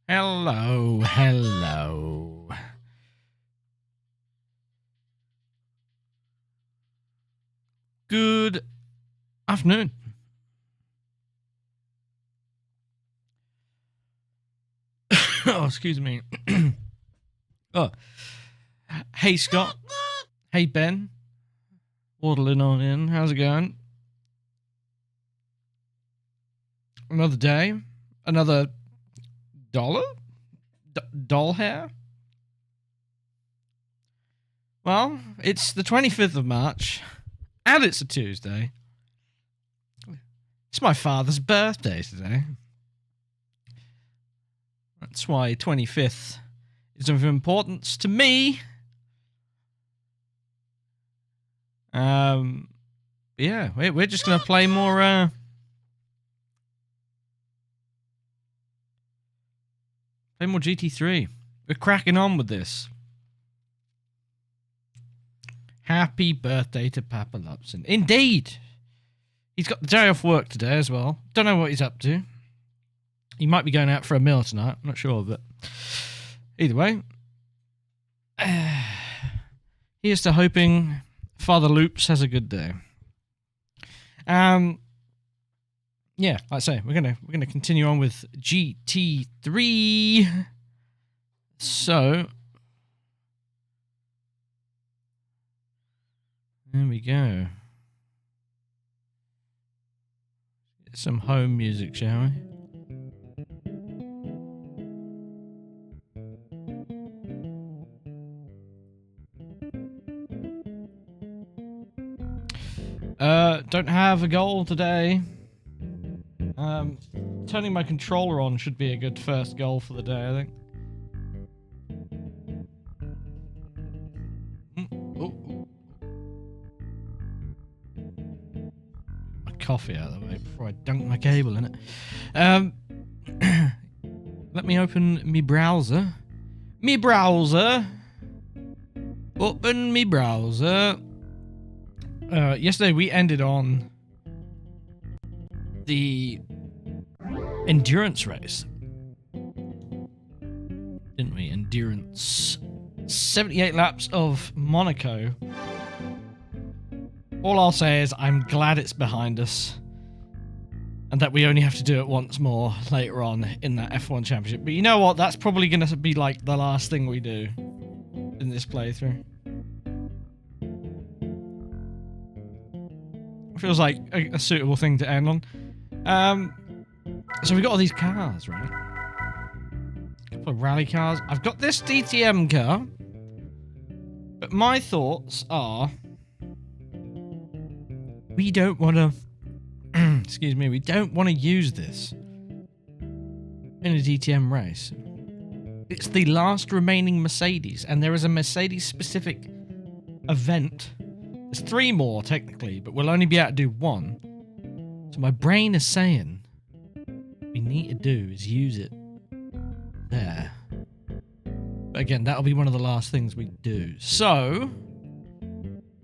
Hello, hello. Good afternoon. Oh, excuse me. Oh, hey Scott. Hey Ben. Waddling on in. How's it going? Another day. Another dollar? Doll hair? Well, it's the 25th of March, and it's a Tuesday. It's my father's birthday today. That's why 25th is of importance to me. Yeah, we're just gonna play more. Play more GT3. We're cracking on with this. Happy birthday to Papa Lupson. Indeed. He's got the day off work today as well. Don't know what he's up to. He might be going out for a meal tonight. I'm not sure, but either way. Here's to hoping Father Loops has a good day. Yeah, like I say, we're gonna continue on with GT3. So there we go. Get some home music, shall we? Don't have a goal today. Turning my controller on should be a good first goal for the day, I think. Oh. My coffee out of the way before I dunk my cable in it. Let me open me browser. Open me browser. Yesterday we ended on the endurance race, didn't we? Endurance. 78 laps of Monaco. All I'll say is I'm glad it's behind us and that we only have to do it once more later on in that F1 championship. But you know what? That's probably going to be like the last thing we do in this playthrough. Feels like a suitable thing to end on. So we've got all these cars, right? A couple of rally cars. I've got this DTM car. But my thoughts are... we don't want to... excuse me. We don't want to use this in a DTM race. It's the last remaining Mercedes. And there is a Mercedes-specific event. There's 3 more, technically, but we'll only be able to do 1. So my brain is saying what we need to do is use it there. But again, that'll be one of the last things we do. So,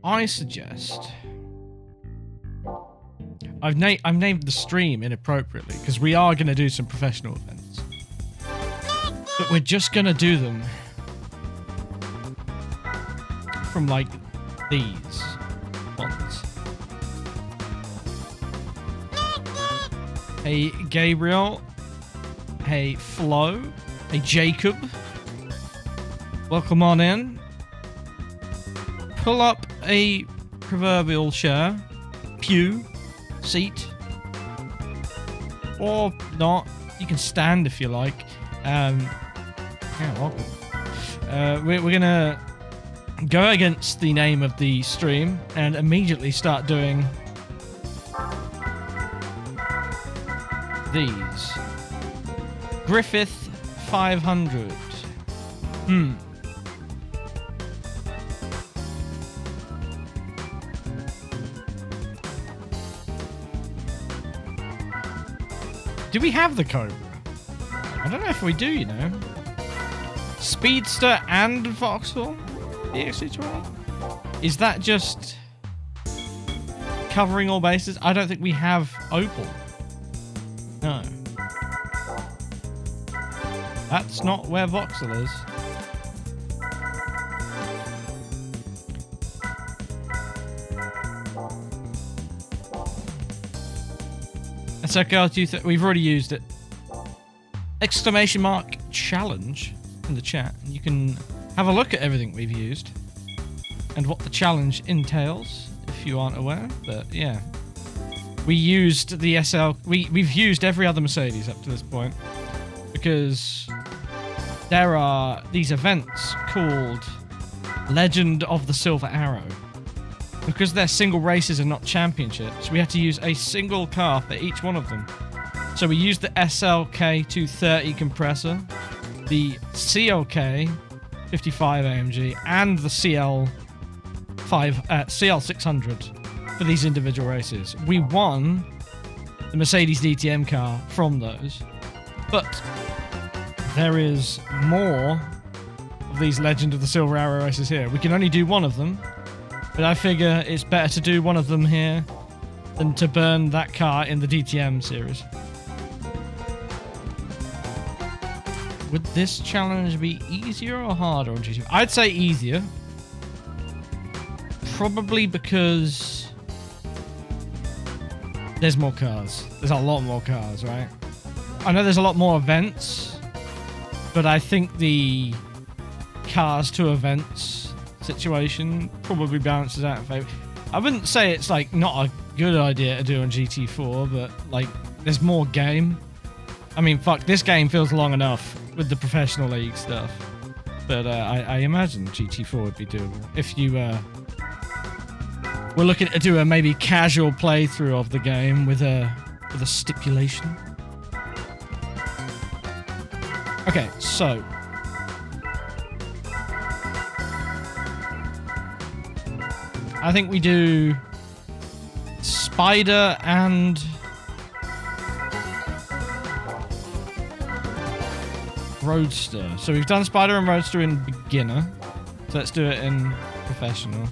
I suggest... I've named the stream inappropriately, because we are going to do some professional events. But we're just going to do them from, like, these ones. Hey Gabriel. Hey Flo. Hey Jacob. Welcome on in. Pull up a proverbial chair, pew, seat, or not. You can stand if you like. Yeah, welcome. We're gonna go against the name of the stream and immediately start doing these. Griffith 500. Do we have the Cobra? I don't know if we do, you know. Speedster and Vauxhall? The XC12? Is that just covering all bases? I don't think we have Opel. No. That's not where Voxel is. SLK, we've already used it. Exclamation mark challenge in the chat. You can have a look at everything we've used and what the challenge entails if you aren't aware. But yeah, we used the we've used every other Mercedes up to this point because there are these events called Legend of the Silver Arrow. Because they're single races and not championships, we had to use a single car for each one of them. So we used the SLK 230 compressor, the CLK 55 AMG, and the CL600 for these individual races. We won the Mercedes DTM car from those, but there is more of these Legend of the Silver Arrow races here. We can only do one of them. But I figure it's better to do one of them here than to burn that car in the DTM series. Would this challenge be easier or harder on GT3? I'd say easier. Probably because there's more cars. There's a lot more cars, right? I know there's a lot more events, but I think the cars to events situation probably balances out in favor. I wouldn't say it's like not a good idea to do on GT4, but like there's more game. I mean, fuck, this game feels long enough with the professional league stuff. But I imagine GT4 would be doable if you were looking to do a maybe casual playthrough of the game with a stipulation. Okay, so I think we do Spider and Roadster. So we've done Spider and Roadster in beginner. So let's do it in professional.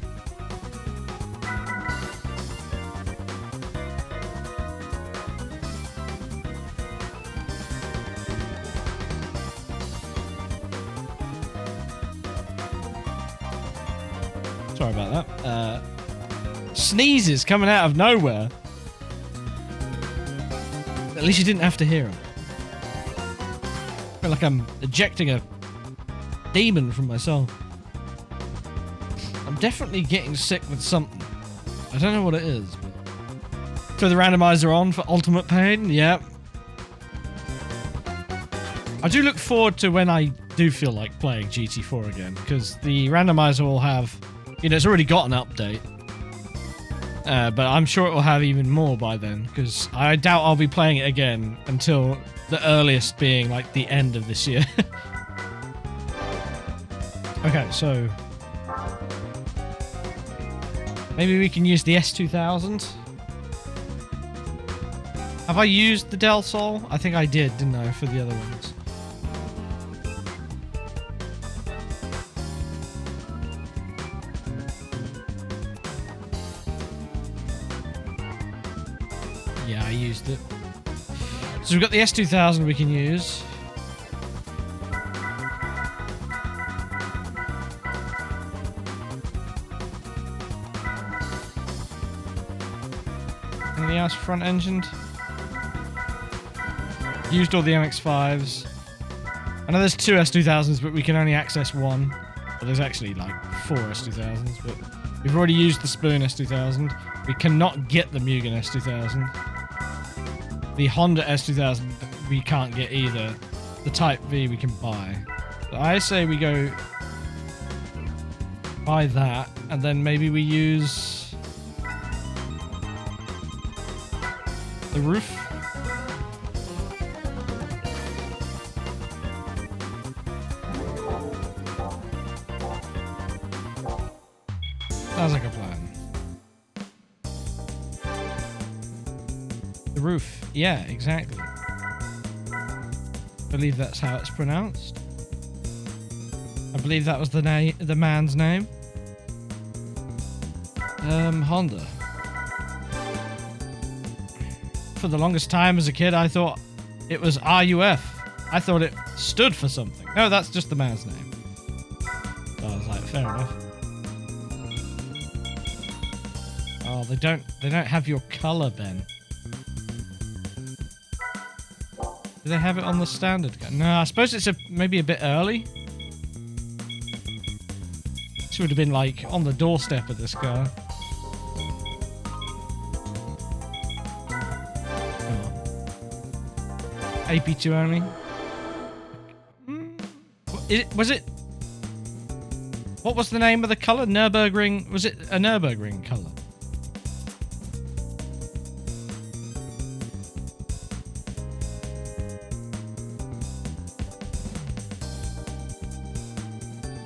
Sorry about that. Sneezes coming out of nowhere. At least you didn't have to hear them. I feel like I'm ejecting a demon from myself. I'm definitely getting sick with something. I don't know what it is. But... Throw the randomizer on for ultimate pain. Yep. I do look forward to when I do feel like playing GT4 again, because the randomizer will have... You know, it's already got an update. But I'm sure it will have even more by then, because I doubt I'll be playing it again until the earliest being like the end of this year. Okay, so... Maybe we can use the S2000. Have I used the Del Sol? I think I did, didn't I, for the other ones? Yeah, I used it. So we've got the S2000 we can use. Anything else front-engined? Used all the MX-5s. I know there's two S2000s, but we can only access one. Well, there's actually like 4 S2000s, but we've already used the Spoon S2000. We cannot get the Mugen S2000. The Honda S2000 we can't get either. The Type V we can buy. So I say we go buy that, and then maybe we use the roof. Sounds like a plan. The roof. Yeah, exactly. I believe that's how it's pronounced. I believe that was the man's name. Honda. For the longest time as a kid, I thought it was RUF. I thought it stood for something. No, that's just the man's name. So I was like, fair enough. Oh, they don't have your color, Ben. Do they have it on the standard car? No, I suppose it's maybe a bit early. This would have been like on the doorstep of this car. AP2 only. Was it? What was the name of the color? Nürburgring. Was it a Nürburgring color?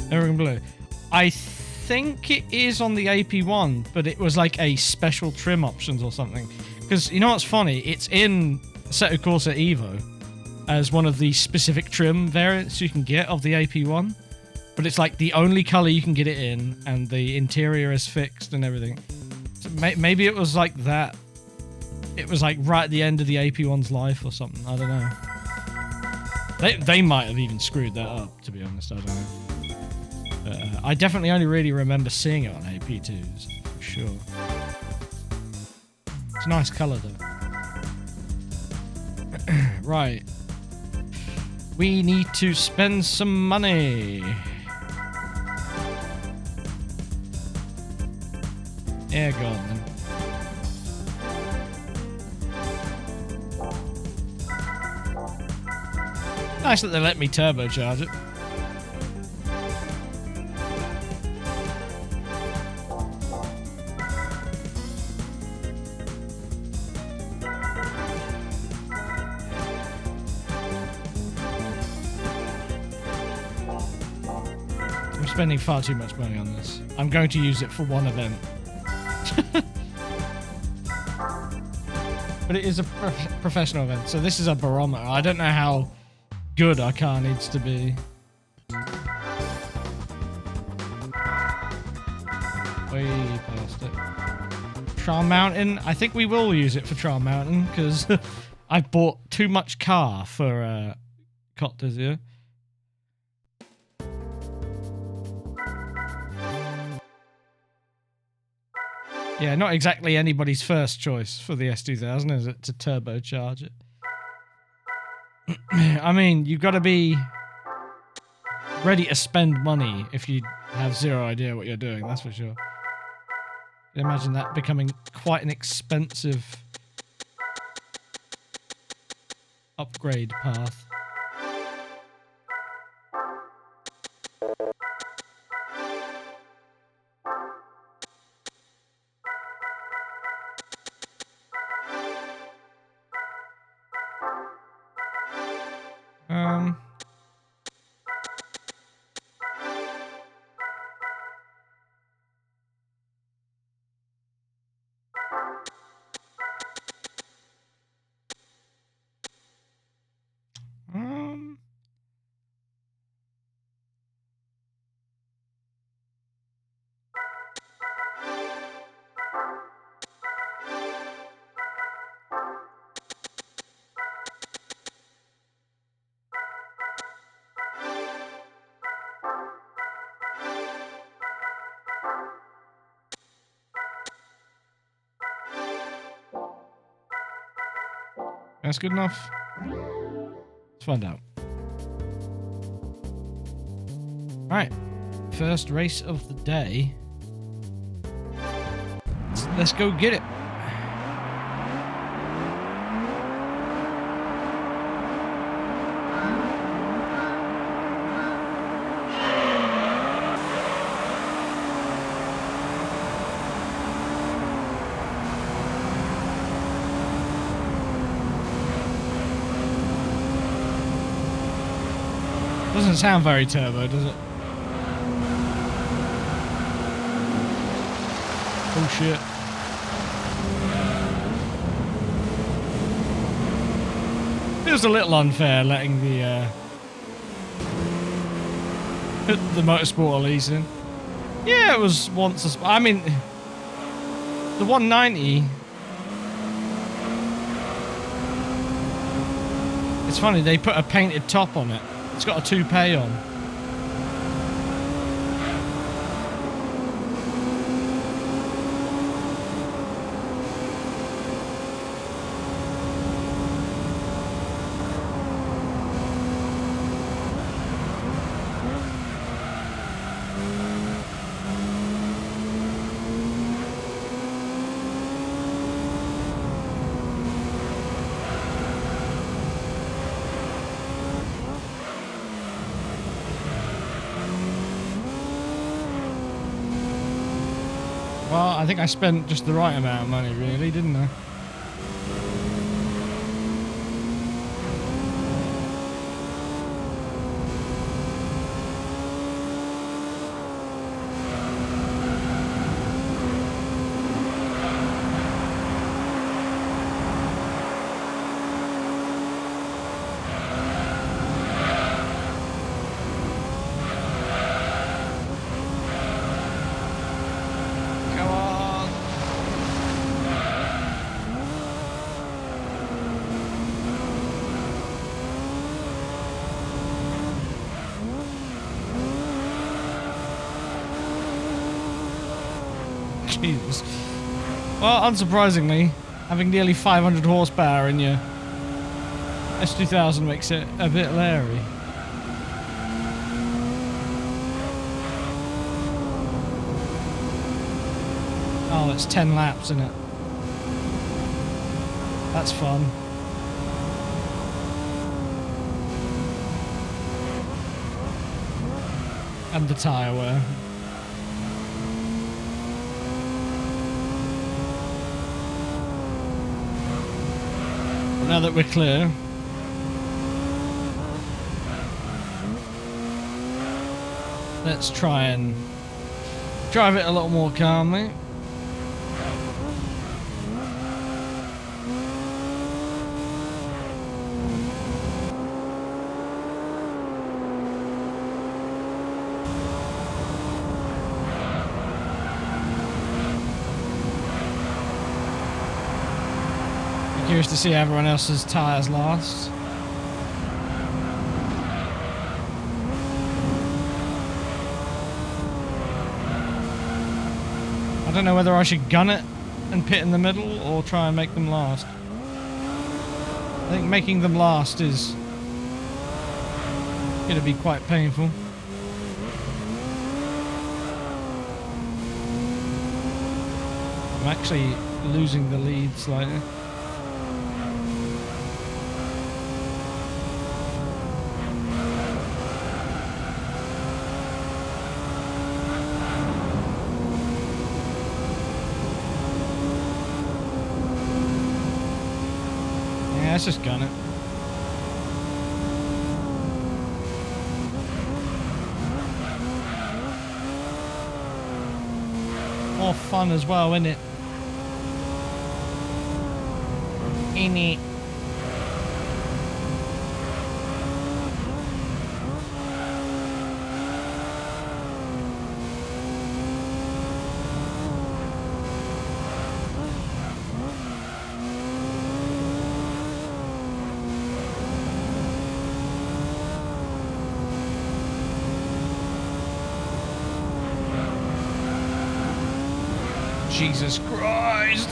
Nürburgring blue. I think it is on the AP1, but it was like a special trim options or something. Because you know what's funny? It's in Assetto Corsa Evo as one of the specific trim variants you can get of the AP1, but it's like the only color you can get it in, and the interior is fixed and everything. So maybe it was like that. It was like right at the end of the AP1's life or something. I don't know. They might have even screwed that up, to be honest. I don't know. I definitely only really remember seeing it on AP2s, for sure. It's a nice color though. Right. We need to spend some money. Yeah, go on then. Nice that they let me turbocharge it. Spending far too much money on this. I'm going to use it for one event. But it is a professional event, so this is a barometer. I don't know how good our car needs to be. Way past it. Trial Mountain. I think we will use it for Trial Mountain, because I bought too much car for Côte d'Azur. Yeah, not exactly anybody's first choice for the S2000, is it, to turbocharge it? I mean, you've got to be ready to spend money if you have zero idea what you're doing, that's for sure. Imagine that becoming quite an expensive upgrade path. That's good enough. Let's find out. Alright. First race of the day. Let's go get it. Doesn't sound very turbo, does it? Oh shit. Feels a little unfair letting the Motorsport Elise in. Yeah, it was once I mean, the 190. It's funny, they put a painted top on it. It's got a toupee on. Well, I think I spent just the right amount of money, really, didn't I? Jesus. Well, unsurprisingly, having nearly 500 horsepower in your S2000 makes it a bit leery. Oh, it's 10 laps, isn't it? That's fun. And the tyre wear. Now that we're clear, let's try and drive it a little more calmly. Curious to see how everyone else's tyres last. I don't know whether I should gun it and pit in the middle or try and make them last. I think making them last is going to be quite painful. I'm actually losing the lead slightly. Let's just gun it. More fun as well, isn't it? Innit? Jesus Christ!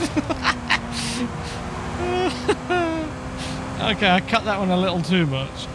Okay, I cut that one a little too much.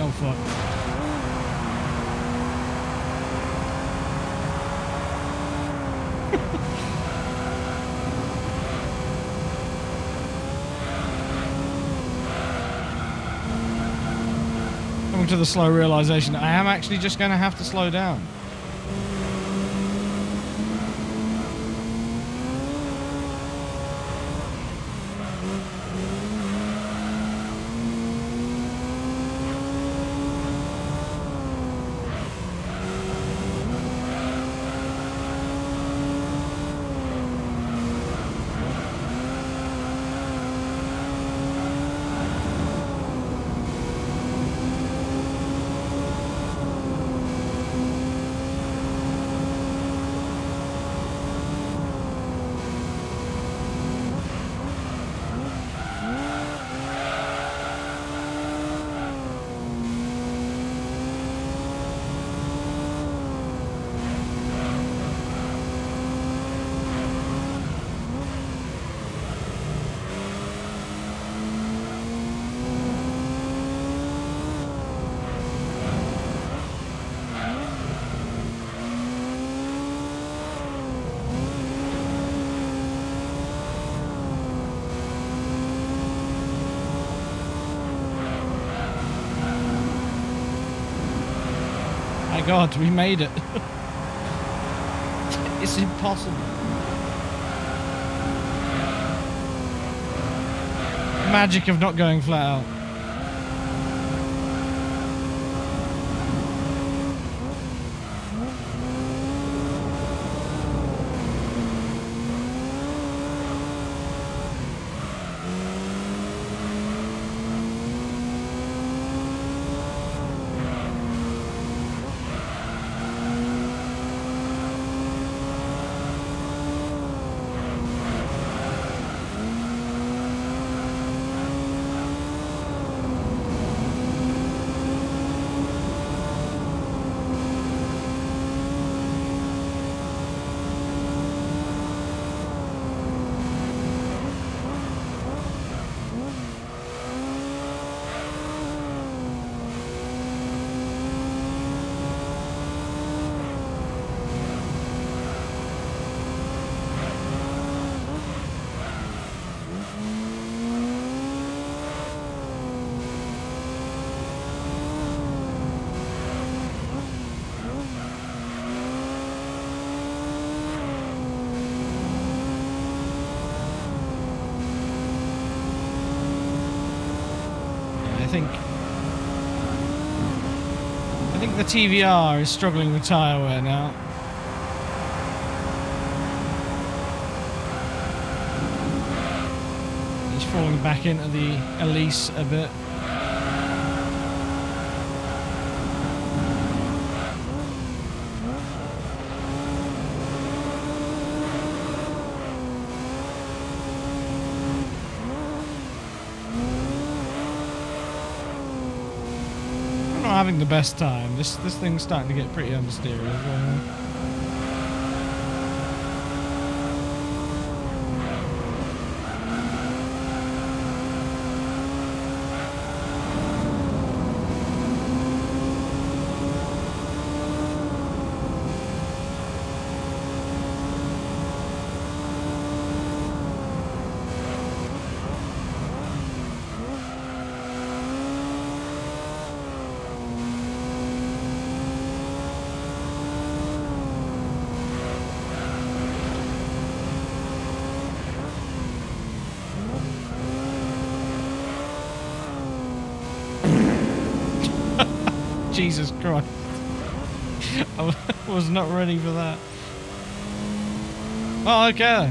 Oh, fuck. Coming to the slow realization, I am actually just going to have to slow down. My God, we made it. It's impossible. Magic of not going flat out. I think the TVR is struggling with tyre wear now. He's falling back into the Elise a bit. Having the best time. This thing's starting to get pretty understeer as well. Jesus Christ. I was not ready for that. Oh, okay then.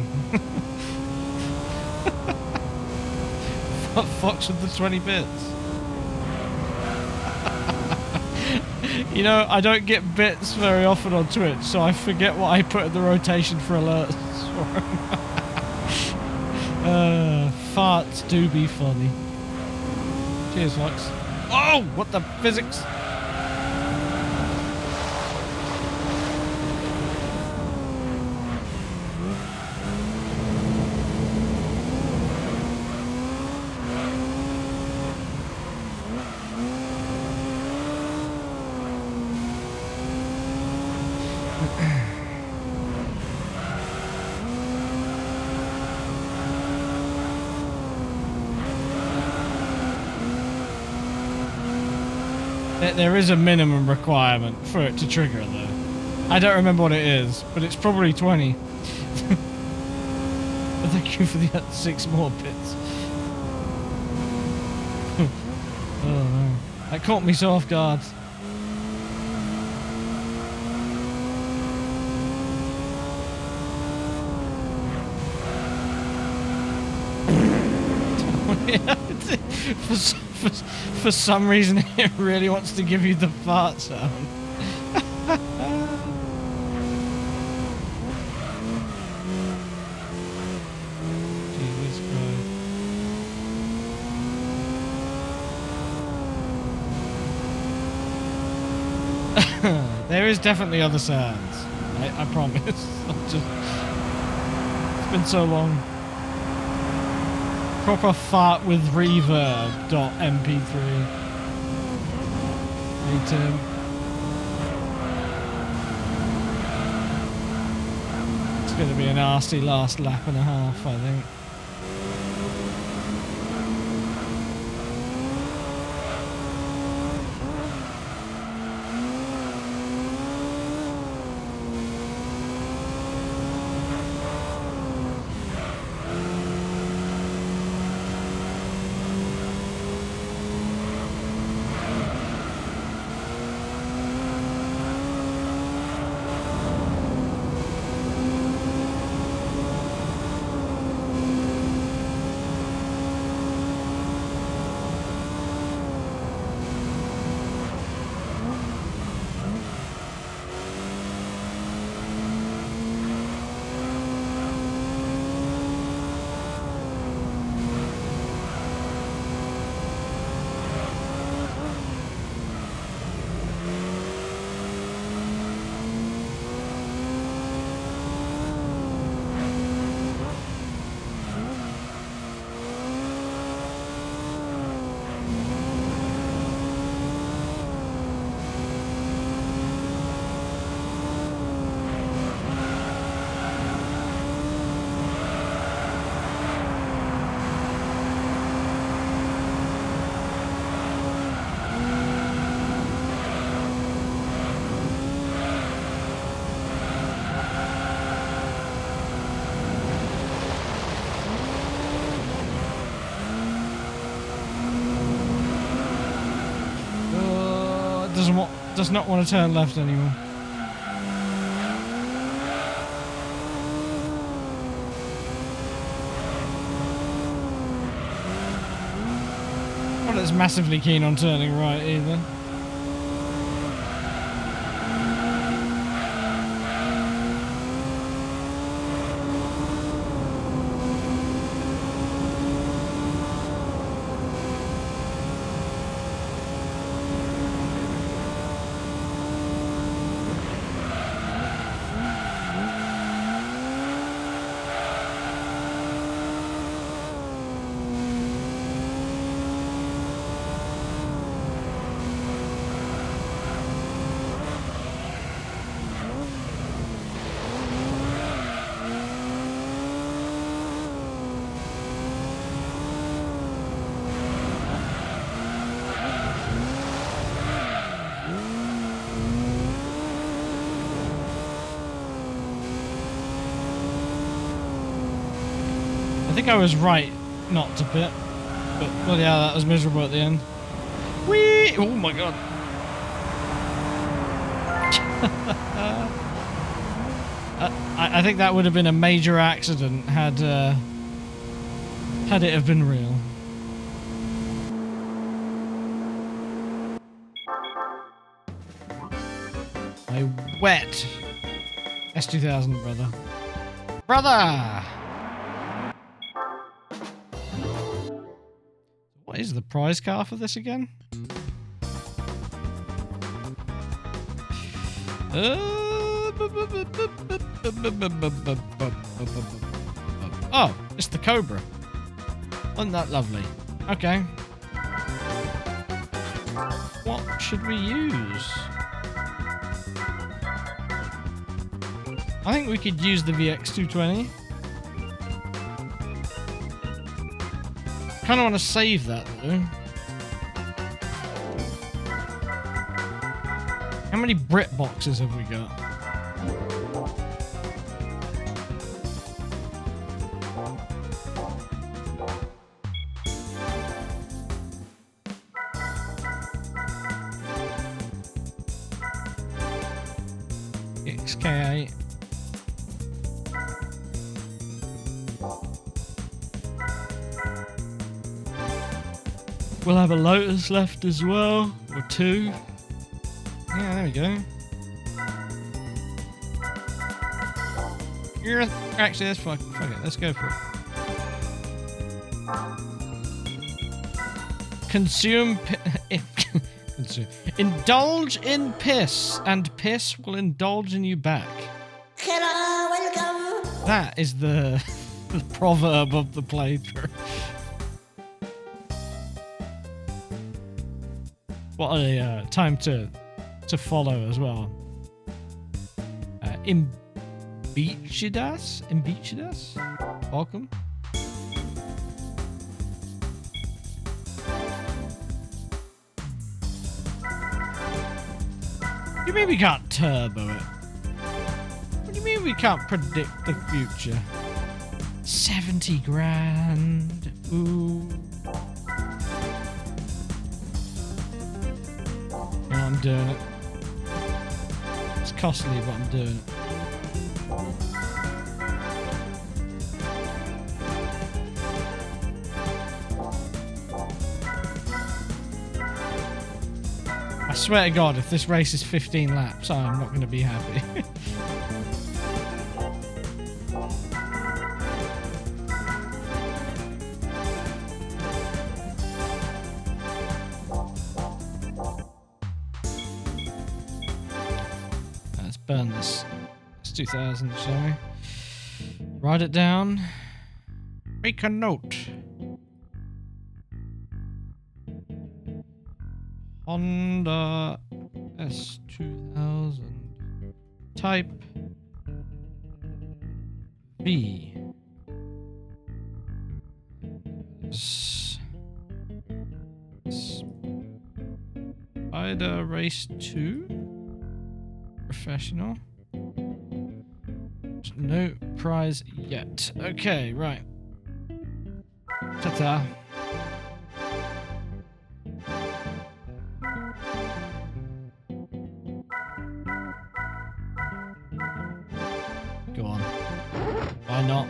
What fucks with the 20 bits? You know, I don't get bits very often on Twitch, so I forget what I put in the rotation for alerts. Farts do be funny. Cheers, Fox. Oh, what the physics? There is a minimum requirement for it to trigger, though. I don't remember what it is, but it's probably 20. But thank you for the 6 more bits. Oh no. That caught me so off guard. For some reason, it really wants to give you the fart sound. Jesus Christ. There is definitely other sounds. I promise. It's been so long. Proper fart with reverb.mp3. Hey Tim. It's going to be a nasty last lap and a half, I think. Does not want to turn left anymore. Not as massively keen on turning right either. I think I was right not to pit, but bloody hell, that was miserable at the end. Whee! Oh my god. I think that would have been a major accident had it have been real. I wet S2000 brother. Brother! What is the prize car for this again? Oh, it's the Cobra. Isn't that lovely? Okay. What should we use? I think we could use the VX220. Kind of want to save that though. How many Brit boxes have we got? XK8. We'll have a Lotus left as well, or 2. Yeah, there we go. Actually, that's fuck it. Let's go for it. Consume. Consume. Indulge in piss, and piss will indulge in you back. Hello, welcome. That is the proverb of the playthrough. What a time to follow as well. Imbeachidas? Welcome. You mean we can't turbo it? What do you mean we can't predict the future? 70 grand. Ooh. Yeah, I'm doing it. It's costly, but I'm doing it. I swear to God, if this race is 15 laps, I'm not going to be happy. Let's burn this. It's 2000, shall we? Write it down. Make a note. Honda S2000 Type V. Spider Race 2 Professional. No prize yet. Okay, right. Ta-ta. Go on. Why not?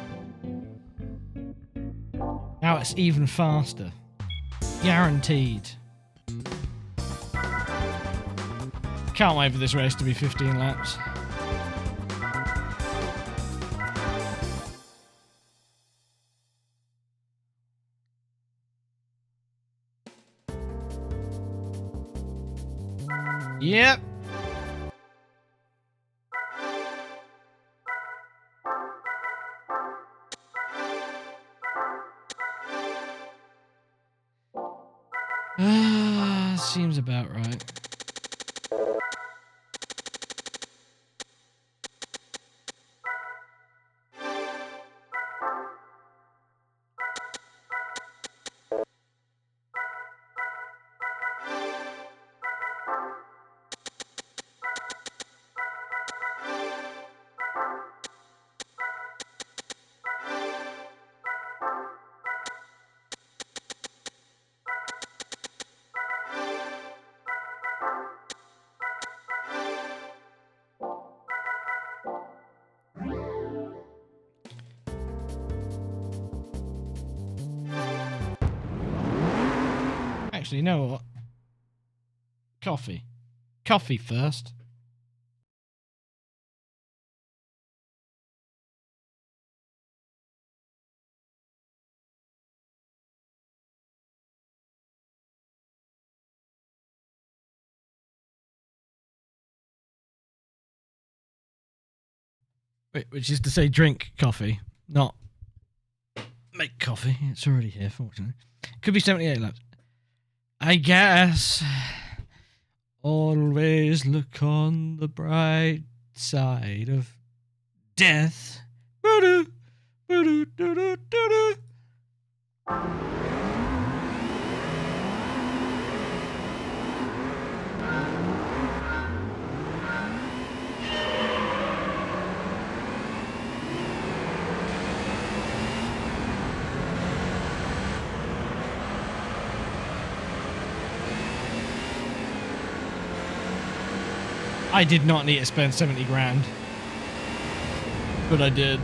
Now it's even faster. Guaranteed. Can't wait for this race to be 15 laps. Yep. Seems about right. Actually, you know what? Coffee. Coffee first. Wait, which is to say drink coffee, not make coffee. It's already here, fortunately. Could be 78 laps. I guess. Always look on the bright side of death. Boo-doo, boo-doo, doo-doo, doo-doo. I did not need to spend 70 grand. But I did.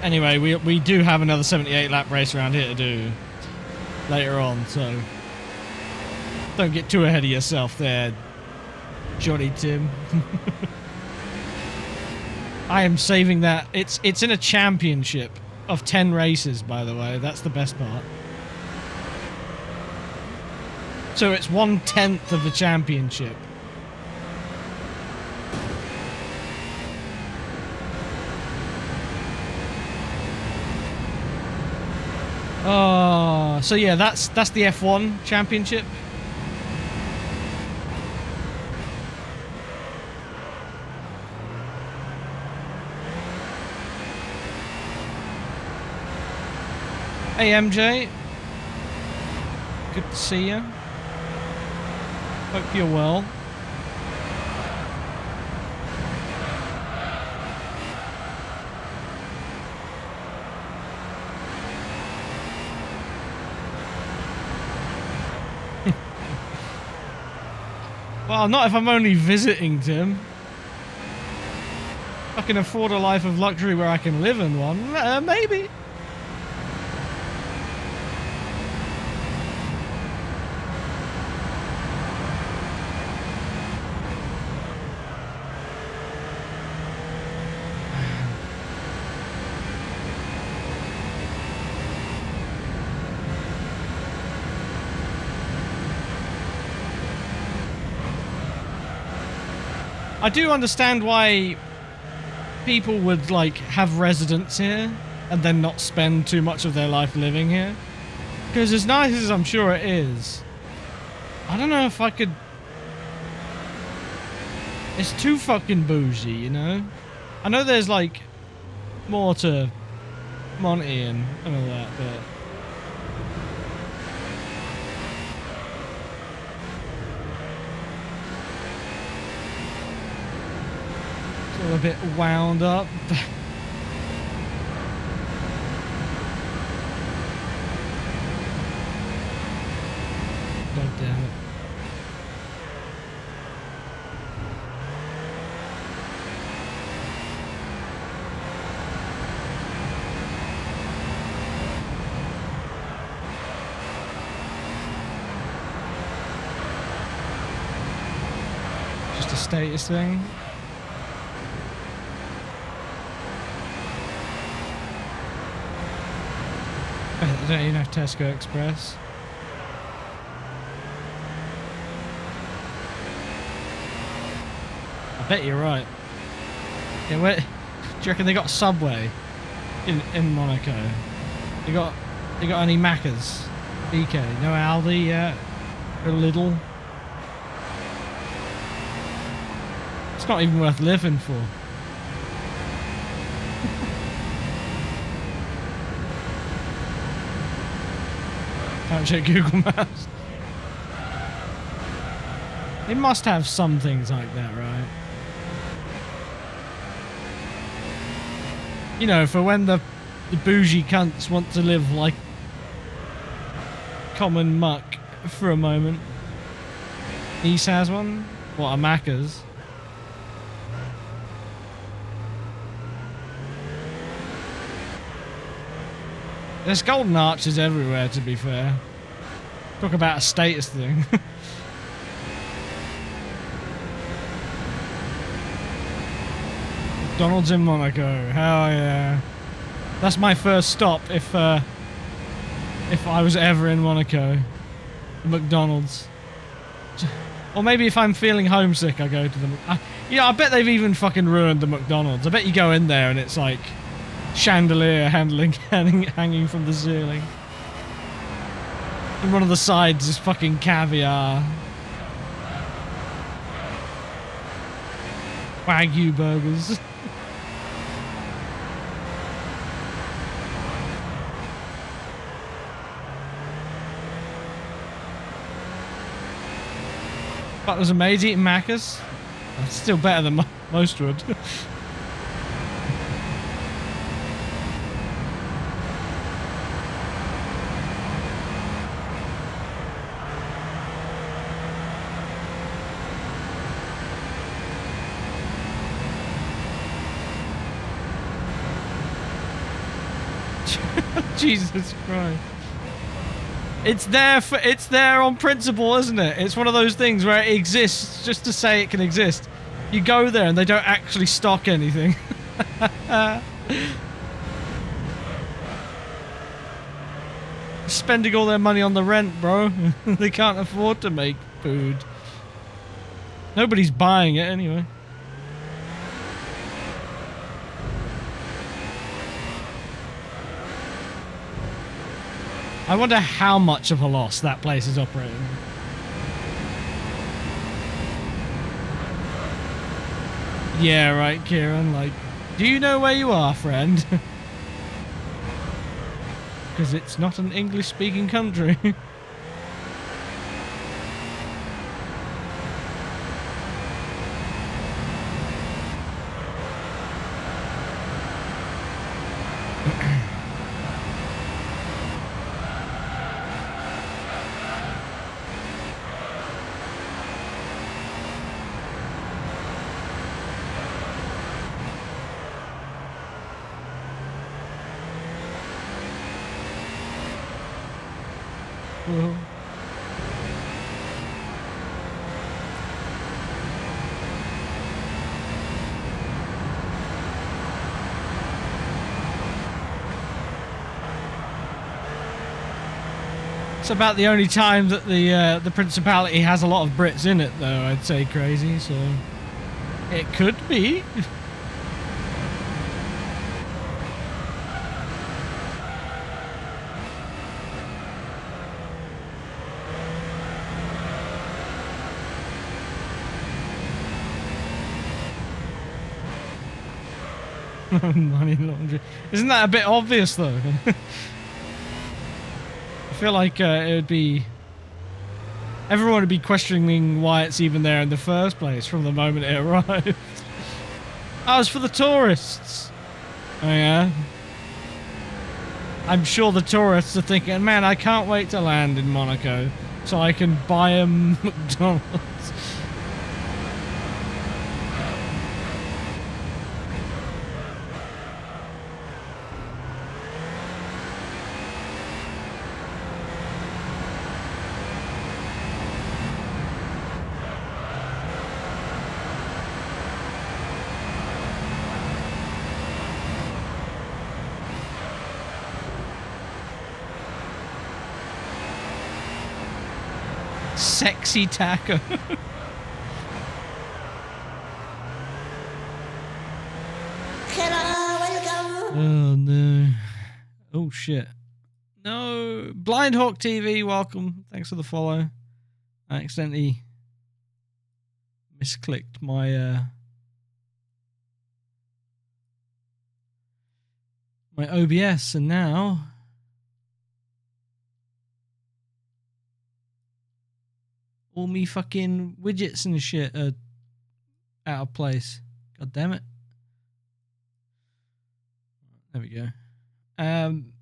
Anyway, we do have another 78 lap race around here to do later on, so don't get too ahead of yourself there, Johnny Tim. I am saving that. It's in a championship of 10 races, by the way. That's the best part. So it's 1/10 of the championship. Oh, so yeah, that's the F1 championship. Hey MJ, good to see you. Hope you're well. Well, not if I'm only visiting, Tim. I can afford a life of luxury where I can live in one. Maybe. I do understand why people would like have residence here and then not spend too much of their life living here. Because as nice as I'm sure it is, I don't know if I could... It's too fucking bougie, you know? I know there's like more to Monty and all that, but... A bit wound up. God damn it. Just a status thing. I don't even have Tesco Express. I bet you're right. Yeah, where do you reckon they got Subway in Monaco? They got any Maccas? BK? No Aldi yet? Or Lidl? It's not even worth living for. Can't check Google Maps. They must have some things like that, right? You know, for when the bougie cunts want to live like common muck for a moment. Nice has one? What, a Macca's? There's golden arches everywhere, to be fair. Talk about a status thing. McDonald's in Monaco. Hell yeah. That's my first stop if I was ever in Monaco. McDonald's. Or maybe if I'm feeling homesick, I go to them. I bet they've even fucking ruined the McDonald's. I bet you go in there and it's like chandelier hanging from the ceiling. And one of the sides is fucking caviar. Wagyu burgers. That was amazing eating Macca's. That's still better than most would. Jesus Christ. It's there on principle, isn't it? It's one of those things where it exists just to say it can exist. You go there and they don't actually stock anything. Spending all their money on the rent, bro. They can't afford to make food. Nobody's buying it anyway. I wonder how much of a loss that place is operating. Yeah, right, Kieran. Like, do you know where you are, friend? Because it's not an English-speaking country. Whoa. It's about the only time that the Principality has a lot of Brits in it, though, I'd say, Crazy, so it could be. Money laundering. Isn't that a bit obvious, though? I feel like it would be... Everyone would be questioning why it's even there in the first place from the moment it arrived. Oh, it's for the tourists. Oh, yeah? I'm sure the tourists are thinking, man, I can't wait to land in Monaco so I can buy a McDonald's. Sexy taco. Hello, welcome. Oh no. Oh shit. No. Blind Hawk TV, welcome. Thanks for the follow. I accidentally misclicked my my OBS and now all me fucking widgets and shit are out of place. God damn it. There we go. Fun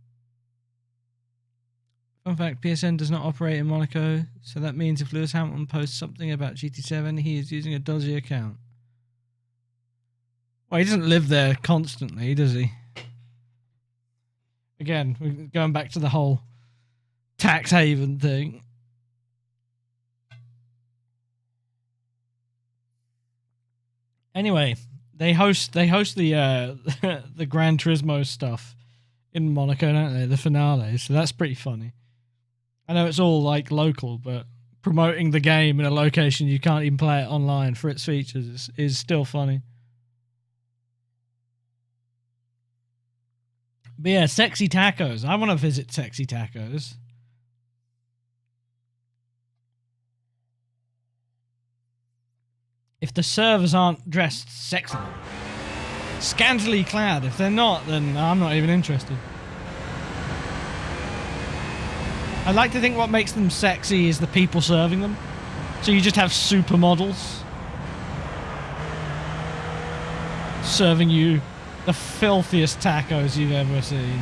fact, PSN does not operate in Monaco, so that means if Lewis Hamilton posts something about GT7, he is using a dodgy account. Well, he doesn't live there constantly, does he? Again, we're going back to the whole tax haven thing. Anyway, they host the the Gran Turismo stuff in Monaco, don't they? The finale, so that's pretty funny. I know it's all like local, but promoting the game in a location you can't even play it online for its features is still funny. But yeah, Sexy Tacos. I want to visit Sexy Tacos. If the servers aren't dressed sexily, scantily clad, if they're not, then I'm not even interested. I like to think what makes them sexy is the people serving them. So you just have supermodels serving you the filthiest tacos you've ever seen.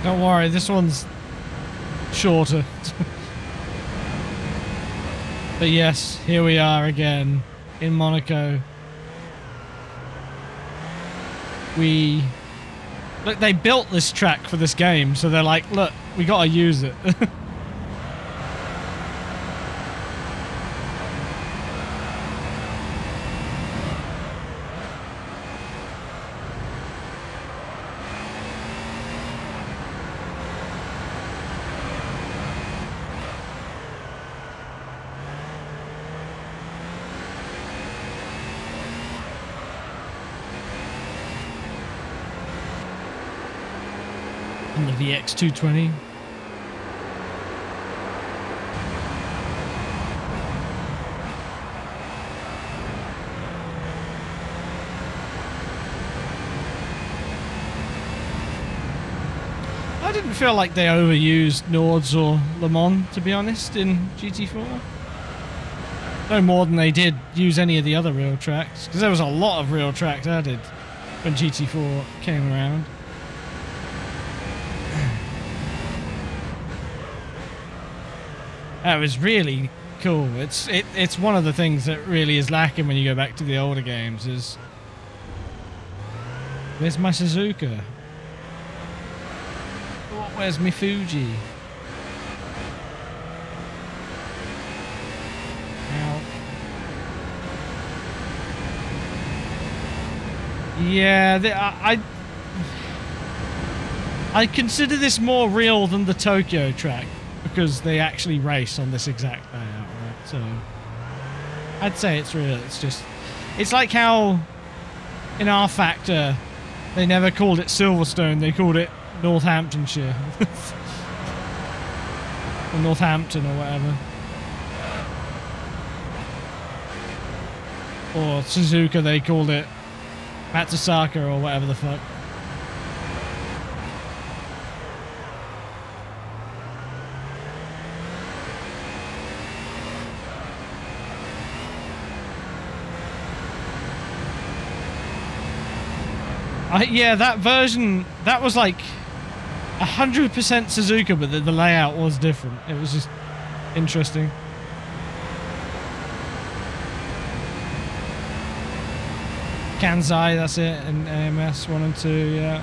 Don't worry, this one's shorter. But yes, here we are again in Monaco. Look, they built this track for this game, so they're like, look, we gotta use it. And the VX220. I didn't feel like they overused Nords or Le Mans, to be honest, in GT4. No more than they did use any of the other real tracks, because there was a lot of real tracks added when GT4 came around. That was really cool. It's one of the things that really is lacking when you go back to the older games is... Where's my Suzuka? Where's my Fuji? Ow. Yeah, I consider this more real than the Tokyo track, because they actually race on this exact layout, right? So I'd say it's real. It's like how in R Factor they never called it Silverstone, they called it Northamptonshire. Or Northampton or whatever. Or Suzuka, they called it Matsusaka or whatever the fuck. Yeah, that version, that was like 100% Suzuka, but the layout was different. It was just interesting. Kansai, that's it, and AMS 1 and 2, yeah.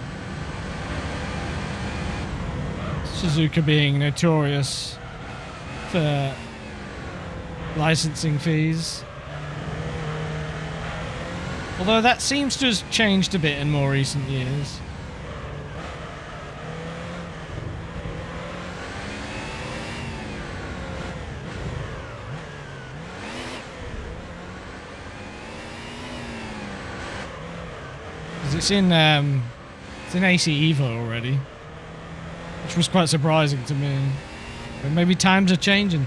Suzuka being notorious for licensing fees. Although that seems to have changed a bit in more recent years. It's in AC Evo already, which was quite surprising to me. But maybe times are changing.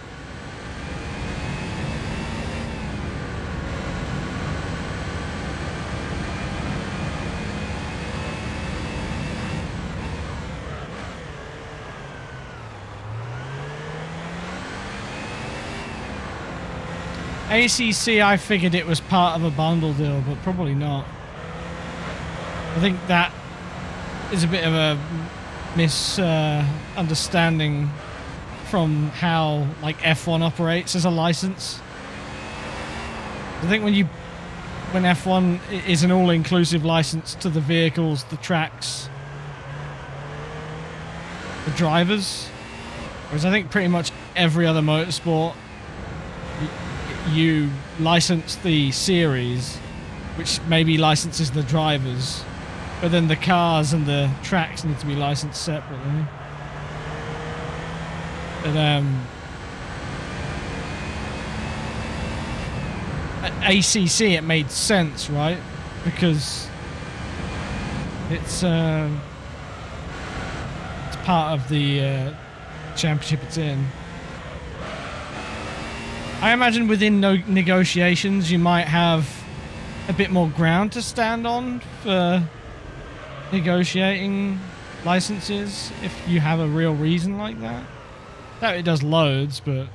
ACC, I figured it was part of a bundle deal, but probably not. I think that is a bit of a misunderstanding from how like F1 operates as a license. I think when F1 is an all-inclusive license to the vehicles, the tracks, the drivers, whereas I think pretty much every other motorsport you license the series, which maybe licenses the drivers, but then the cars and the tracks need to be licensed separately. But at ACC it made sense, right? Because it's part of the championship it's in. I imagine within negotiations you might have a bit more ground to stand on for negotiating licenses if you have a real reason like that. That it does loads, but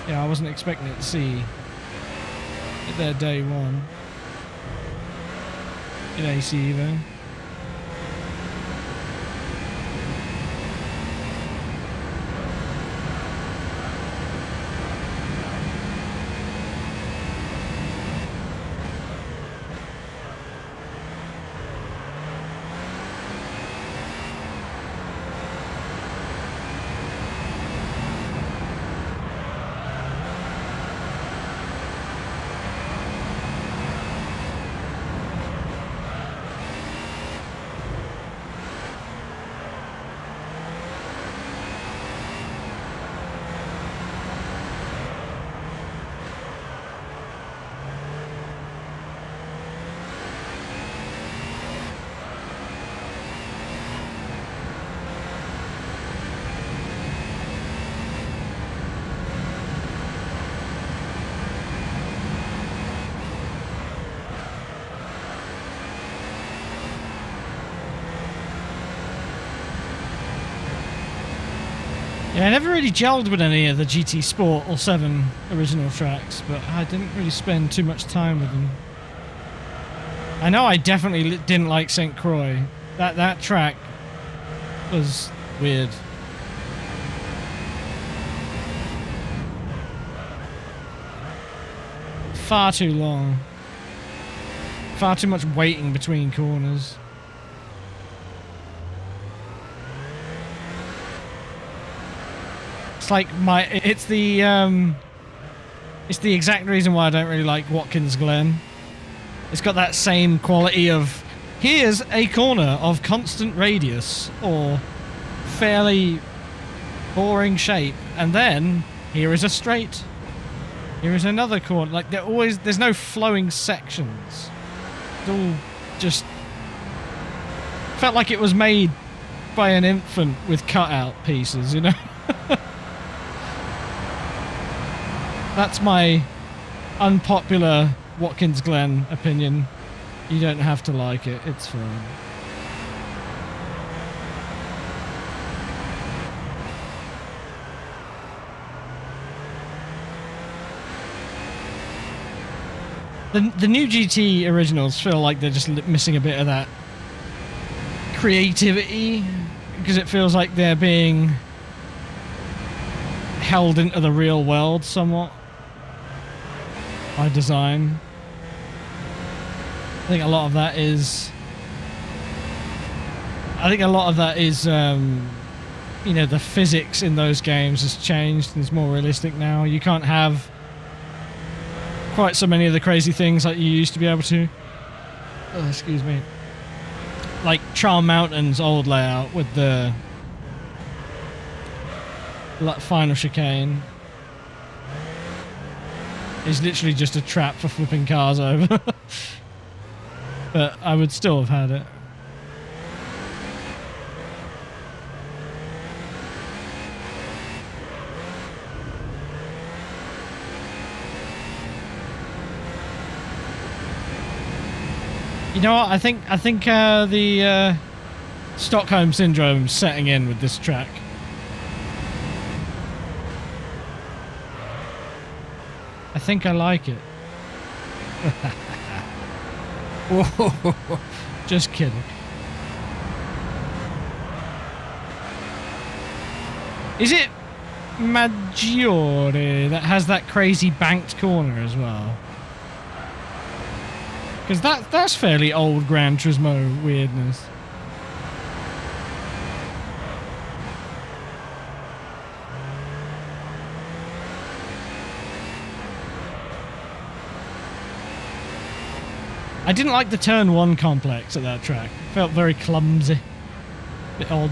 yeah, I wasn't expecting it to see it there day one in AC Evo. Yeah, I never really gelled with any of the GT Sport or 7 original tracks, but I didn't really spend too much time with them. I know I definitely didn't like St. Croix. That track was weird. Far too long. Far too much waiting between corners. It's like it's the exact reason why I don't really like Watkins Glen. It's got that same quality of, here's a corner of constant radius or fairly boring shape, and then here is a straight. Here is another corner. Like there's no flowing sections. It's all just felt like it was made by an infant with cutout pieces, you know? That's my unpopular Watkins Glen opinion. You don't have to like it, it's fine. The new GT originals feel like they're just missing a bit of that creativity, because it feels like they're being held into the real world somewhat by design. I think a lot of that is you know, the physics in those games has changed and it's more realistic now. You can't have quite so many of the crazy things like you used to be able to. Oh, excuse me. Like Charm Mountain's old layout with the final chicane is literally just a trap for flipping cars over. But I would still have had it. You know what? I think the Stockholm Syndrome's setting in with this track. I think I like it. Whoa, just kidding. Is it Maggiore that has that crazy banked corner as well? Because that's fairly old Gran Turismo weirdness. I didn't like the turn 1 complex at that track. It felt very clumsy. Bit odd.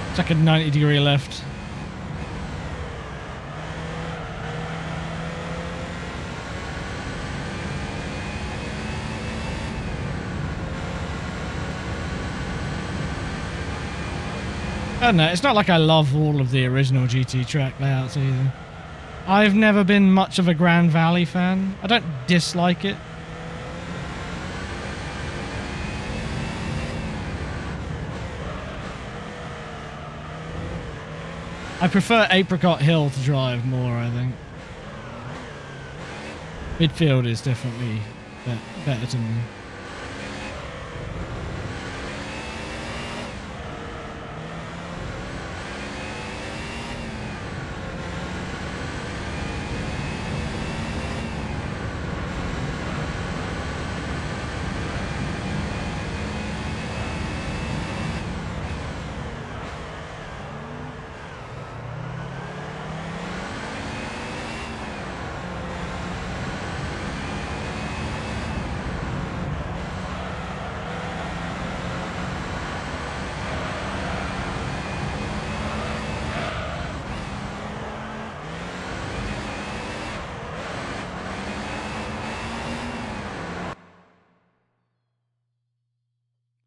It's like a 90-degree left. I don't know, it's not like I love all of the original GT track layouts either. I've never been much of a Grand Valley fan. I don't dislike it. I prefer Apricot Hill to drive more, I think. Midfield is definitely better to me.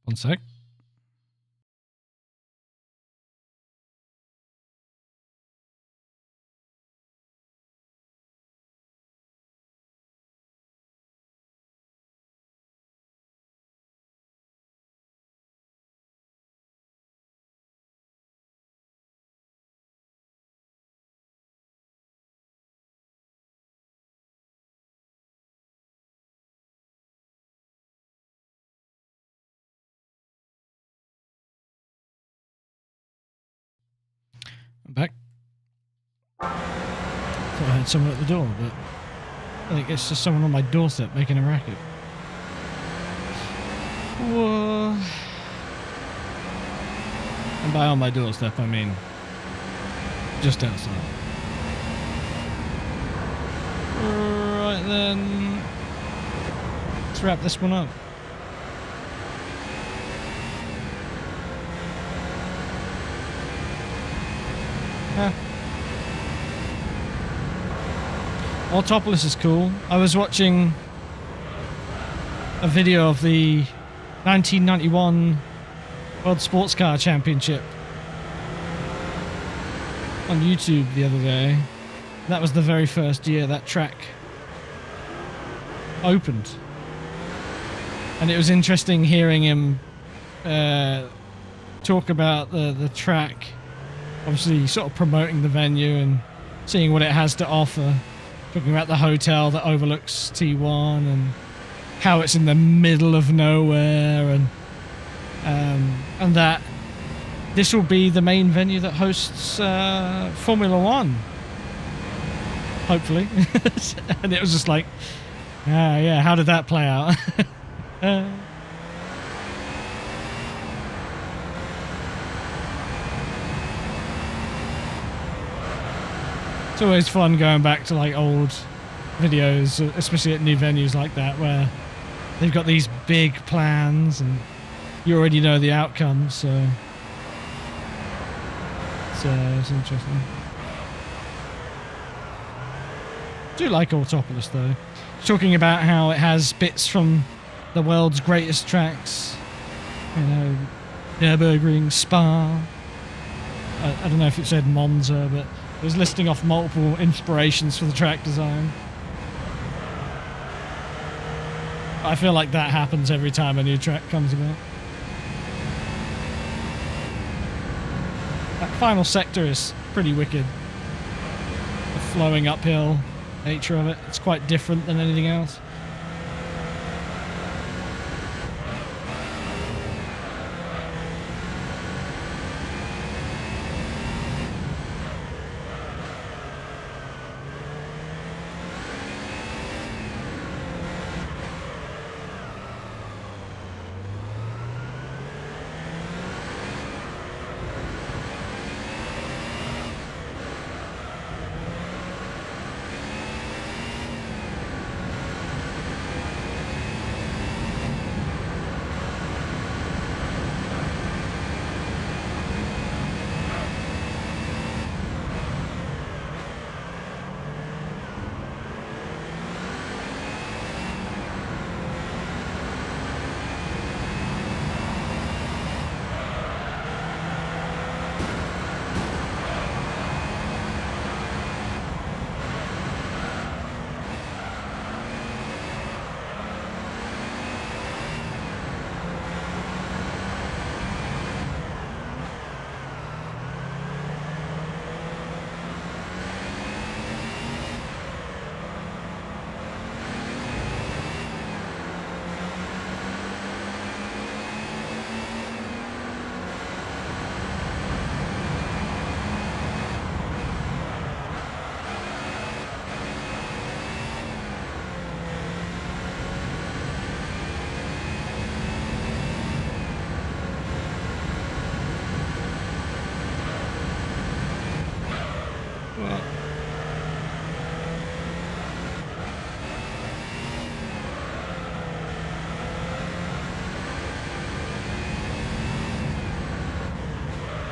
One sec. I'm back. Thought I heard someone at the door, but I think it's just someone on my doorstep making a racket. Whoa. And by on my doorstep, I mean just outside. Right then, let's wrap this one up. Autopolis is cool. I was watching a video of the 1991 World Sports Car Championship on YouTube the other day. That was the very first year that track opened. And it was interesting hearing him talk about the track, obviously sort of promoting the venue and seeing what it has to offer. Talking about the hotel that overlooks T1 and how it's in the middle of nowhere, and that this will be the main venue that hosts Formula One, hopefully. And it was just like, yeah, how did that play out? It's always fun going back to like old videos, especially at new venues like that, where they've got these big plans and you already know the outcome, so it's interesting. I do like Autopolis though. Talking about how it has bits from the world's greatest tracks, you know, Nürburgring, Spa. I don't know if it said Monza, but it was listing off multiple inspirations for the track design. I feel like that happens every time a new track comes about. That final sector is pretty wicked. The flowing uphill nature of it, it's quite different than anything else.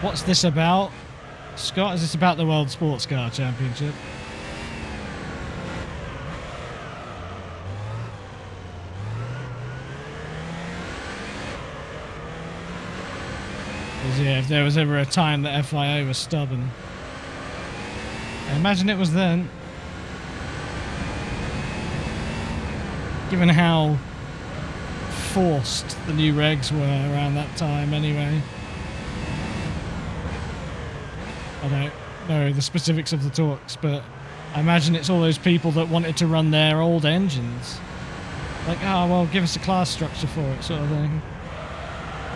What's this about, Scott? Is this about the World Sports Car Championship? Because yeah, if there was ever a time that FIA was stubborn, I imagine it was then. Given how forced the new regs were around that time anyway. I don't know the specifics of the talks, but I imagine it's all those people that wanted to run their old engines. Like, oh, well, give us a class structure for it, sort of thing.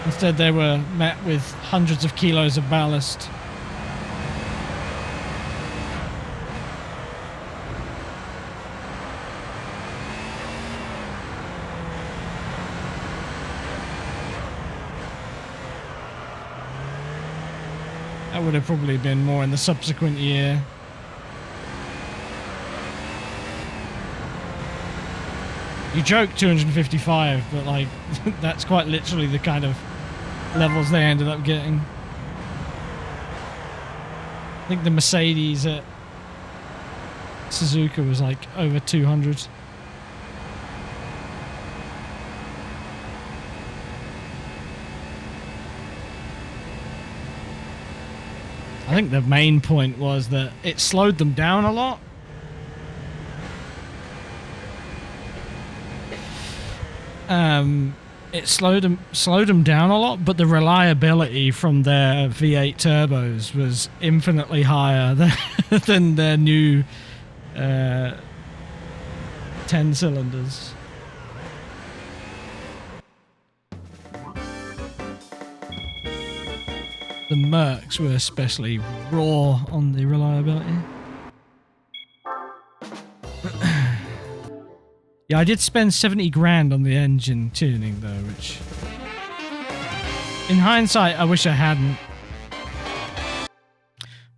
Instead, they were met with hundreds of kilos of ballast That would have probably been more in the subsequent year. You joke 255, but like that's quite literally the kind of levels they ended up getting. I think the Mercedes at Suzuka was like over 200. I think the main point was that it slowed them down a lot. It slowed them down a lot, but the reliability from their V8 turbos was infinitely higher than their new 10 cylinders. The Mercs were especially raw on the reliability. Yeah, I did spend 70 grand on the engine tuning though, which in hindsight I wish I hadn't.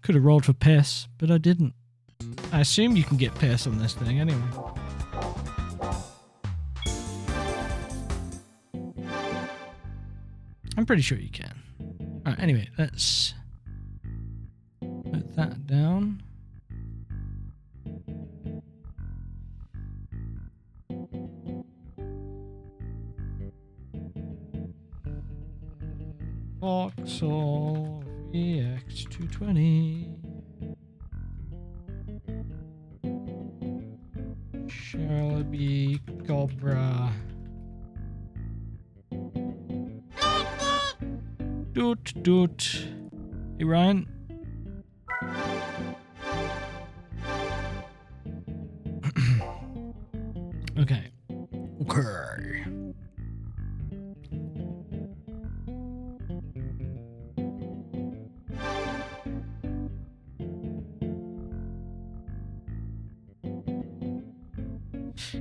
Could have rolled for piss, but I didn't. I assume you can get piss on this thing anyway. I'm pretty sure you can. Alright, anyway, let's put that down. Vauxhall VX220. Shelby Cobra. Doot. Hey, Ryan. Okay.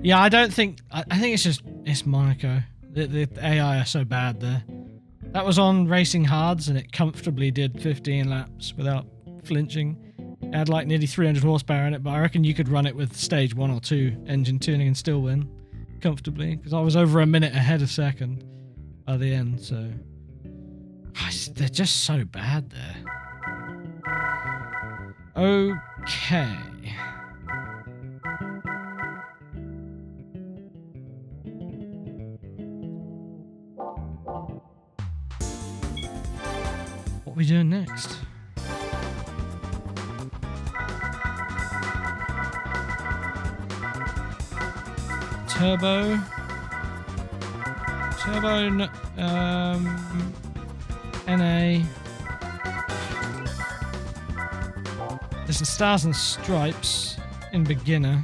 Yeah, I don't think... I think it's Monaco. The AI are so bad there. That was on Racing Hards, and it comfortably did 15 laps without flinching. It had like nearly 300 horsepower in it, but I reckon you could run it with stage 1 or 2 engine tuning and still win comfortably, because I was over a minute ahead of second by the end, so... They're just so bad there. Okay. What are we doing next? Turbo, NA. There's the Stars and Stripes in beginner.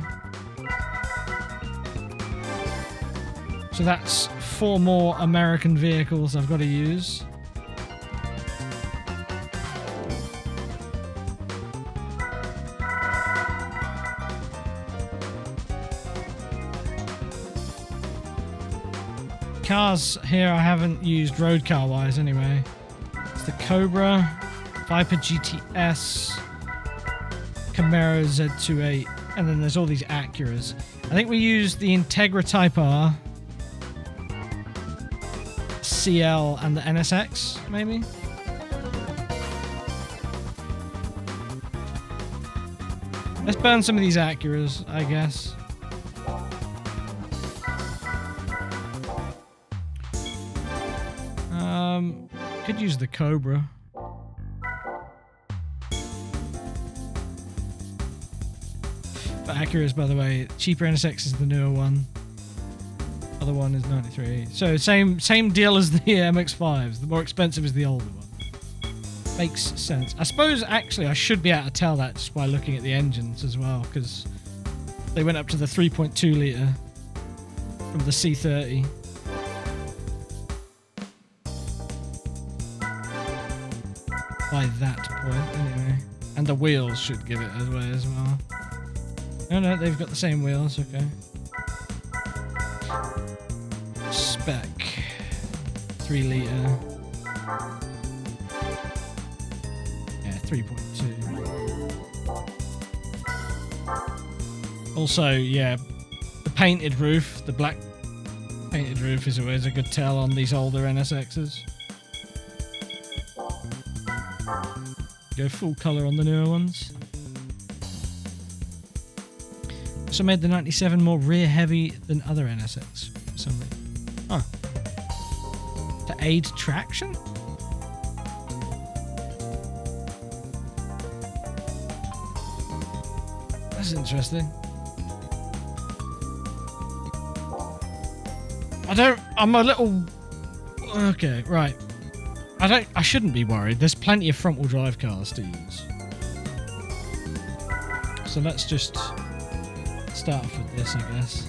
So that's 4 more American vehicles I've got to use. Cars here I haven't used road car wise anyway. It's the Cobra, Viper GTS, Camaro Z28, and then there's all these Acuras. I think we used the Integra Type R, CL, and the NSX maybe. Let's burn some of these Acuras, I guess. Could use the Cobra. But Acuras, by the way, cheaper NSX is the newer one. Other one is 93. So same deal as the MX-5s. The more expensive is the older one. Makes sense. I suppose actually I should be able to tell that just by looking at the engines as well, because they went up to the 3.2 litre from the C30. By that point, anyway. And the wheels should give it away as well. Oh no, they've got the same wheels, okay. Spec. 3 litre. 3.2. Also, yeah, the painted roof, the black painted roof is always a good tell on these older NSXs. Go full colour on the newer ones. Also made the 97 more rear heavy than other NSX for some reason. Huh. To aid traction? That's interesting. I'm a little... Okay, right. I shouldn't be worried. There's plenty of front-wheel drive cars to use. So let's just start off with this, I guess.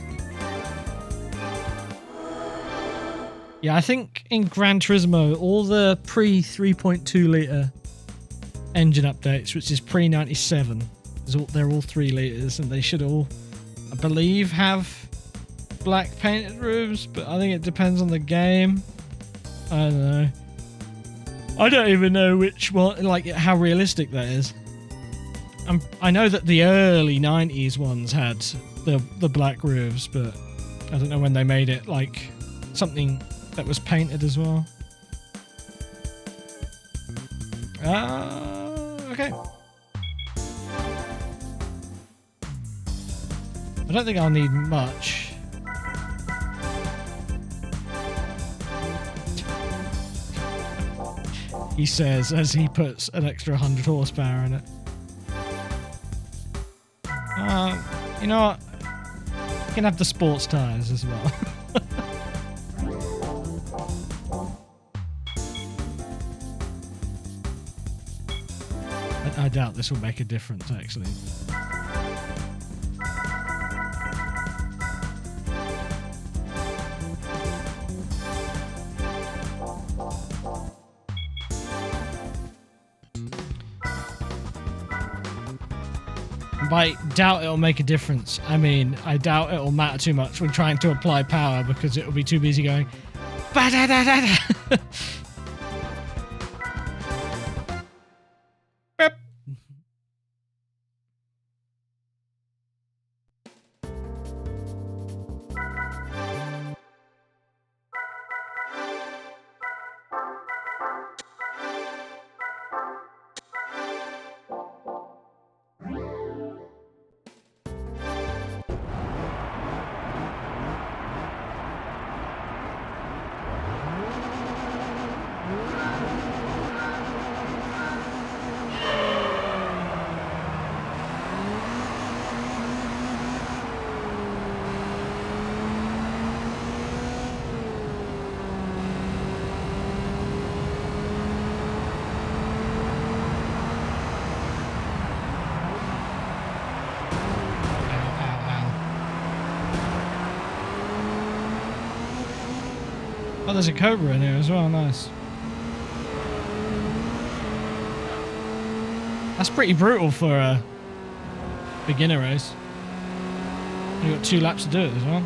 Yeah, I think in Gran Turismo, all the pre-3.2 litre engine updates, which is pre-97, they're all 3 litres, and they should all, I believe, have black painted roofs, but I think it depends on the game. I don't know. I don't even know which one, like how realistic that is. I know that the early 90s ones had the black roofs, but I don't know when they made it like something that was painted as well. Okay. I don't think I'll need much. He says as he puts an extra 100 horsepower in it. You know what? You can have the sports tyres as well. I doubt this will make a difference, actually. By doubt it'll make a difference, I mean, I doubt it'll matter too much when trying to apply power because it'll be too busy going ba-da-da-da-da. Oh, there's a Cobra in here as well, nice. That's pretty brutal for a beginner race. You've got 2 laps to do it as well.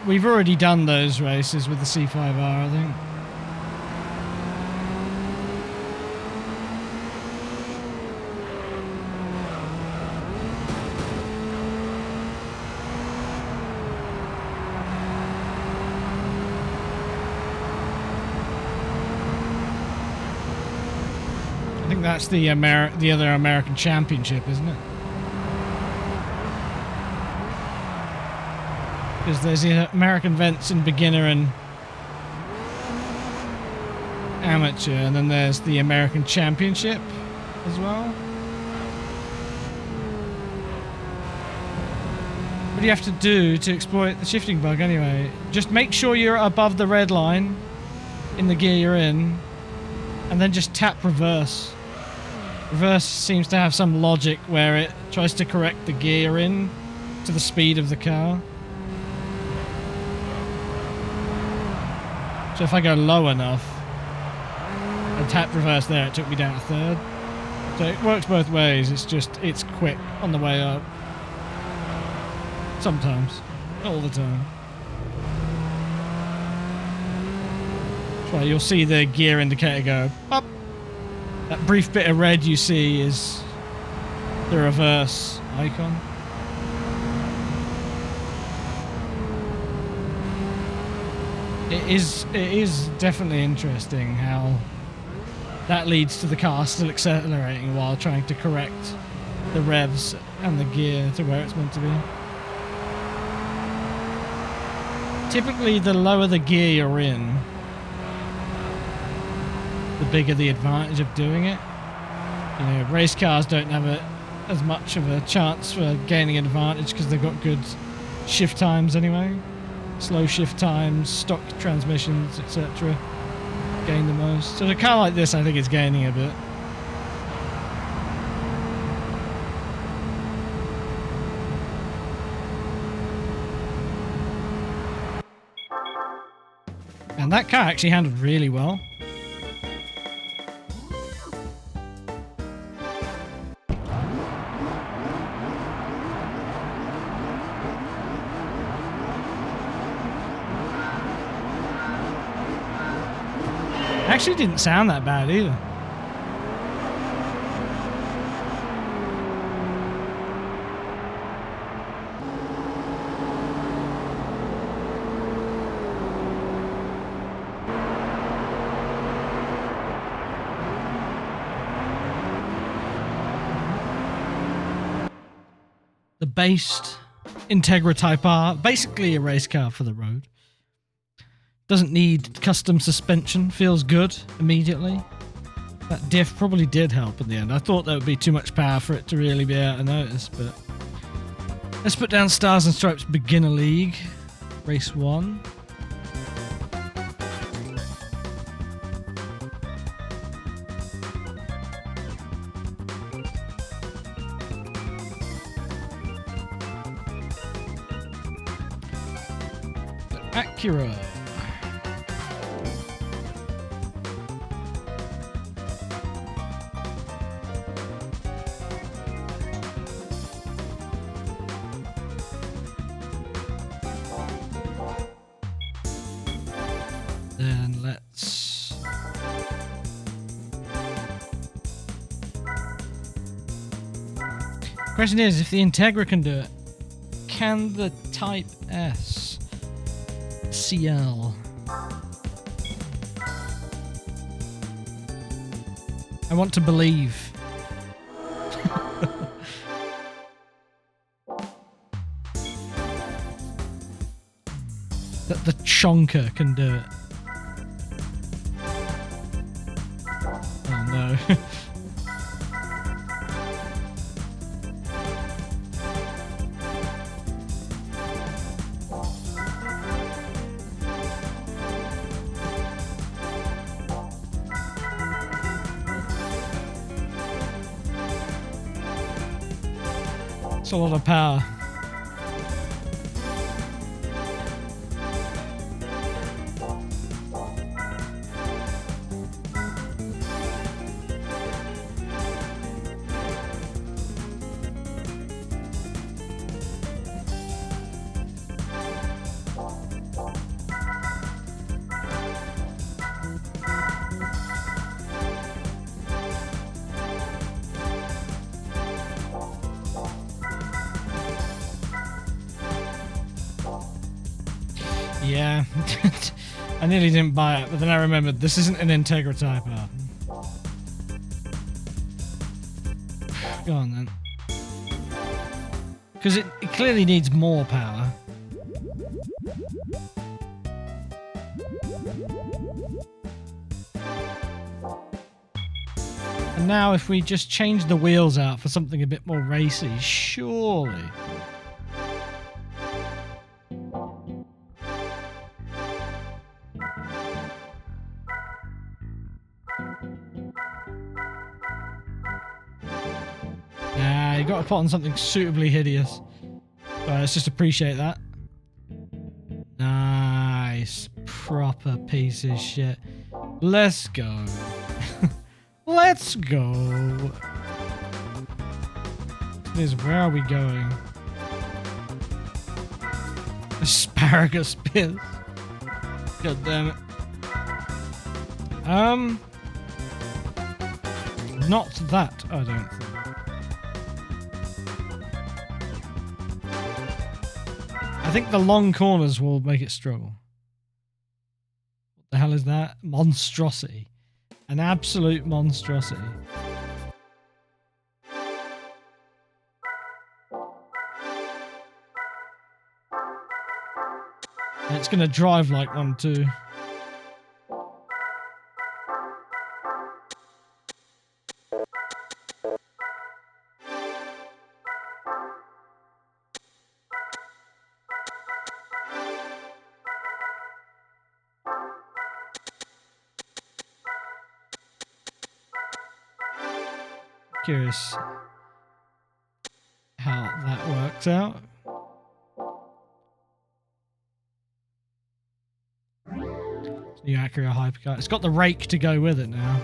We've already done those races with the C5R, I think. think that's the other American Championship, isn't it? Because there's the American events in beginner and amateur, and then there's the American Championship as well. What do you have to do to exploit the shifting bug anyway? Just make sure you're above the red line in the gear you're in, and then just tap reverse. Reverse seems to have some logic where it tries to correct the gear you're in to the speed of the car. So if I go low enough and tap reverse there, it took me down to third. So it works both ways, it's quick on the way up. Sometimes, not all the time. That's why you'll see the gear indicator go up. That brief bit of red you see is the reverse icon. It is definitely interesting how that leads to the car still accelerating while trying to correct the revs and the gear to where it's meant to be. Typically, the lower the gear you're in, the bigger the advantage of doing it. You know, race cars don't have as much of a chance for gaining an advantage because they've got good shift times anyway. Slow shift times, stock transmissions, etc. gain the most. So a car like this, I think, is gaining a bit. And that car actually handled really well. Actually didn't sound that bad either. The based Integra Type R, basically a race car for the road. Doesn't need custom suspension, feels good immediately. That diff probably did help in the end. I thought there would be too much power for it to really be out of notice, but let's put down Stars and Stripes Beginner League, Race 1. Acura. Then let's question is, if the Integra can do it, can the Type S CL? I want to believe. That the Chonker can do it. Oh no. It's a lot of power. Yeah, I nearly didn't buy it, but then I remembered this isn't an Integra Type R. Go on then. Because it clearly needs more power. And now if we just change the wheels out for something a bit more racy, surely. Nah, you got to put on something suitably hideous. So let's just appreciate that. Nice. Proper piece of shit. Let's go. Let's go. Where are we going? Asparagus pits. God damn it. Not that, I don't think. I think the long corners will make it struggle. What the hell is that? Monstrosity. An absolute monstrosity. And it's going to drive like one too. Curious how that works out. New Acura hypercar. It's got the rake to go with it now.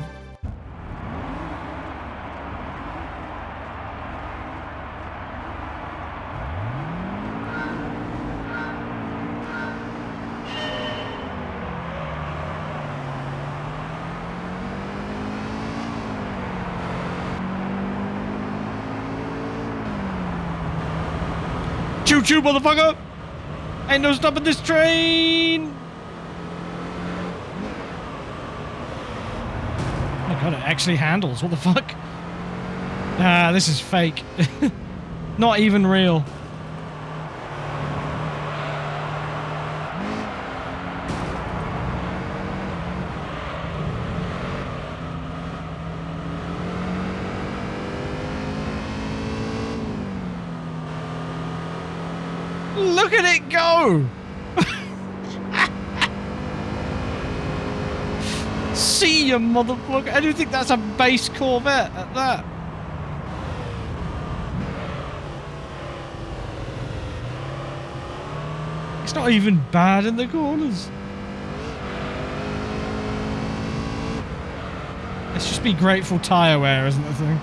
Choo choo, motherfucker! Ain't no stopping this train! Oh my god, it actually handles. What the fuck? Ah, this is fake. Not even real. Look at it go! See you, motherfucker! I do think that's a base Corvette at that. It's not even bad in the corners. Let's just be grateful tyre wear isn't the thing.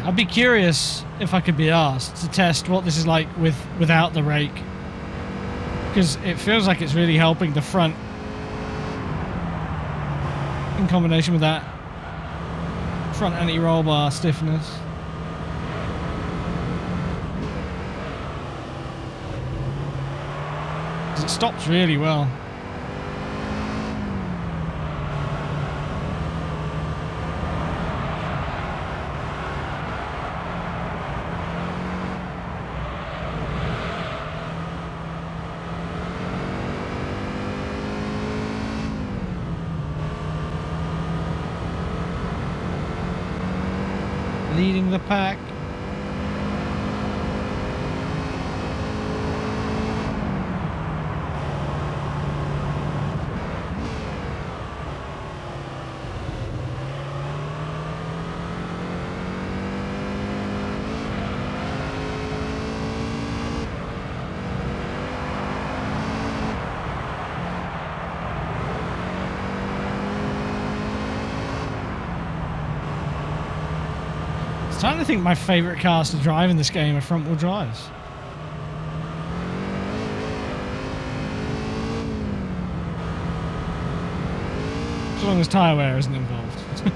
I'd be curious if I could be asked to test what this is like without the rake, because it feels like it's really helping the front in combination with that front anti-roll bar stiffness. Because it stops really well. Leading the pack. I'm starting to think my favourite cars to drive in this game are front-wheel drives. As long as tyre wear isn't involved.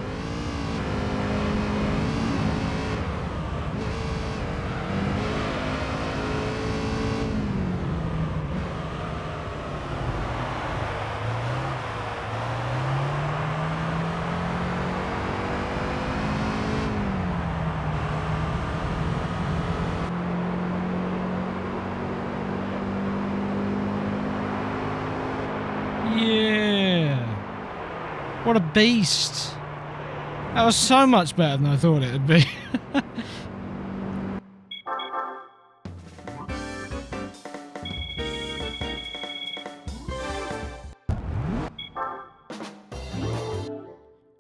Yeah. What a beast. That was so much better than I thought it would be.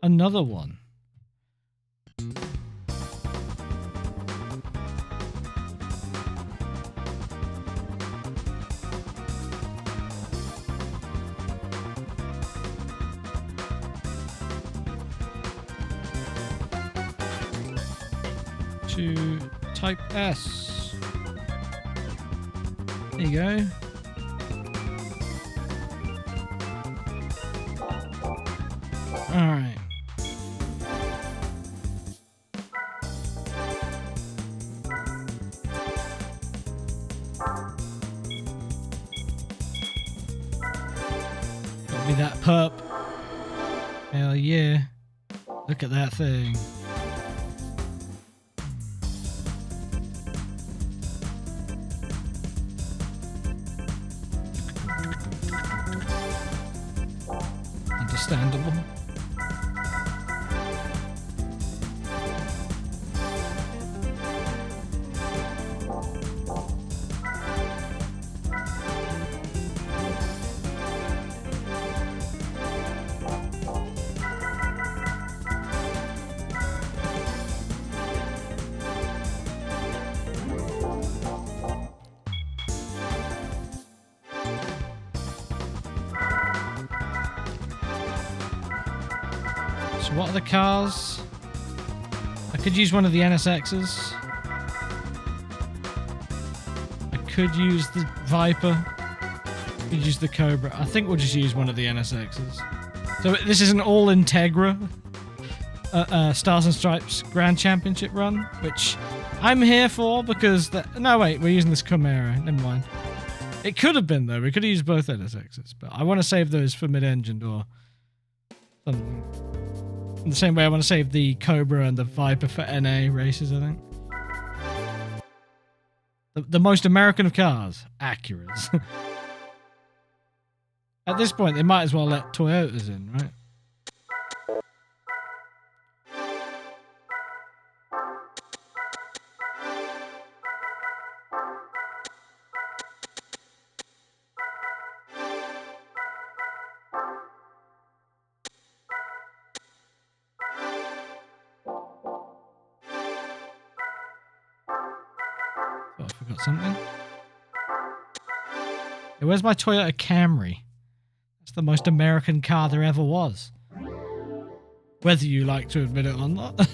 Another one. To type S. There you go. All right. Gotta be that pup. Hell yeah. Look at that thing. Understandable. So what are the cars? I could use one of the NSXs. I could use the Viper. I could use the Cobra. I think we'll just use one of the NSXs. So this is an all Integra Stars and Stripes Grand Championship run, which I'm here for because... No, wait, we're using this Camaro. Never mind. It could have been, though. We could have used both NSXs, but I want to save those for mid-engine or something. In the same way I want to save the Cobra and the Viper for NA races, I think. The most American of cars, Acuras. At this point, they might as well let Toyotas in, right? Oh, I forgot something. Hey, where's my Toyota Camry? That's the most American car there ever was. Whether you like to admit it or not.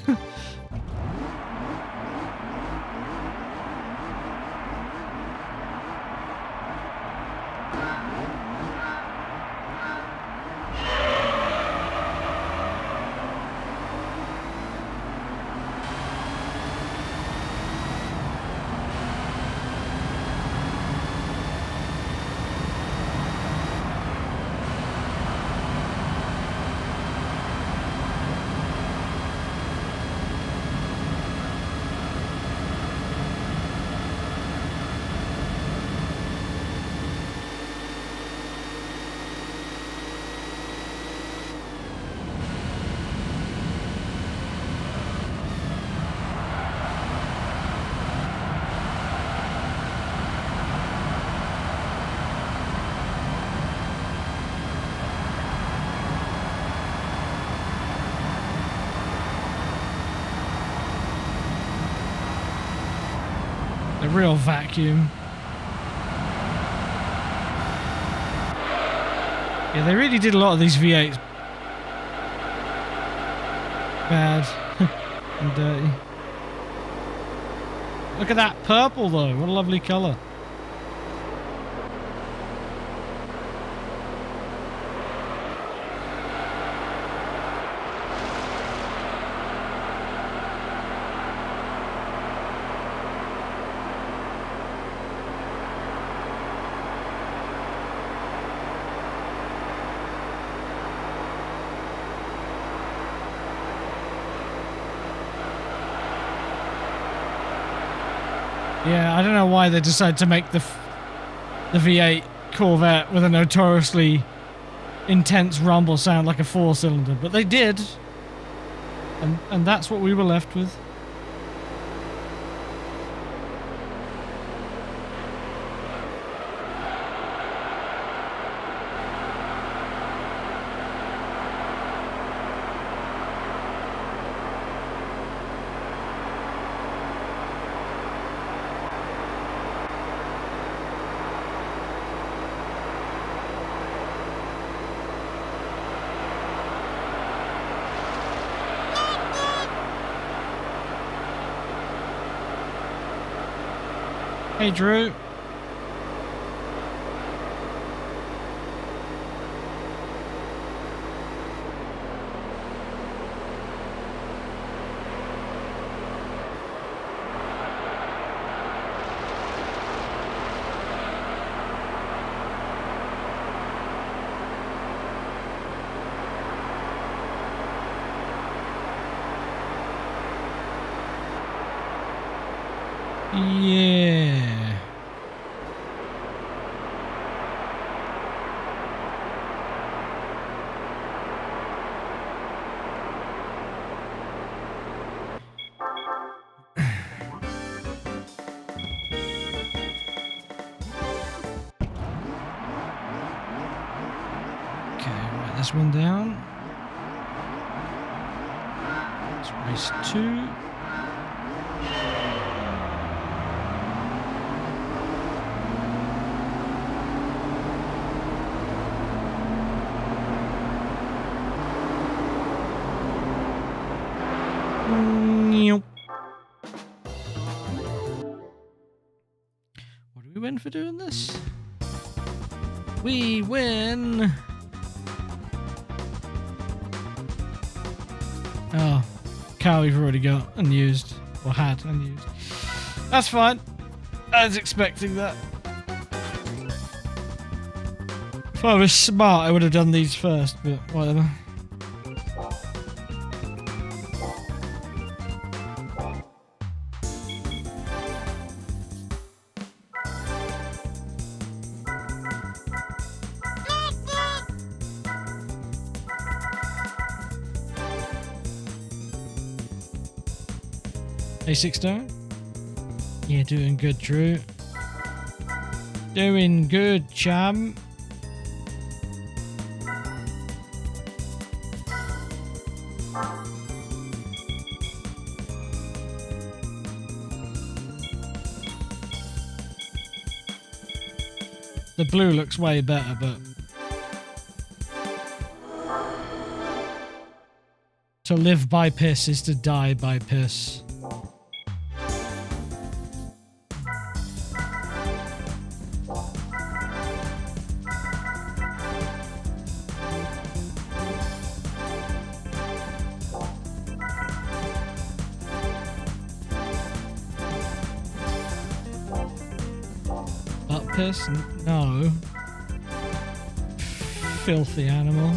A real vacuum. Yeah, they really did a lot of these V8s bad and dirty. Look at that purple though. What a lovely colour. Yeah, I don't know why they decided to make the V8 Corvette with a notoriously intense rumble sound like a 4-cylinder, but they did, and that's what we were left with. Hey, Drew. Yeah. Okay, write this one down. It's race 2. What do we win for doing this? We win! Oh, car we've already got unused, or had unused. That's fine. I was expecting that. If I was smart, I would have done these first, but whatever. A6 down? Yeah, doing good, Drew. Doing good, chum. The blue looks way better, but to live by piss is to die by piss. Butt piss? No. Filthy animal.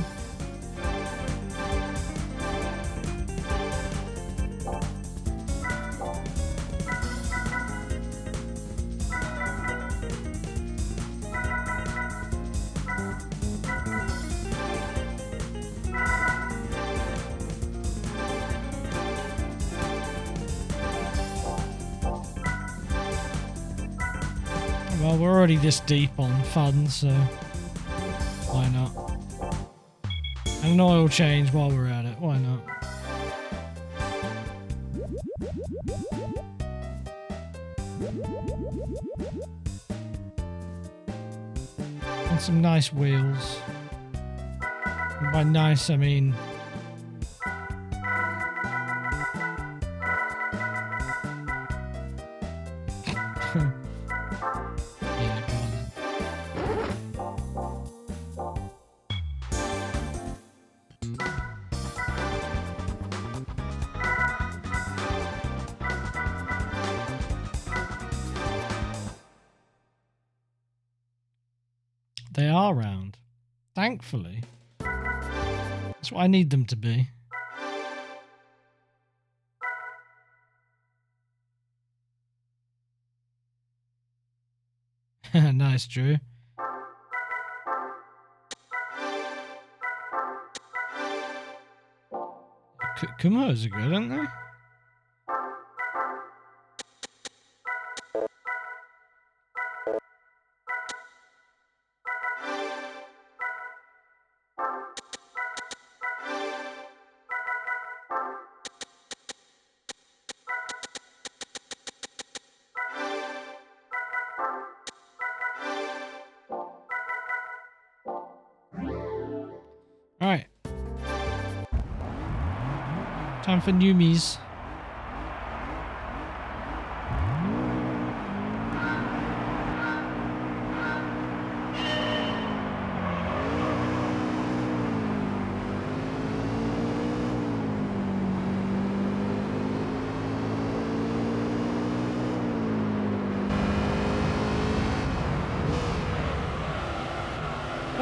Well, we're already this deep on fun, so why not? And an oil change while we're at it, why not? And some nice wheels. And by nice, I mean Yeah, go on then. They are round. Thankfully. That's what I need them to be. Nice, Drew. Kumos are good, aren't they? Alright. Time for newmies.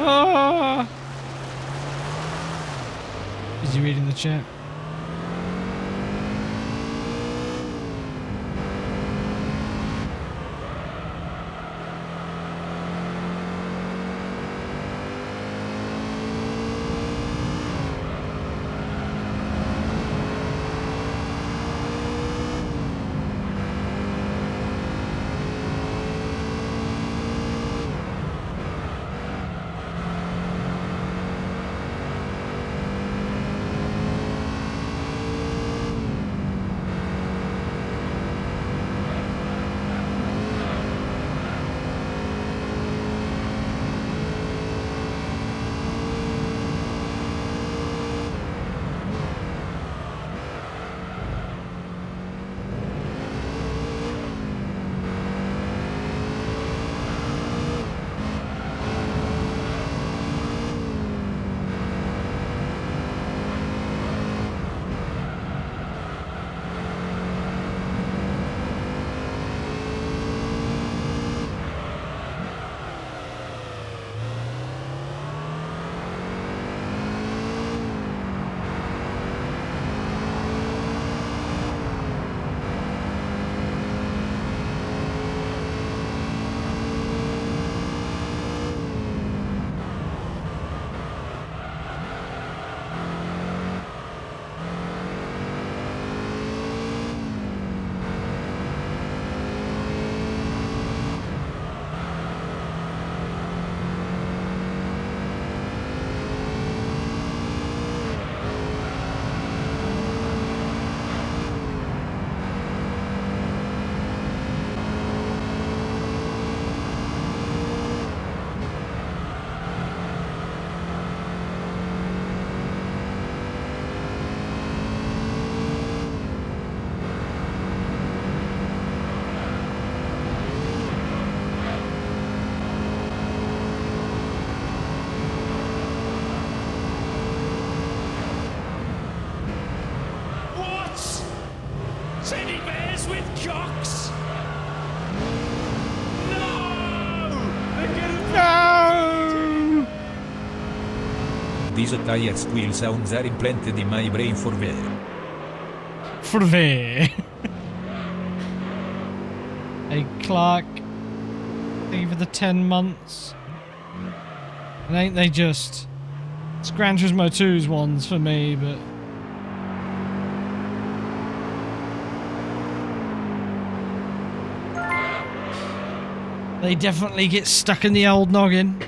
Ah! Is he reading the chat? Teddy bears with cocks? No! No! These tired squeal sounds are implanted in my brain for where? For there. Hey, Clark. Thank you for the 10 months. And ain't they just... It's Gran Turismo 2's ones for me, but... They definitely get stuck in the old noggin.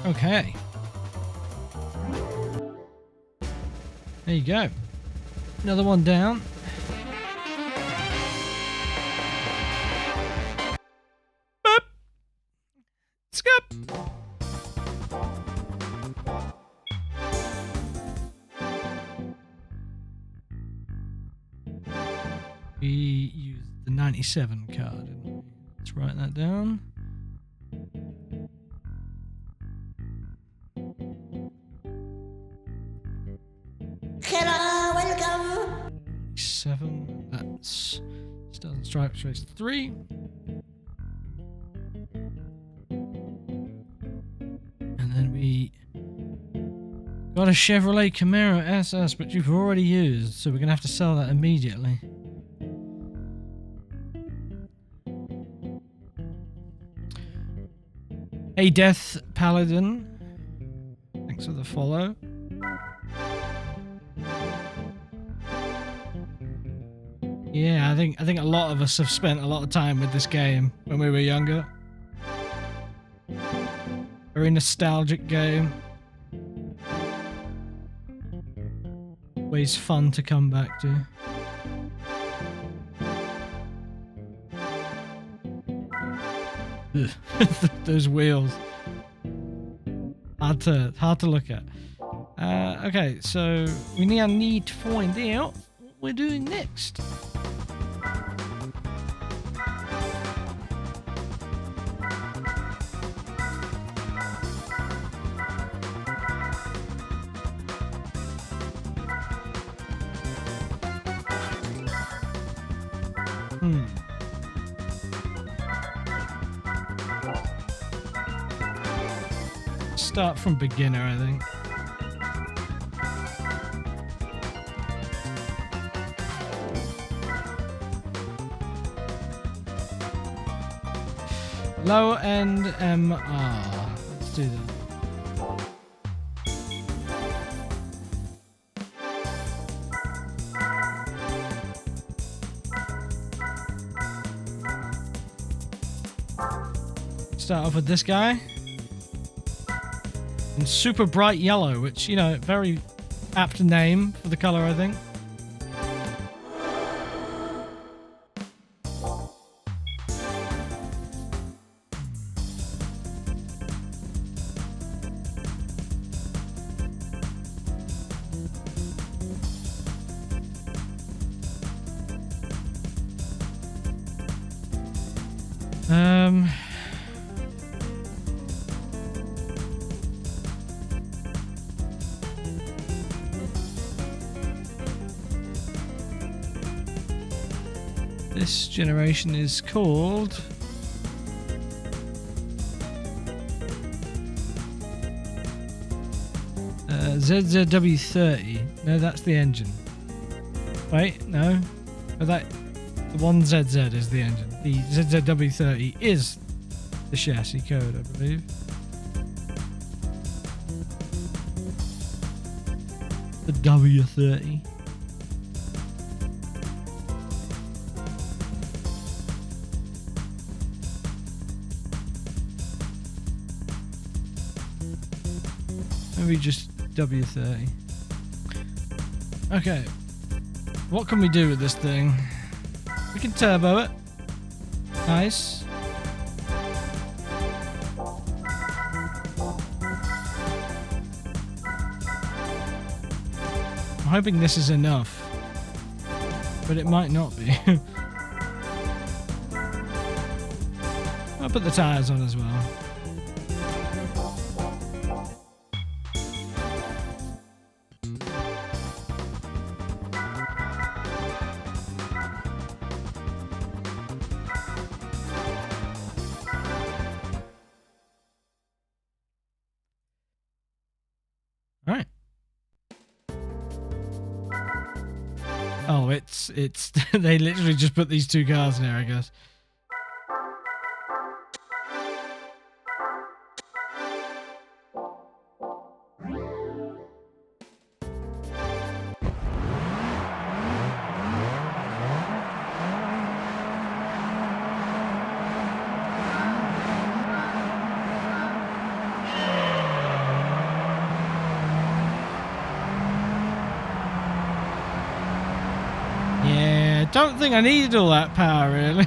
Okay. There you go. Another one down. Boop. Skip. We used the 97 card, didn't we? Let's write that down. Hello, welcome. 7. That's Stars and Stripes race 3. And then we got a Chevrolet Camaro SS, which you've already used, so we're gonna have to sell that immediately. Hey, Death Paladin. Thanks for the follow. Yeah, I think a lot of us have spent a lot of time with this game when we were younger. Very nostalgic game. Always fun to come back to. Ugh. Those wheels. Hard to look at. Okay, so we now need to find out what we're doing next. Start from beginner, I think. Low end MR. Let's do that. Start off with this guy. And super bright yellow, which, you know, very apt name for the color, I think. This generation is called ZZW30. No, that's the engine. Wait, no. Oh, the 1ZZ is the engine. The ZZW30 is the chassis code, I believe. The W30. Maybe just W30. Okay. What can we do with this thing? We can turbo it. Nice. I'm hoping this is enough. But it might not be. I'll put the tires on as well. Alright. Oh, it's they literally just put these two cars in there, I guess. don't think I needed all that power, really.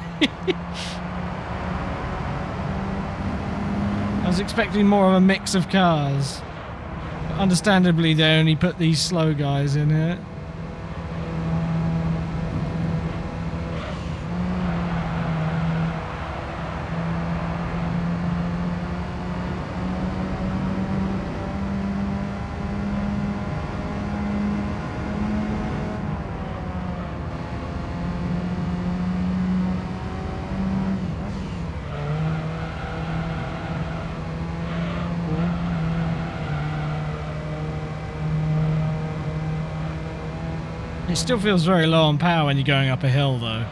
I was expecting more of a mix of cars. But understandably, they only put these slow guys in it. It still feels very low on power when you're going up a hill, though.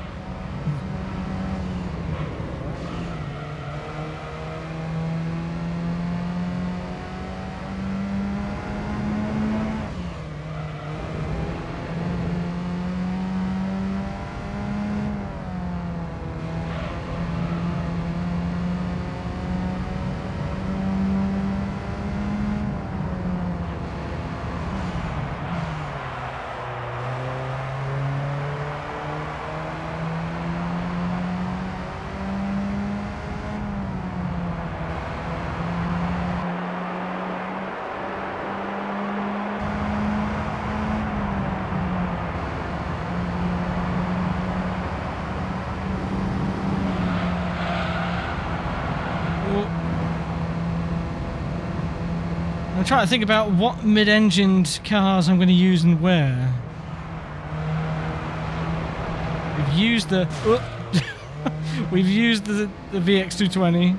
I'm trying to think about what mid-engined cars I'm going to use and where. We've used the we've used the VX220.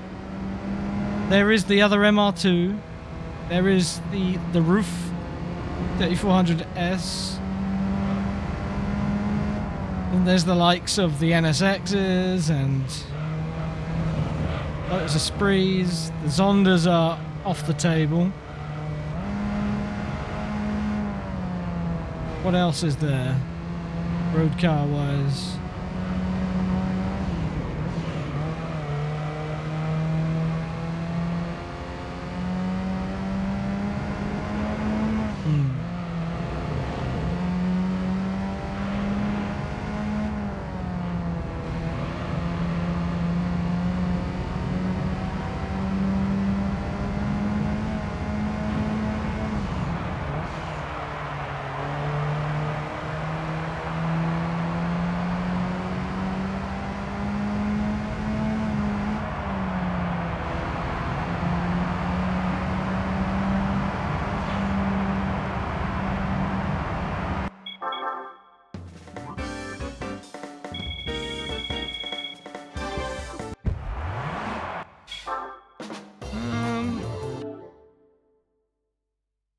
There is the other MR2. There is the roof 3400S. And there's the likes of the NSXs and Lotus Esprits. The Zondas are off the table. What else is there, road car wise?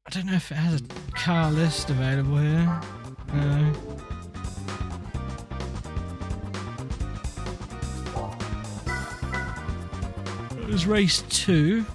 I don't know if it has a car list available here. No. It was race 2.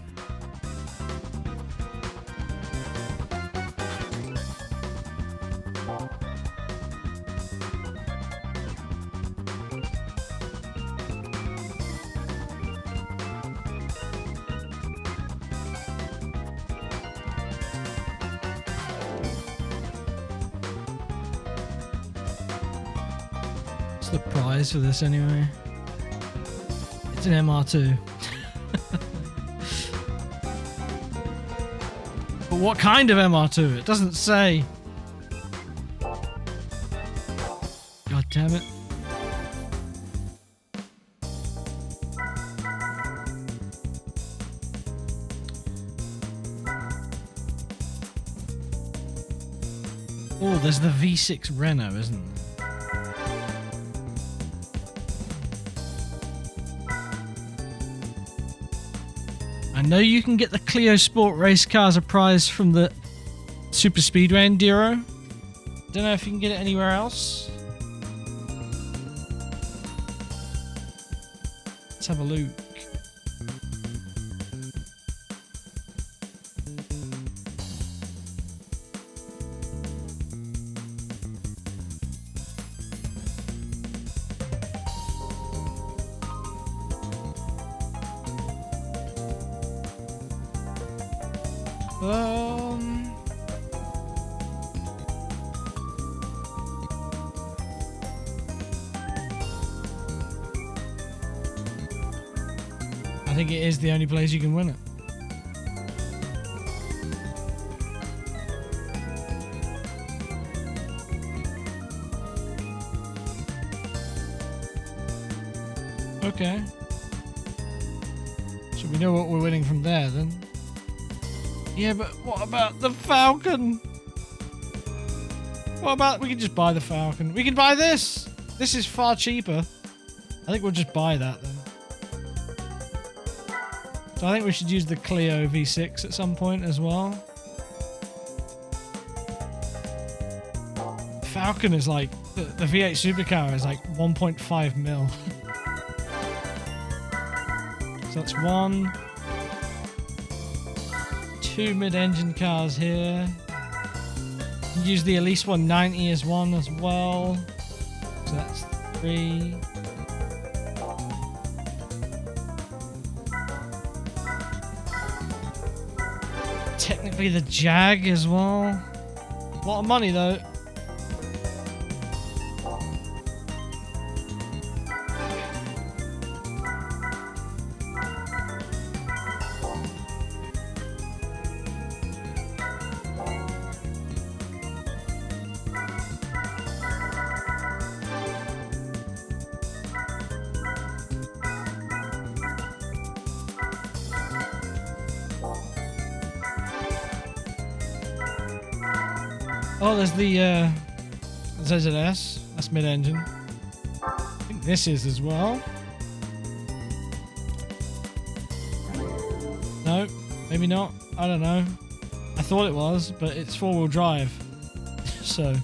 The prize for this anyway. It's an MR2. But what kind of MR2? It doesn't say. God damn it. Oh, there's the V6 Renault, isn't there? I know you can get the Clio Sport race car as a prize from the Super Speedway Enduro. Don't know if you can get it anywhere else. Let's have a look. think it is the only place you can win it. Okay. So we know what we're winning from there then. Yeah, but what about the Falcon? What about... We can just buy the Falcon. We can buy this! This is far cheaper. I think we'll just buy that then. So I think we should use the Clio V6 at some point as well. Falcon is like... The V8 supercar is like 1.5 mil. So that's 1... 2 mid-engine cars here. Use the Elise 190 as one as well. So that's 3. Technically the Jag as well. A lot of money though. Oh, there's the ZZS. That's mid-engine. I think this is as well. No, maybe not. I don't know. I thought it was, but it's four-wheel drive. So...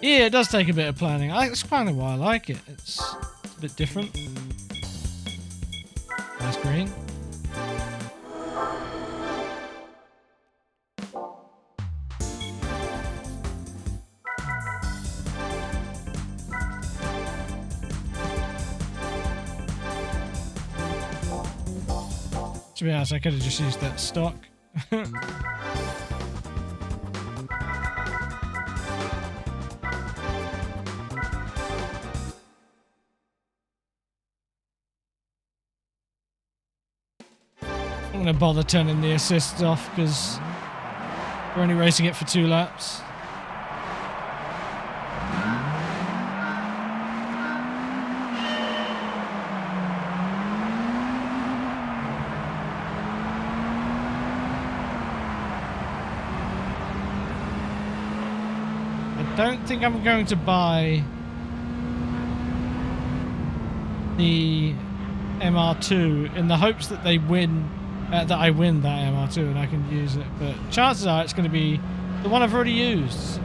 yeah, it does take a bit of planning. That's kind of why I like it. It's a bit different. Nice green. To be honest, I could have just used that stock. I'm going to bother turning the assists off because we're only racing it for 2 laps. I don't think I'm going to buy the MR2 in the hopes that they win, that I win that MR2 and I can use it, but chances are it's going to be the one I've already used.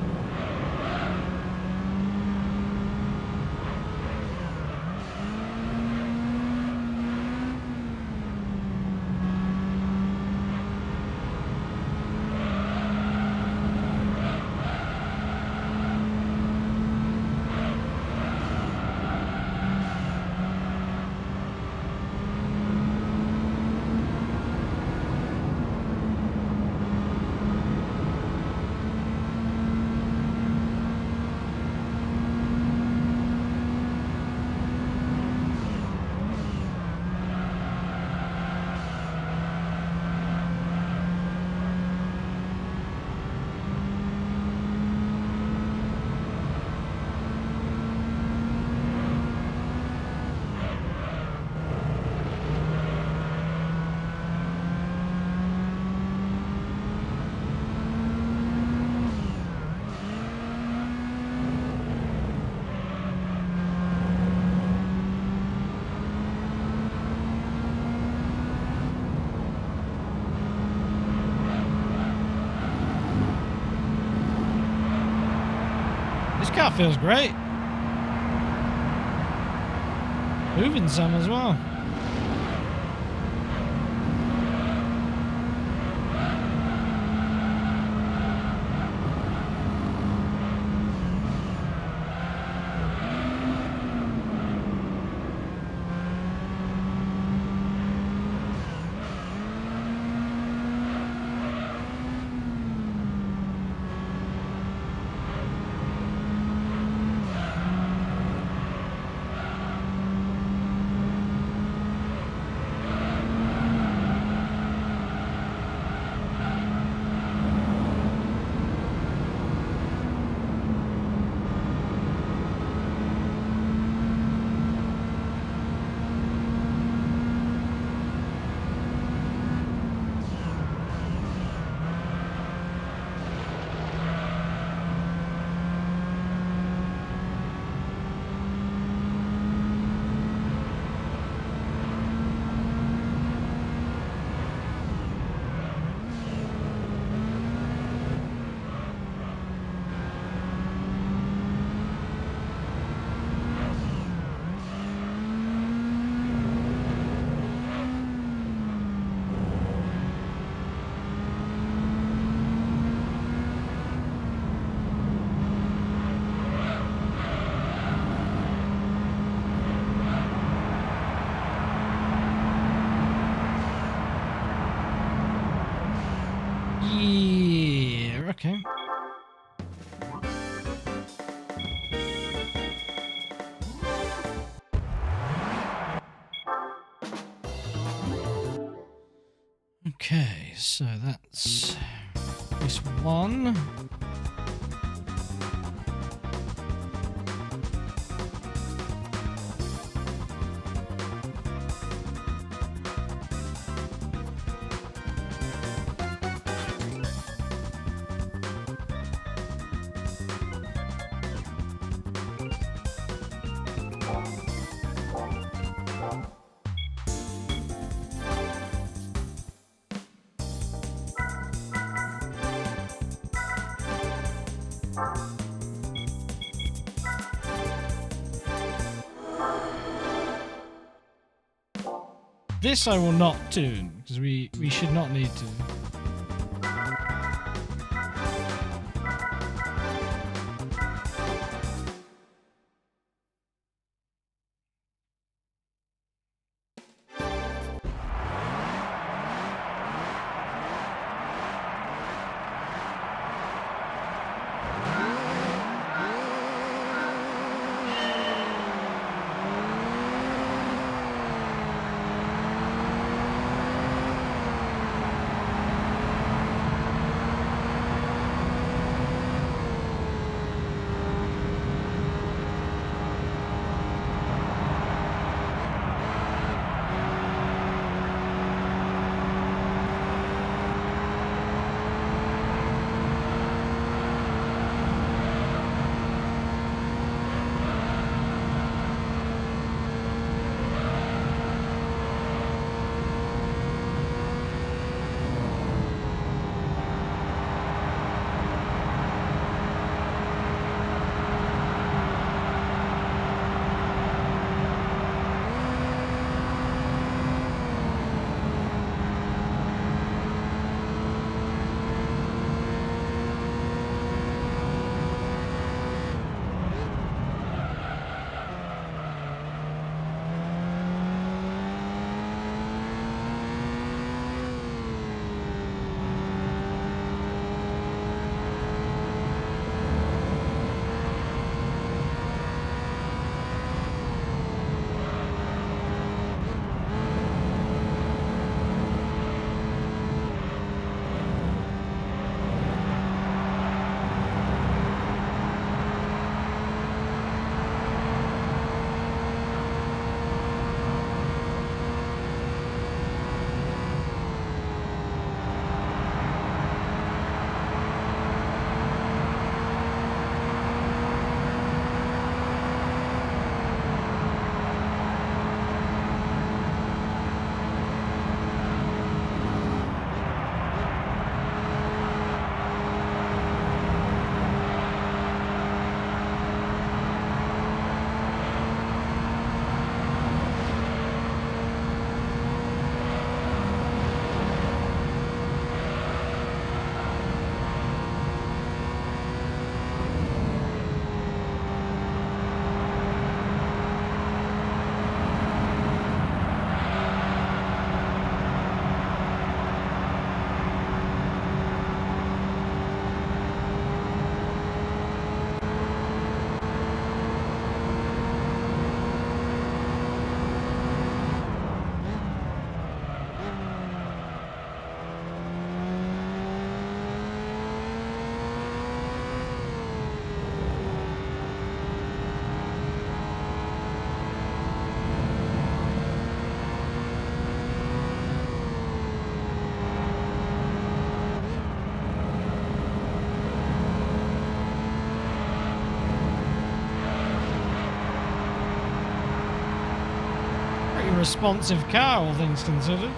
This car feels great. Moving some as well. Okay. Okay, so that's this one. This I will not tune, because we should not need to. Responsive car, all things considered.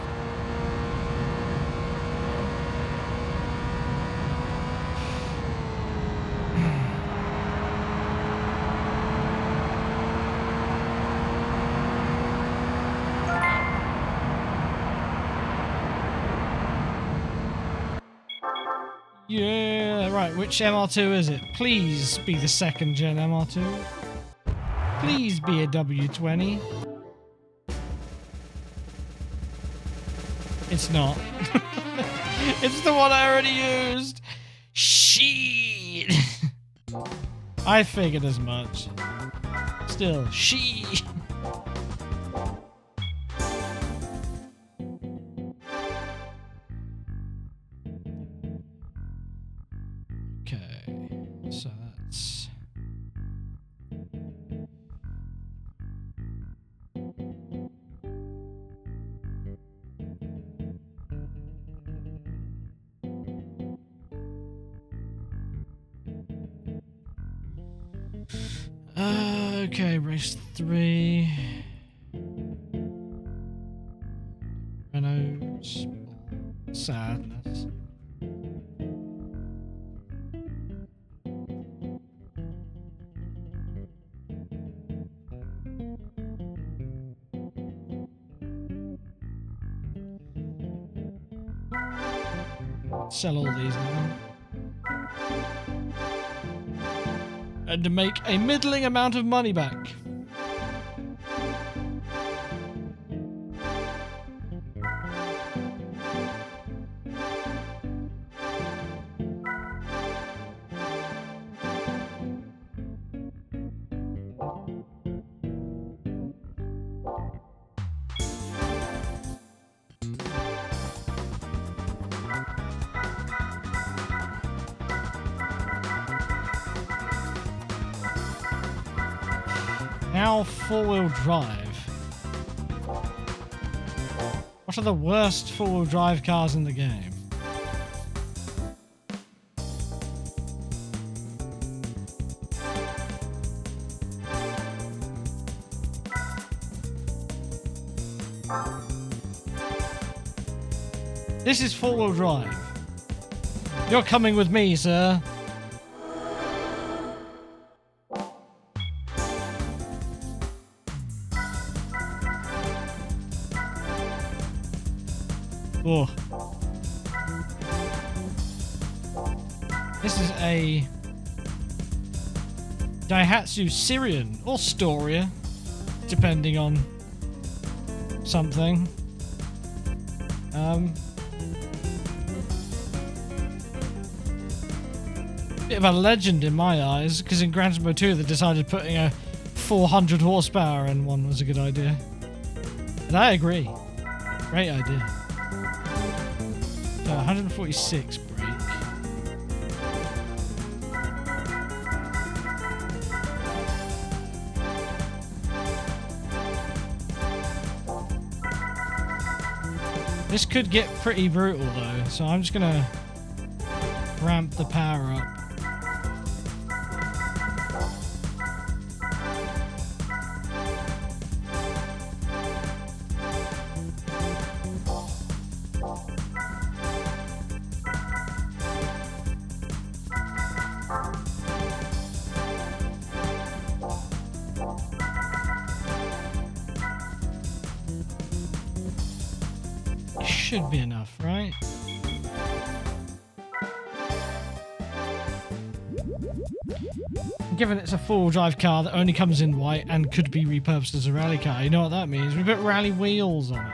Yeah, right, which MR2 is it? Please be the second gen MR2. Please be a W20. It's not. It's the one I already used. Shh. Shit. I figured as much. Still, shit. Okay, so that's... okay, race 3. Renault's sadness. Sell all these now. And to make a middling amount of money back. Now four-wheel drive. What are the worst four-wheel drive cars in the game? This is four-wheel drive. You're coming with me, sir. Oh. This is a Daihatsu Syrian or Storia, depending on something. Bit of a legend in my eyes, because in Gran Turismo 2 they decided putting a 400 horsepower in one was a good idea. And I agree. Great idea. 146 brake. This could get pretty brutal though, so I'm just gonna ramp the power up. Should be enough, right? Given it's a four-wheel drive car that only comes in white and could be repurposed as a rally car, you know what that means? We put rally wheels on it.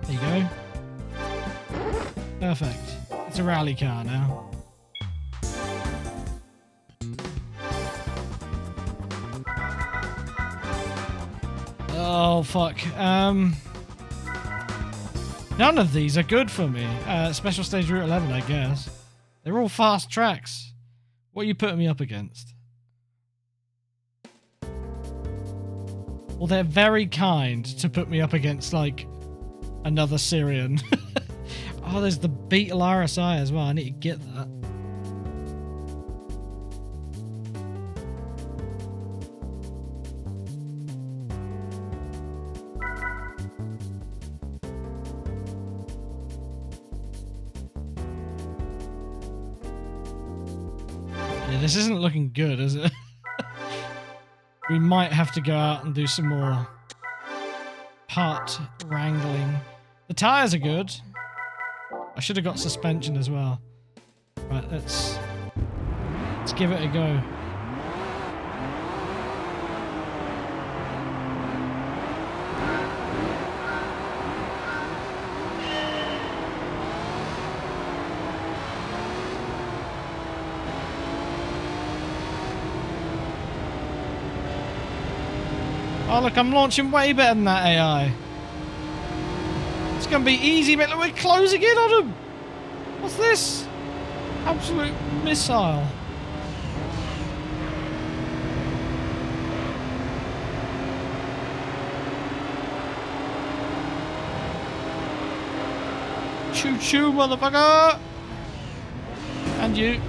There you go. Perfect. It's a rally car now. Oh, fuck. None of these are good for me. Special Stage Route 11, I guess. They're all fast tracks. What are you putting me up against? Well, they're very kind to put me up against, like, another Syrian. Oh, there's the Beetle RSI as well. I need to get that. Yeah, this isn't looking good, is it? We might have to go out and do some more part wrangling. The tyres are good. I should have got suspension as well. Right, let's give it a go. Oh look, I'm launching way better than that AI. It's gonna be easy, but look, we're closing in on them. What's this? Absolute missile. Choo choo, motherfucker! And you.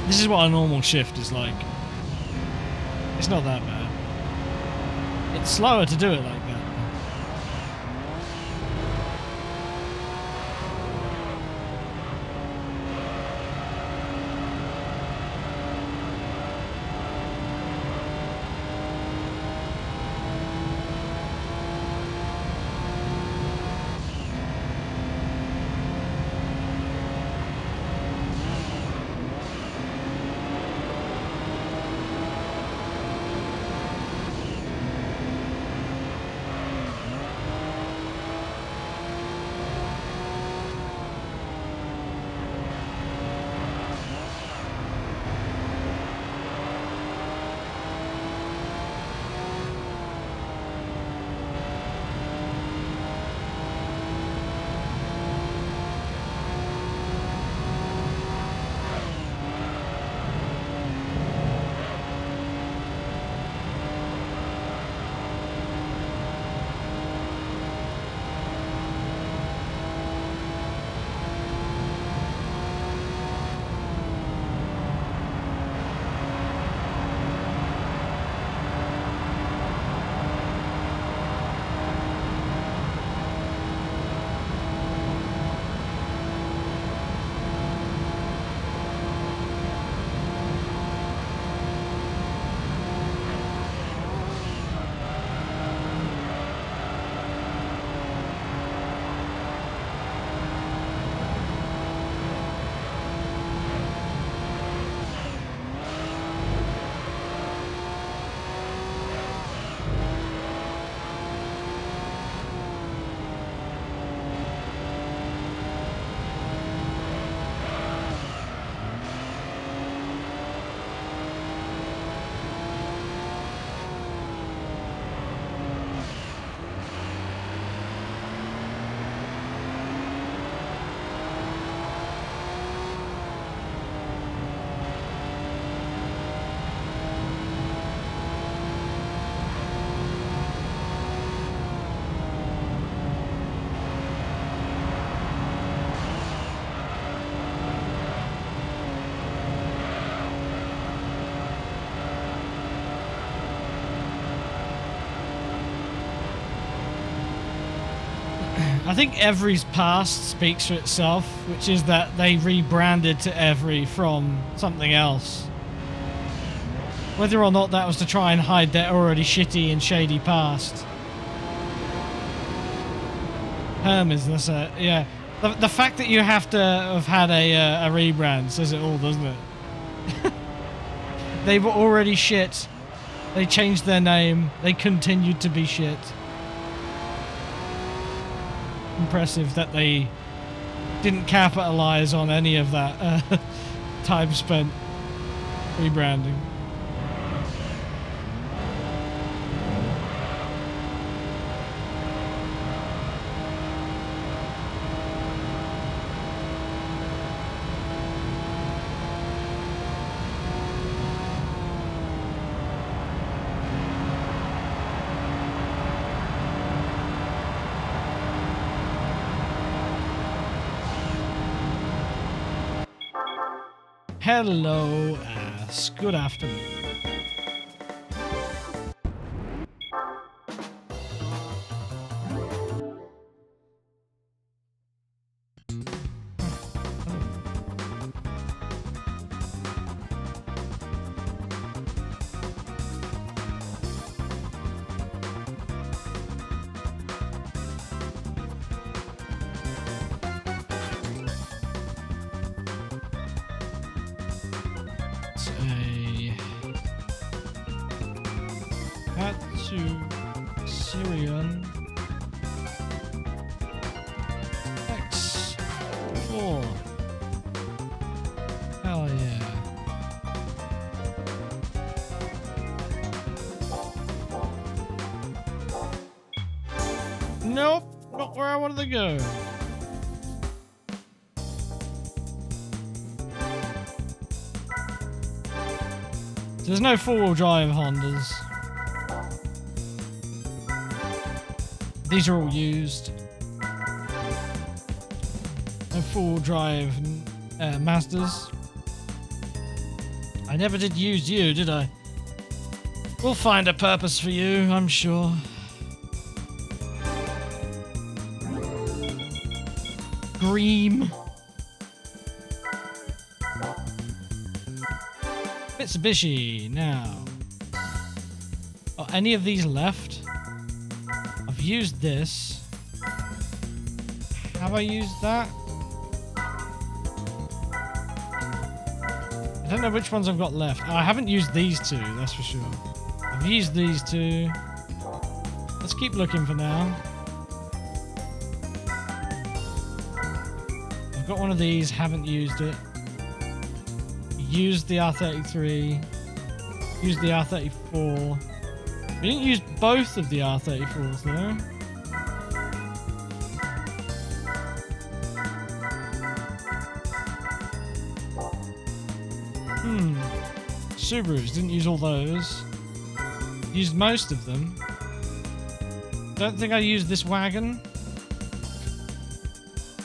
This is what a normal shift is like. It's not that bad. It's slower to do it like that. I think Every's past speaks for itself, which is that they rebranded to Every from something else. Whether or not that was to try and hide their already shitty and shady past. Hermes, that's it, yeah. The fact that you have to have had a rebrand says it all, doesn't it? They were already shit. They changed their name. They continued to be shit. Impressive that they didn't capitalize on any of that time spent rebranding. Hello, ass. Good afternoon. to Syrian. X4. Hell yeah. Nope, not where I wanted to go. There's no four-wheel drive Hondas. These are all used. No four-wheel drive Mazdas. I never did use you, did I? We'll find a purpose for you, I'm sure. Green. Mitsubishi now. Are any of these left? I've used this. Have I used that? I don't know which ones I've got left. I haven't used these two, that's for sure. I've used these two. Let's keep looking for now. I've got one of these, haven't used it. Used the R33. Used the R34. We didn't use both of the R34s though. Subarus, didn't use all those. Used most of them. Don't think I used this wagon.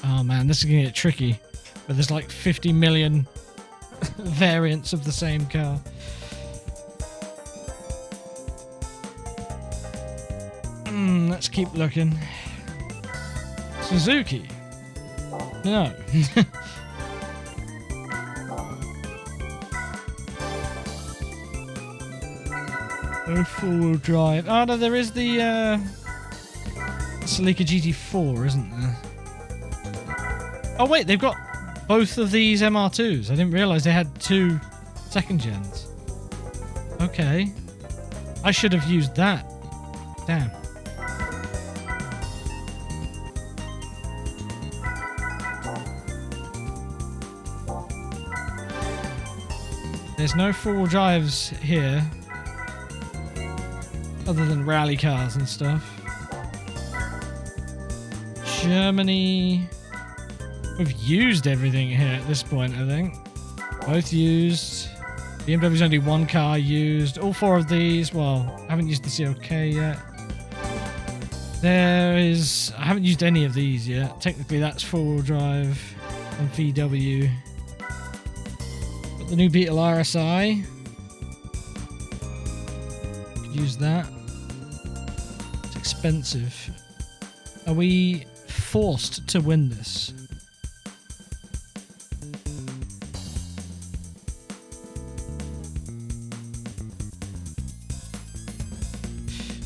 Oh man, this is gonna get tricky. But there's like 50 million variants of the same car. Let's keep looking. Suzuki. No. No four-wheel drive. Oh no, there is the Celica GT4, isn't there? Oh wait, they've got both of these MR2s. I didn't realise they had two second gens. Okay. I should have used that. Damn. There's no four-wheel drives here. Other than rally cars and stuff. Germany. We've used everything here at this point, I think. Both used. BMW's only one car used. All four of these. Well, I haven't used the CLK yet. There is... I haven't used any of these yet. Technically, that's four-wheel drive and VW. Got the new Beetle RSI. Could use that. It's expensive. Are we forced to win this?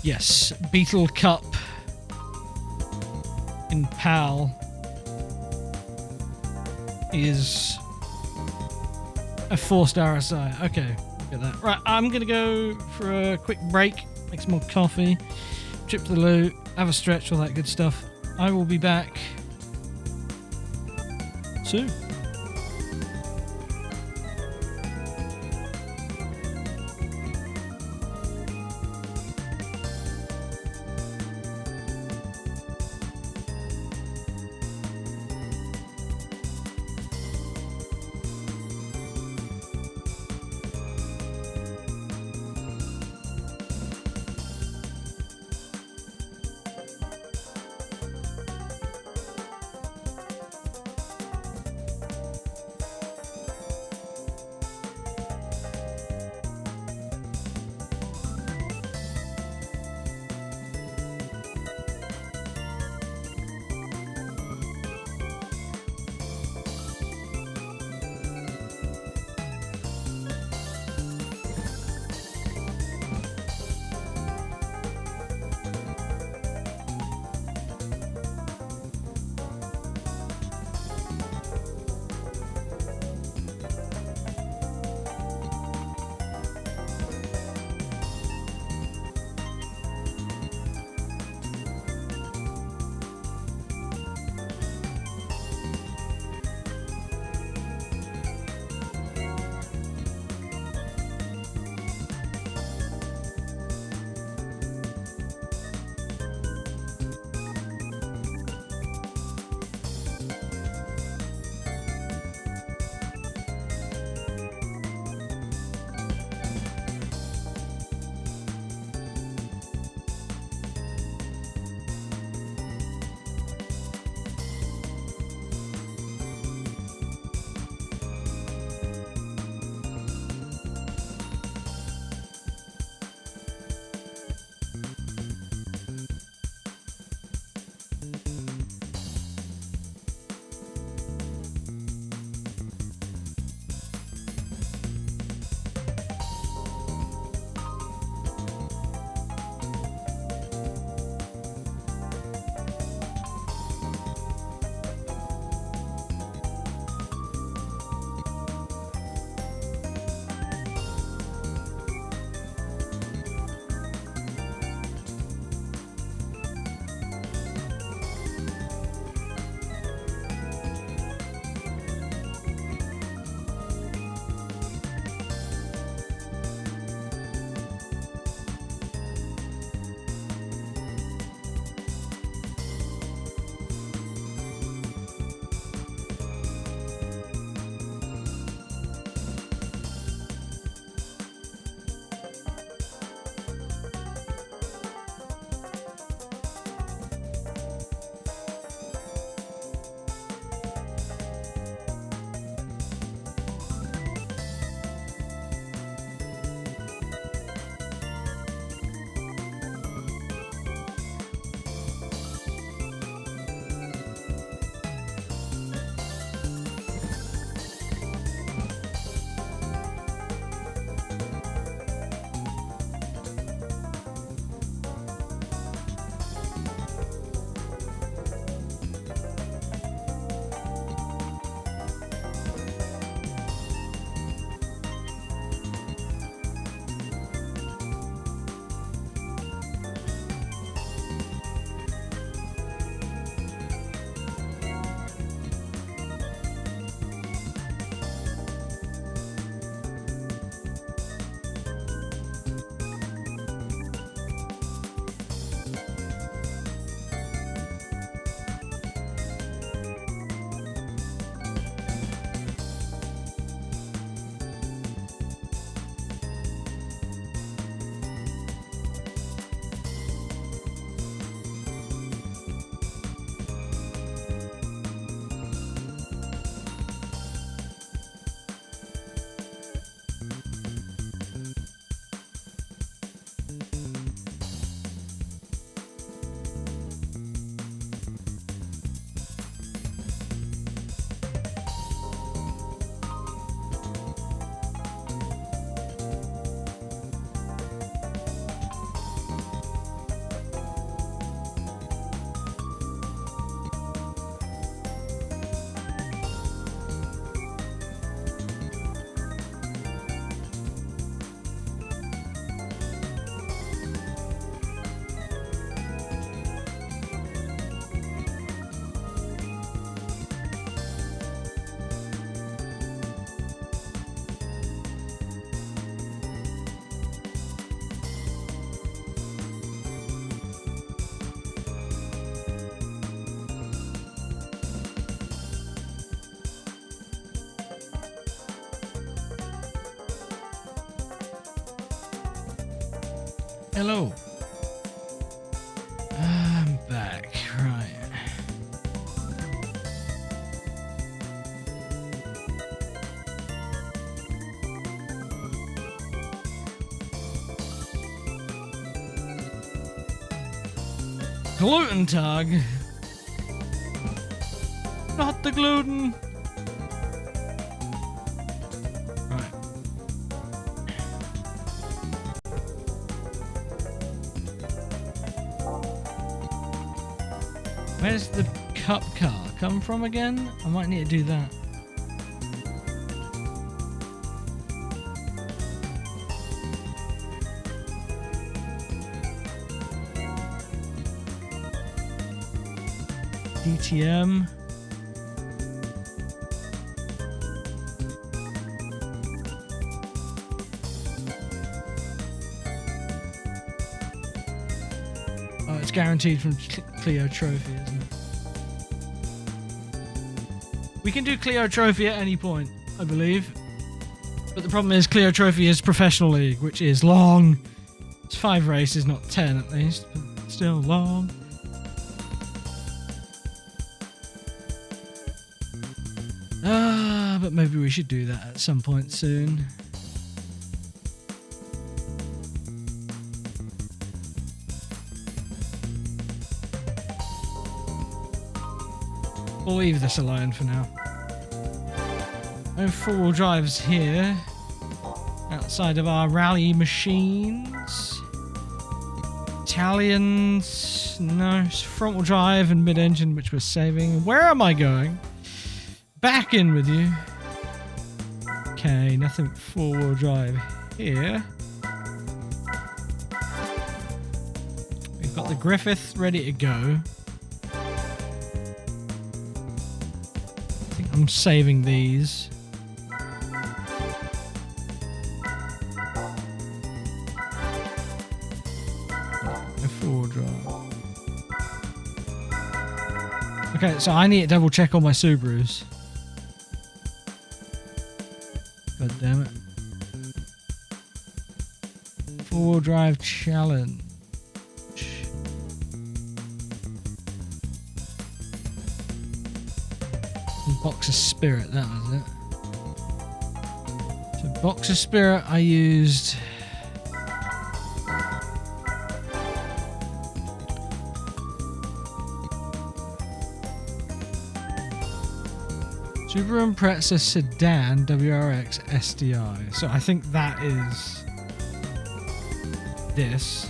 Yes, Beetle Cup in PAL is a forced RSI. Okay, look at that. Right, I'm going to go for a quick break, make some more coffee, trip to the loo, have a stretch, all that good stuff. I will be back soon. Hello. I'm back. Right. Gluten tag. Not the gluten. Right. Where's the cup car come from again? I might need to do that. DTM. Oh, it's guaranteed from Clio Trophy, isn't it? We can do Clio Trophy at any point, I believe. But the problem is Clio Trophy is professional league, which is long. It's 5 races, not 10 at least, but still long. But maybe we should do that at some point soon. We'll leave this alone for now. No 4-wheel drives here. Outside of our rally machines. Italians. No, it's front-wheel drive and mid-engine, which we're saving. Where am I going? Back in with you. Okay, nothing 4-wheel drive here. We've got the Griffith ready to go. I think I'm saving these. No 4-wheel drive. Okay, so I need to double check all my Subarus. God damn it. 4-wheel drive challenge. Box of Spirit, that was it. So Box of Spirit I used Subaru Impreza Sedan WRX SDI. So I think that is this.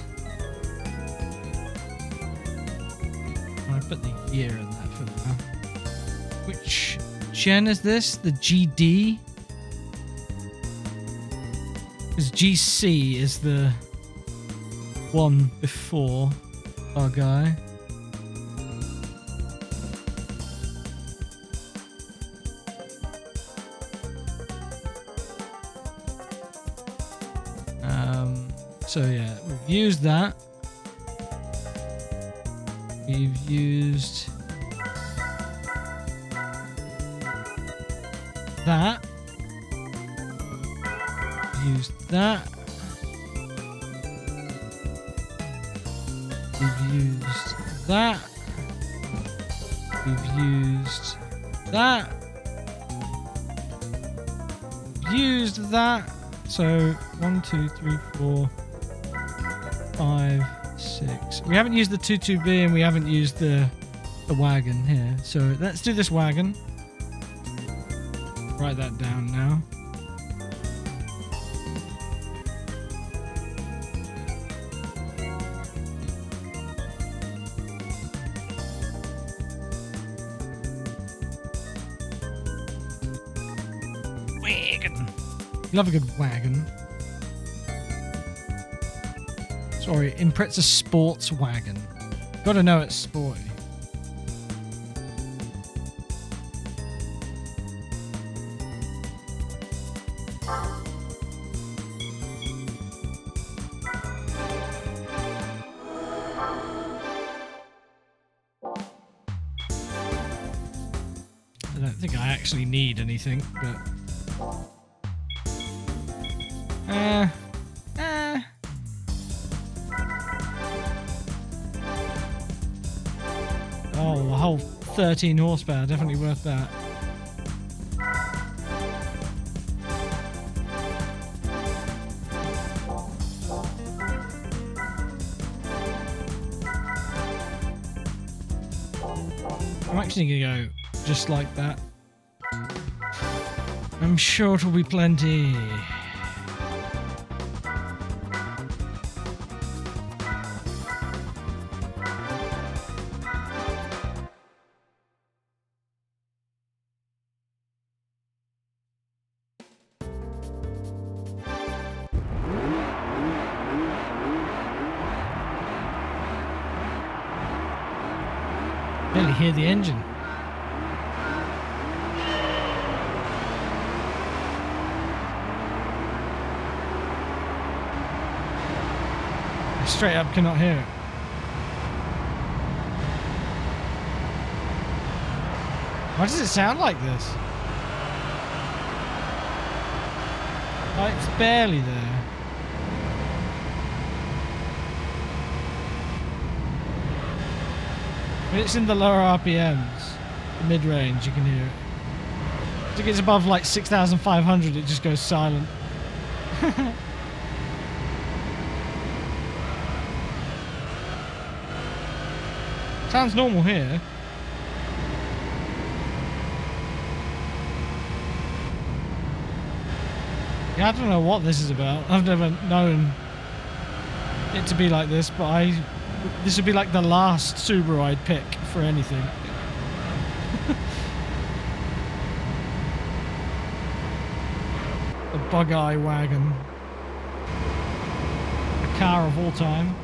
I put the year in that for now. Which gen is this? The GD? Because GC is the one before our guy. So yeah, we've used that. We've used that. Used that. We've used that. We've used that. Used that. So 1, 2, 3, 4, 5, 6. We haven't used the 22B and we haven't used the wagon here. So let's do this wagon. Write that down now. Wagon. Love a good wagon. Sorry, Impreza Sports Wagon. Gotta know it's sporty. I don't think I actually need anything, but... Oh, the whole 13 horsepower, definitely worth that. I'm actually gonna go just like that. I'm sure it'll be plenty. Barely hear the engine. I straight up cannot hear it. Why does it sound like this? Oh, it's barely there. When it's in the lower RPMs, the mid-range, you can hear it. As it gets above like 6,500, it just goes silent. Sounds normal here. Yeah, I don't know what this is about. I've never known it to be like this, but this would be like the last Subaru I'd pick for anything. The bug-eye wagon. A car of all time.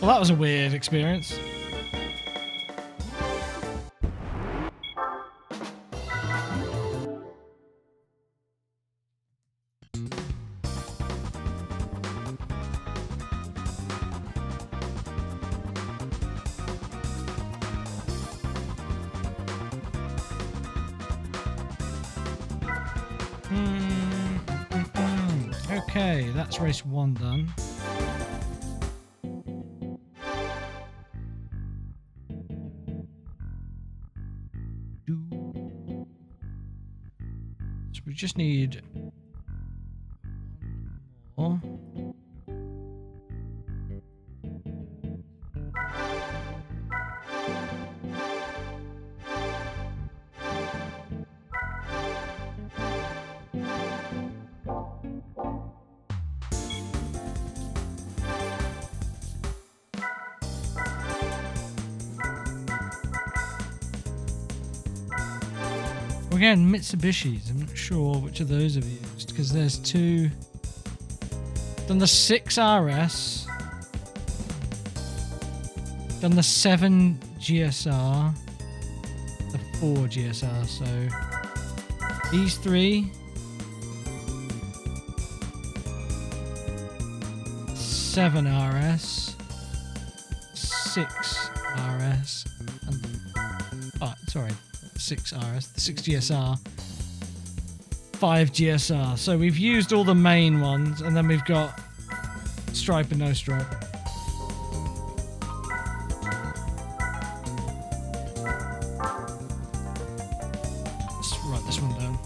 Well, that was a weird experience. Okay, that's race 1 done. So we just need more. We again, Mitsubishis. I'm not sure which of those I've used because there's two. Done the 6RS. Done the 7 GSR. The 4 GSR. So these three. 7 RS. 6 RS. And, oh, sorry. 6 RS. The 6 GSR. 5 GSR. So we've used all the main ones, and then we've got stripe and no stripe. Let's write this one down.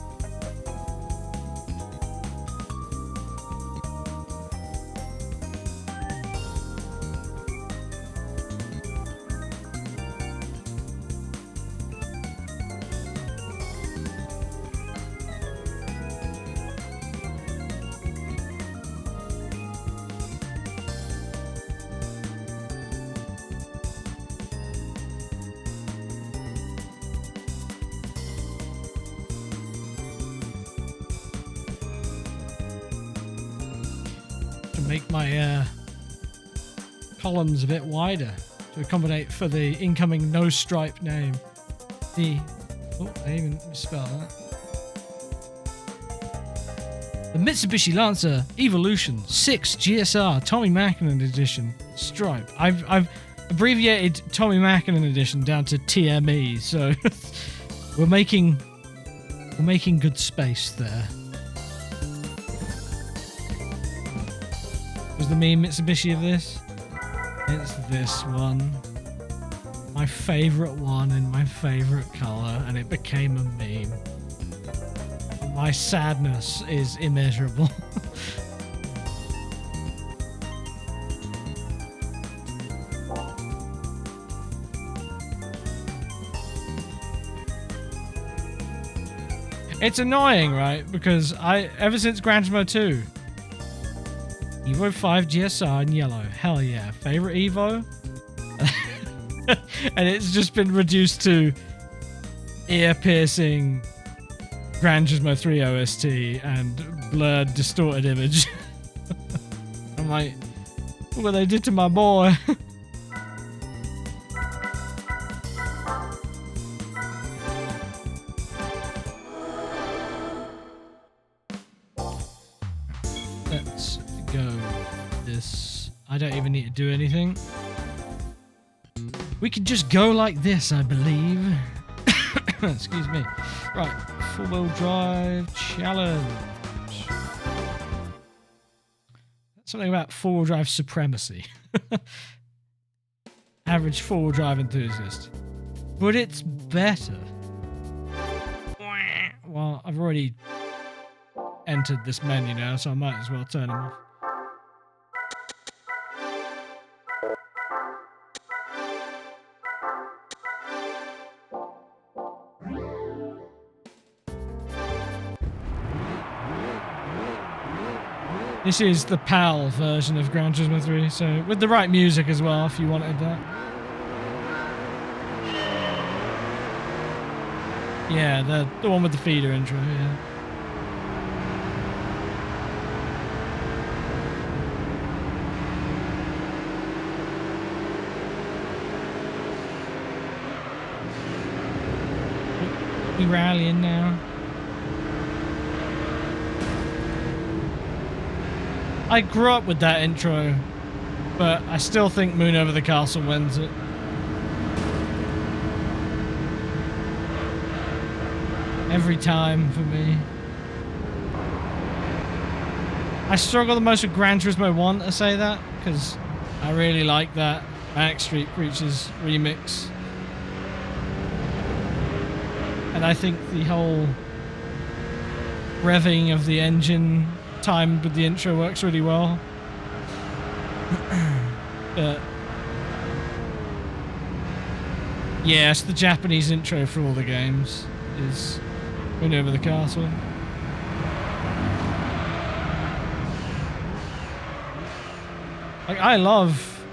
Make my columns a bit wider to accommodate for the incoming no stripe name. Oh, I even misspelled that. The Mitsubishi Lancer Evolution 6 GSR Tommy Mackinnon Edition Stripe. I've abbreviated Tommy Mackinnon Edition down to TME, so we're making good space there. Was the meme Mitsubishi of this? It's this one. My favourite one in my favourite colour, and it became a meme. My sadness is immeasurable. It's annoying, right? Because ever since Gran Turismo 2, Evo 5 GSR in yellow. Hell yeah. Favorite Evo? And it's just been reduced to ear-piercing Gran Turismo 3 OST and blurred, distorted image. I'm like, look what they did to my boy. Let's go this. I don't even need to do anything. We can just go like this, I believe. Excuse me. Right, four-wheel drive challenge. Something about four-wheel drive supremacy. Average four-wheel drive enthusiast. But it's better. Well, I've already entered this menu now, so I might as well turn them off. This is the PAL version of Gran Turismo 3, so with the right music as well, if you wanted that. Yeah, the one with the feeder intro, yeah. We rallying now. I grew up with that intro, but I still think Moon Over the Castle wins it. Every time for me. I struggle the most with Gran Turismo 1 to say that, because I really like that Backstreet Preachers remix. And I think the whole revving of the engine timed with the intro works really well. But yeah, it's the Japanese intro for all the games is Win Over the Castle. Like, I love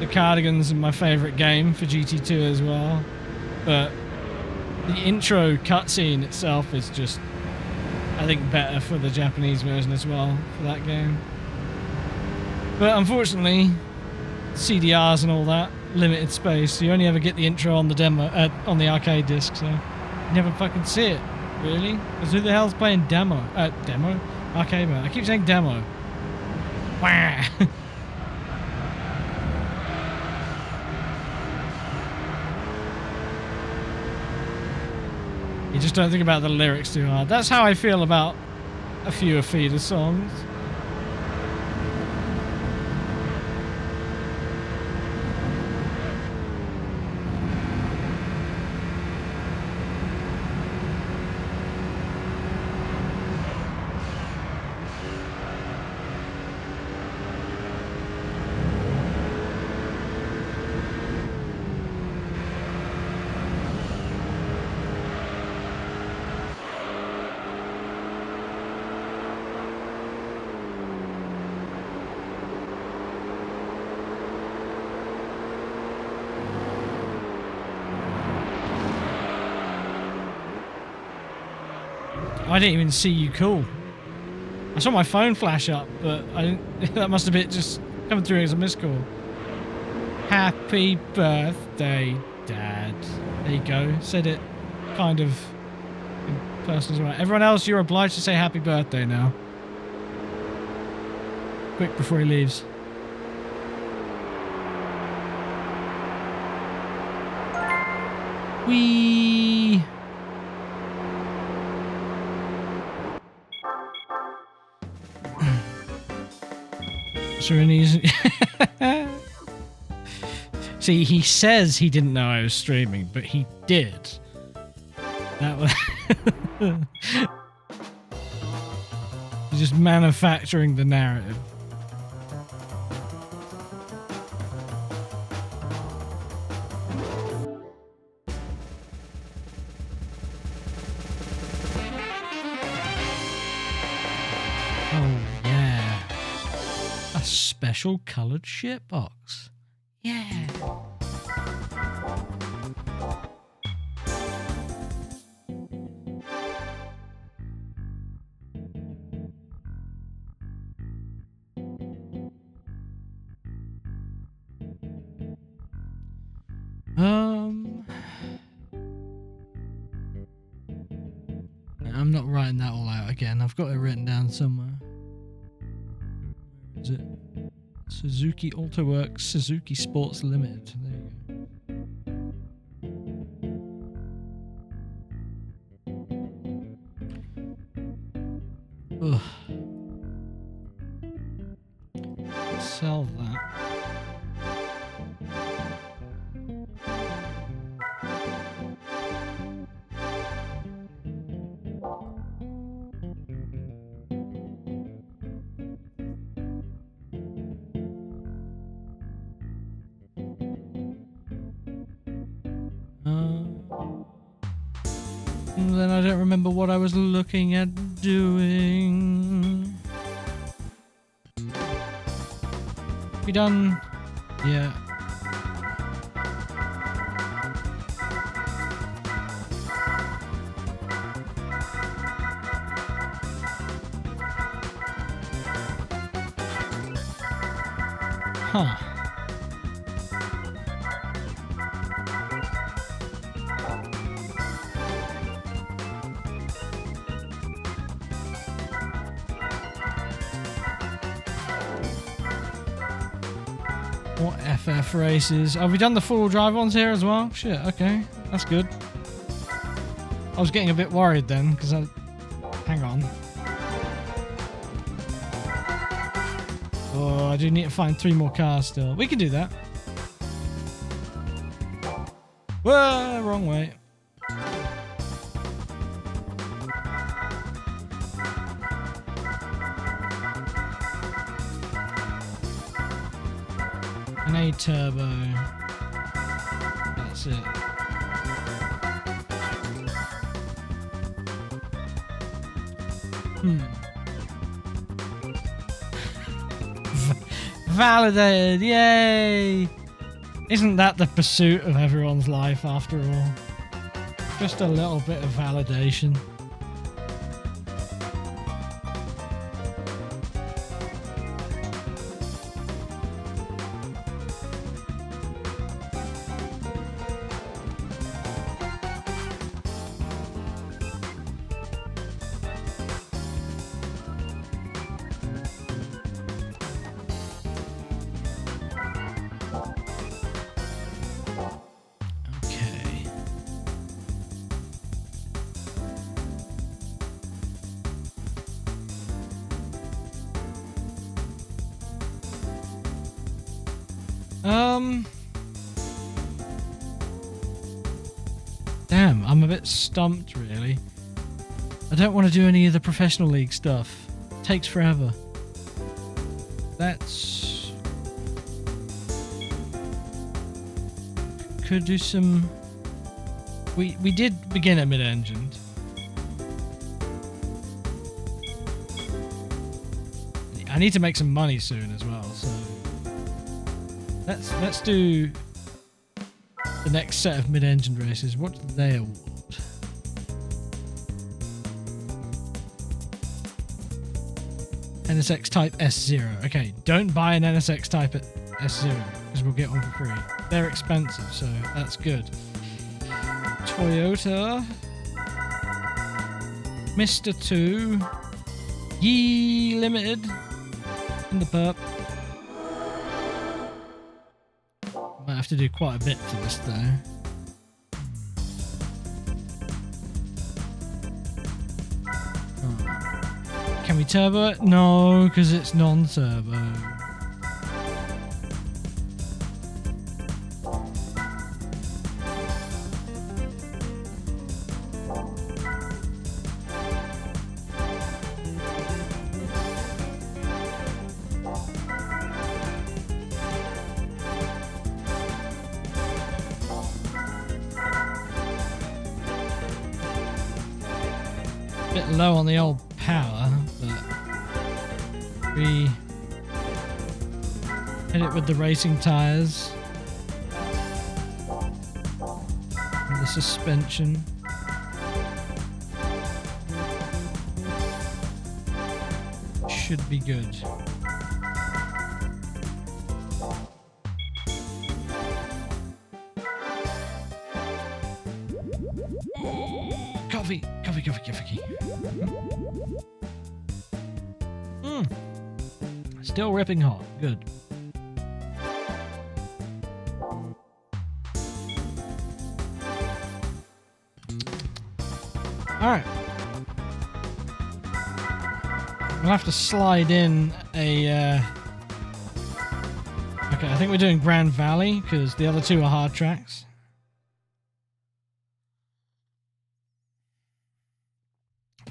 the Cardigans in my favourite game for GT2 as well, but The intro cutscene itself is just, I think, better for the Japanese version as well for that game. But unfortunately, CDRs and all that, limited space. You only ever get the intro on the demo, on the arcade disc, so you never fucking see it, really. Because who the hell's playing demo? Arcade mode. I keep saying demo. Wah! You just don't think about the lyrics too hard. That's how I feel about a few of Feeder's songs. I didn't even see you call. I saw my phone flash up, but I didn't. That must have been just coming through as a missed call. Happy birthday, Dad. There you go. Said it kind of in person as well. Everyone else, you're obliged to say happy birthday now. Quick before he leaves. Whee! See, he says he didn't know I was streaming, but he did. That was He's just manufacturing the narrative. Oh yeah. A special colored shitbox. Yeah. I'm not writing that all out again. I've got it written down somewhere. Where is it? Suzuki AutoWorks Suzuki Sports Limited. There you go. Ugh. Sell that. Then I don't remember what I was looking at doing. We done? Yeah. Huh. What FF races? Have we done the four-wheel drive ones here as well? Shit, okay. That's good. I was getting a bit worried then, because I... Hang on. Oh, I do need to find 3 more cars still. We can do that. Whoa, wrong way. An A turbo. That's it. Validated, yay! Isn't that the pursuit of everyone's life after all? Just a little bit of validation. Damn, I'm a bit stumped, really. I don't want to do any of the professional league stuff. It takes forever. That's... Could do some... We did begin at mid-engined. I need to make some money soon as well, so... Let's do the next set of mid-engine races. What do they award? NSX Type S0. Okay, don't buy an NSX Type S0 because we'll get one for free. They're expensive, so that's good. Toyota. Mr. 2. Yee Limited. In the perp. Might have to do quite a bit to this though. Oh. Can we turbo it? No, because it's non-turbo. Bit low on the old power, but we hit it with the racing tyres and the suspension. Should be good. Coffee. Still ripping hot. Good. Alright. We'll have to slide in a... Okay, I think we're doing Grand Valley because the other two are hard tracks.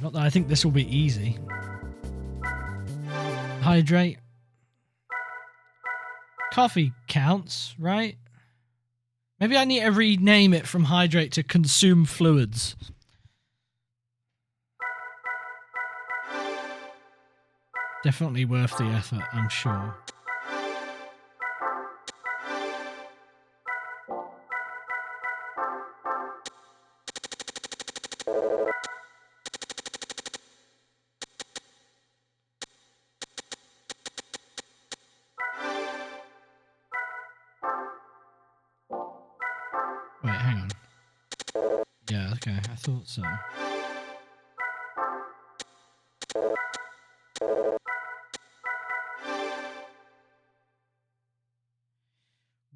Not that I think this will be easy. Hydrate. Coffee counts, right? Maybe I need to rename it from hydrate to consume fluids. Definitely worth the effort, I'm sure. Wait, hang on. Yeah, okay, I thought so.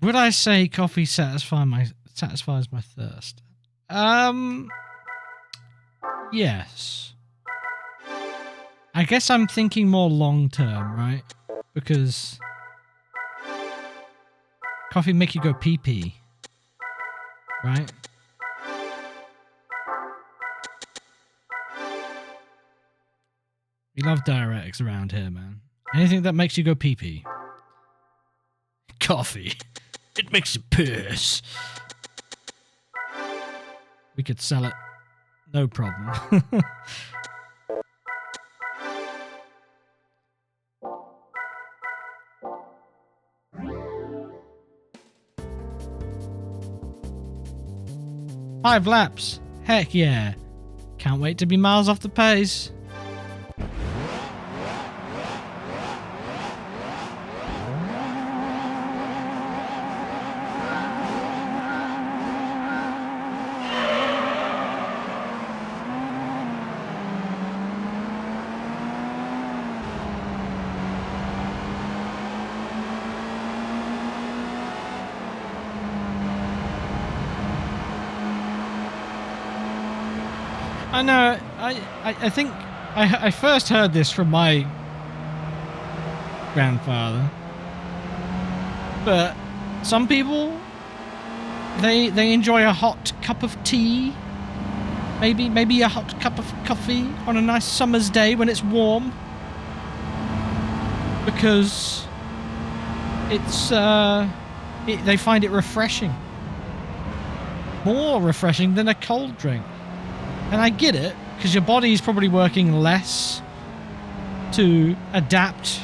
Would I say coffee satisfies my thirst? Yes. I guess I'm thinking more long term, right? Because coffee make you go pee pee. Right? We love diuretics around here, man. Anything that makes you go pee pee. Coffee. It makes you piss. We could sell it. No problem. Five laps. Heck yeah. Can't wait to be miles off the pace. I know, I think I first heard this from my grandfather. But some people, they enjoy a hot cup of tea. Maybe a hot cup of coffee on a nice summer's day when it's warm. Because it's, they find it refreshing. More refreshing than a cold drink. And I get it, because your body's probably working less to adapt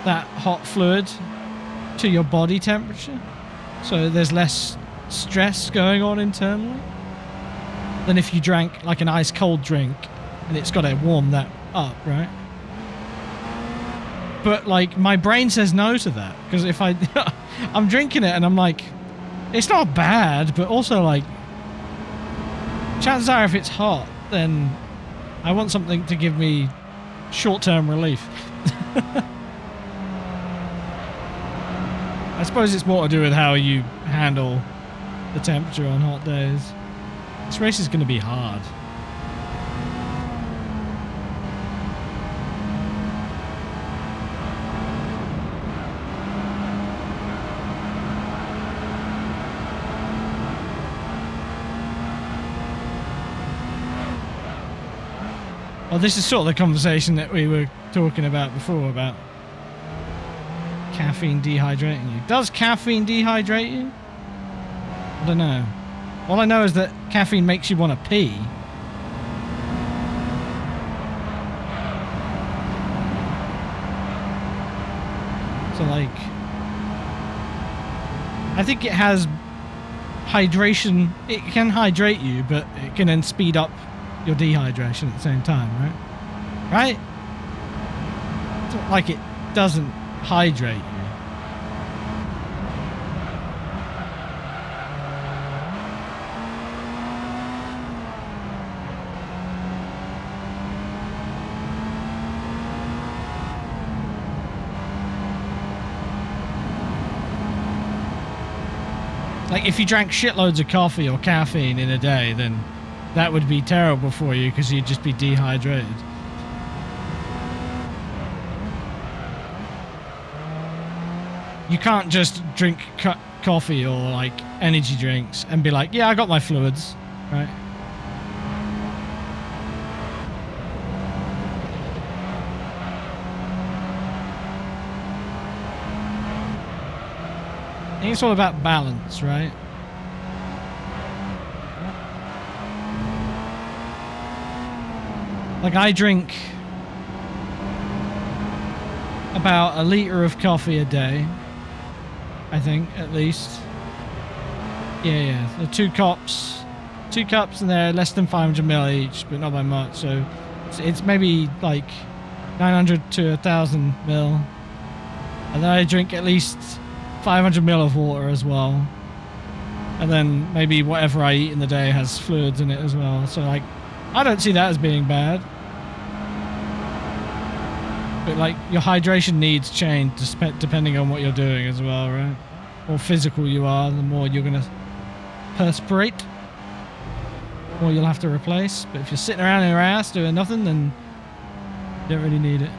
that hot fluid to your body temperature. So there's less stress going on internally than if you drank like an ice cold drink and it's got to warm that up, right? But like my brain says no to that, because if I'm drinking it and I'm like, it's not bad, but also like, chances are if it's hot, then I want something to give me short-term relief. I suppose it's more to do with how you handle the temperature on hot days. This race is going to be hard. Well, this is sort of the conversation that we were talking about before, about caffeine dehydrating you. Does caffeine dehydrate you? I don't know. All I know is that caffeine makes you want to pee. So, like, I think it has hydration. It can hydrate you, but it can then speed up your dehydration at the same time, right? Right? It's not like it doesn't hydrate you. Like, if you drank shitloads of coffee or caffeine in a day, then that would be terrible for you because you'd just be dehydrated. You can't just drink coffee or like energy drinks and be like, yeah, I got my fluids, right? I think it's all about balance, right? Like, I drink about a litre of coffee a day, I think, at least. Yeah. The two cups and they're less than 500 ml each, but not by much. So it's maybe like 900 to 1,000 ml. And then I drink at least 500 ml of water as well. And then maybe whatever I eat in the day has fluids in it as well. So like, I don't see that as being bad. But like, your hydration needs change depending on what you're doing as well, right? The more physical you are, the more you're going to perspirate. The more you'll have to replace. But if you're sitting around in your ass doing nothing, then you don't really need it.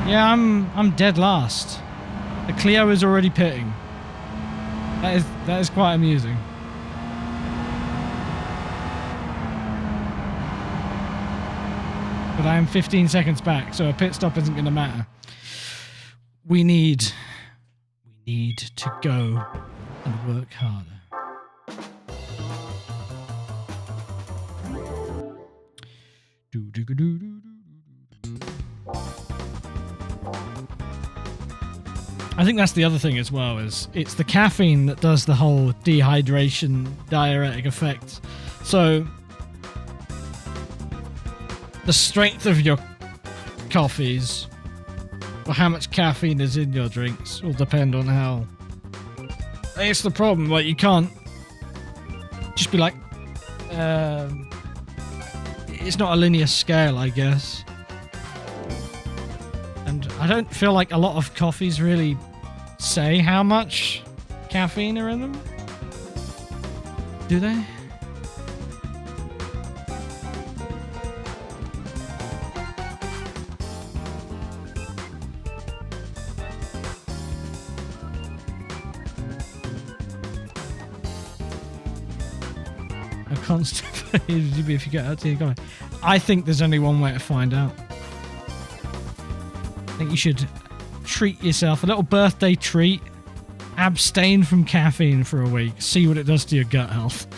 Yeah, I'm dead last. The Clio is already pitting. That is quite amusing. But I am 15 seconds back, so a pit stop isn't going to matter. We need to go and work harder. I think that's the other thing as well, is it's the caffeine that does the whole dehydration diuretic effect. So the strength of your coffees or how much caffeine is in your drinks will depend on how... It's the problem, like you can't just be like... it's not a linear scale, I guess. And I don't feel like a lot of coffees really say how much caffeine are in them. Do they? How constipated would you be if you get out to your comment? I think there's only one way to find out. I think you should treat yourself, a little birthday treat. Abstain from caffeine for a week. See what it does to your gut health.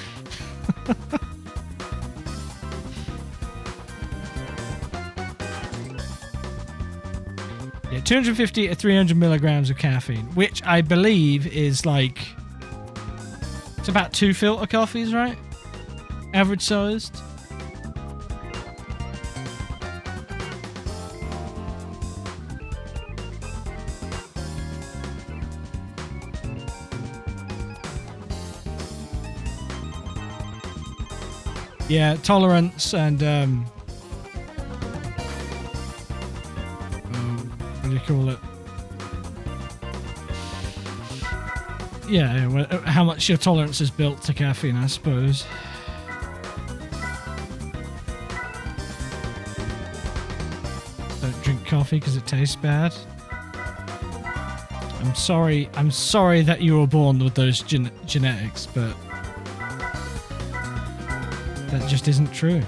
Yeah, 250 to 300 milligrams of caffeine, which I believe is like... It's about 2 filter coffees, right? Average sized. Yeah, tolerance and what do you call it? Yeah, well, how much your tolerance is built to caffeine, I suppose. Don't drink coffee because it tastes bad. I'm sorry that you were born with those genetics, but that just isn't true.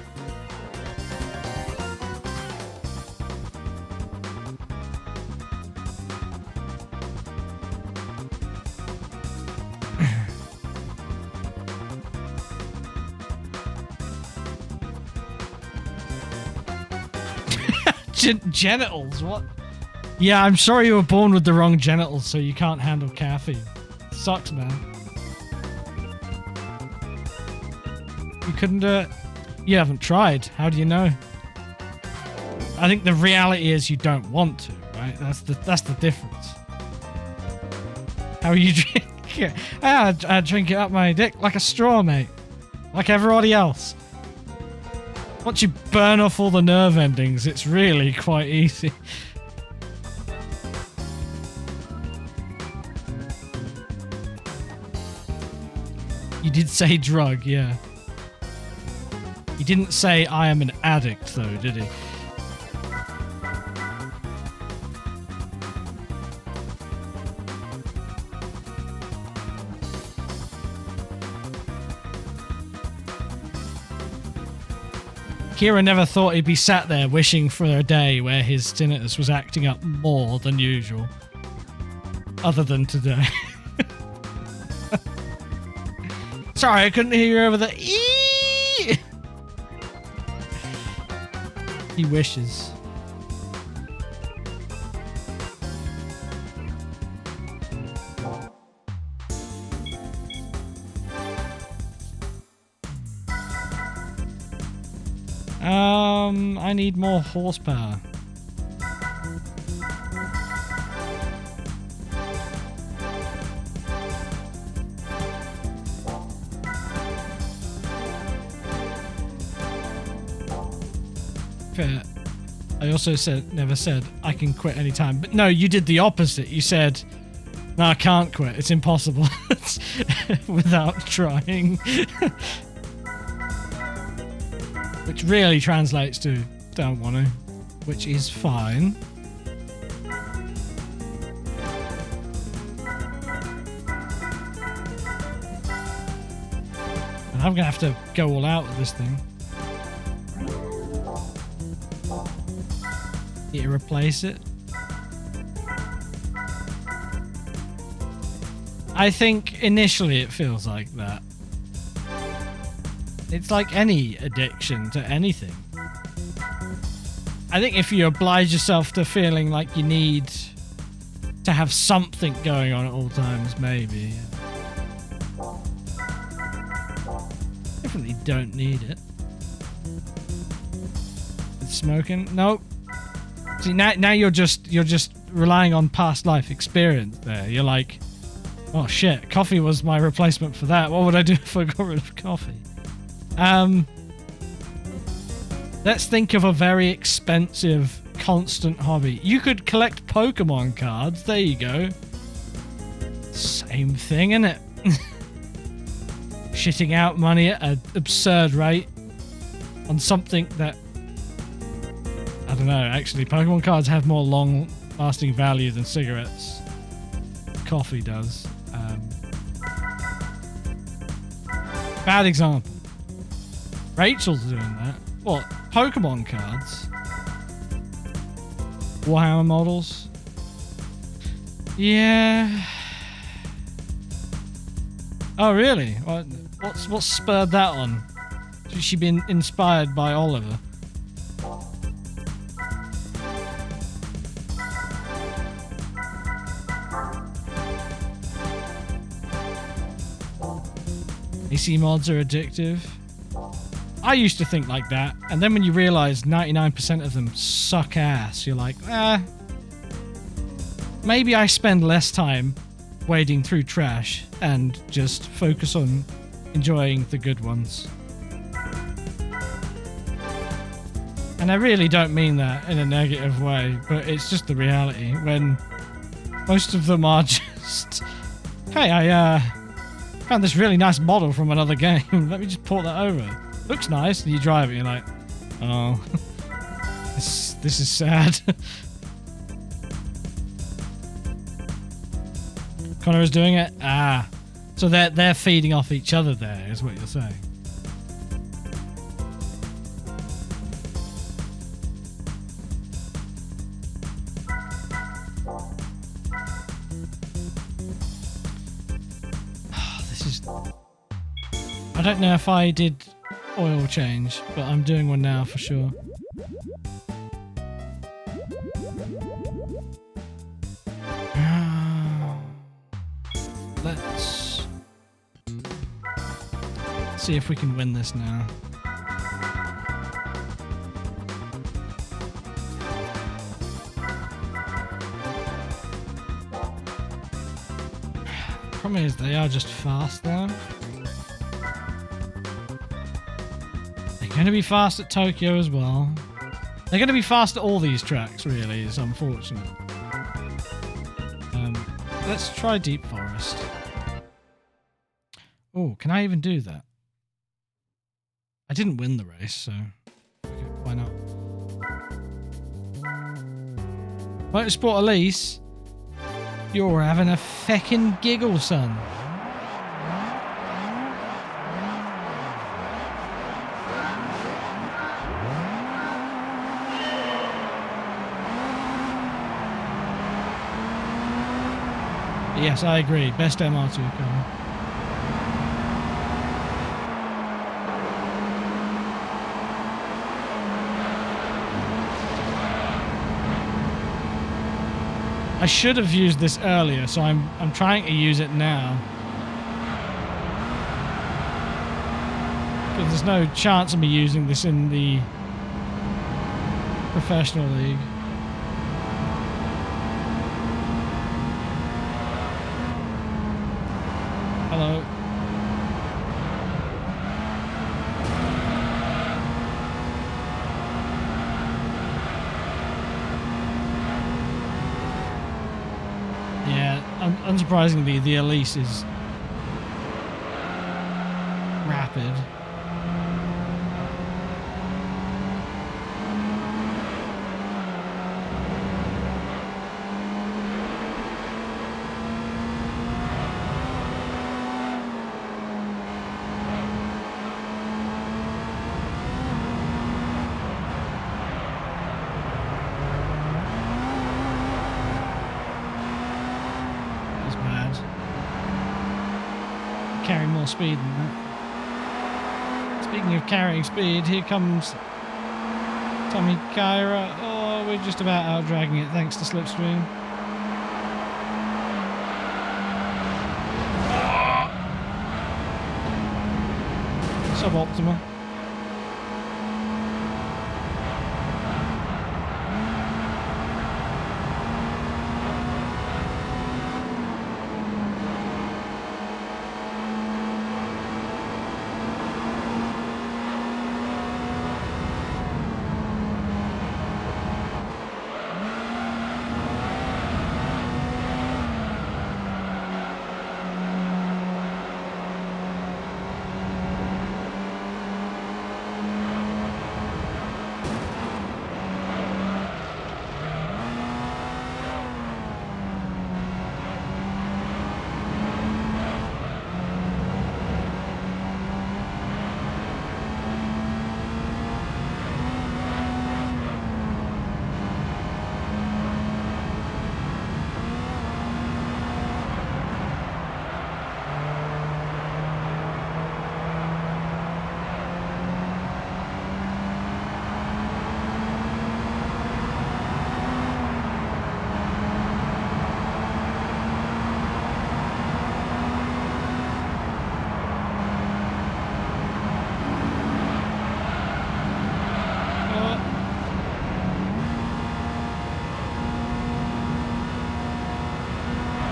Genitals? What? Yeah, I'm sorry you were born with the wrong genitals, so you can't handle caffeine. Sucks, man. You couldn't do it? You haven't tried. How do you know? I think the reality is you don't want to, right? That's the difference. How are you drinking it? I drink it up my dick like a straw, mate. Like everybody else. Once you burn off all the nerve endings, it's really quite easy. You did say drug, yeah. He didn't say I am an addict, though, did he? Kira never thought he'd be sat there wishing for a day where his tinnitus was acting up more than usual. Other than today. Sorry, I couldn't hear you over the eee! He wishes. I need more horsepower. Fair. I also never said I can quit anytime. But no, you did the opposite. You said, no, I can't quit. It's impossible without trying. Which really translates to don't want to, which is fine. And I'm going to have to go all out with this thing. Need to replace it. I think initially it feels like that. It's like any addiction to anything. I think if you oblige yourself to feeling like you need to have something going on at all times, maybe. Definitely don't need it. Smoking? Nope. See, now you're just relying on past life experience there. You're like, oh shit, coffee was my replacement for that. What would I do if I got rid of coffee? Let's think of a very expensive, constant hobby. You could collect Pokemon cards. There you go. Same thing, innit? Shitting out money at an absurd rate on something that... I don't know, actually, Pokemon cards have more long-lasting value than cigarettes. Coffee does. Bad example. Rachel's doing that. What? Pokemon cards? Warhammer models? Yeah. Oh, really? What's spurred that on? Should she been inspired by Oliver? AC mods are addictive. I used to think like that, and then when you realise 99% of them suck ass, you're like, maybe I spend less time wading through trash and just focus on enjoying the good ones. And I really don't mean that in a negative way, but it's just the reality when most of them are just, hey, I found this really nice model from another game. Let me just port that over. Looks nice. And you drive it, you're like, oh, this is sad. Connor is doing it. So they're feeding off each other. There is what you're saying. I don't know if I did oil change, but I'm doing one now for sure. Let's see if we can win this now. Problem is, they are just fast though. They're going to be fast at Tokyo as well. They're going to be fast at all these tracks, really. It's unfortunate. Let's try Deep Forest. Oh, can I even do that? I didn't win the race, so okay, why not? Motorsport Elise, you're having a feckin' giggle, son. Yes, I agree. Best MR2 car. I should have used this earlier, so I'm trying to use it now. Because there's no chance of me using this in the professional league. Hello. Yeah, unsurprisingly, the Elise is rapid. Carry more speed than that. Speaking of carrying speed, here comes Tommy Kyra. Oh, we're just about out dragging it thanks to Slipstream. suboptimal.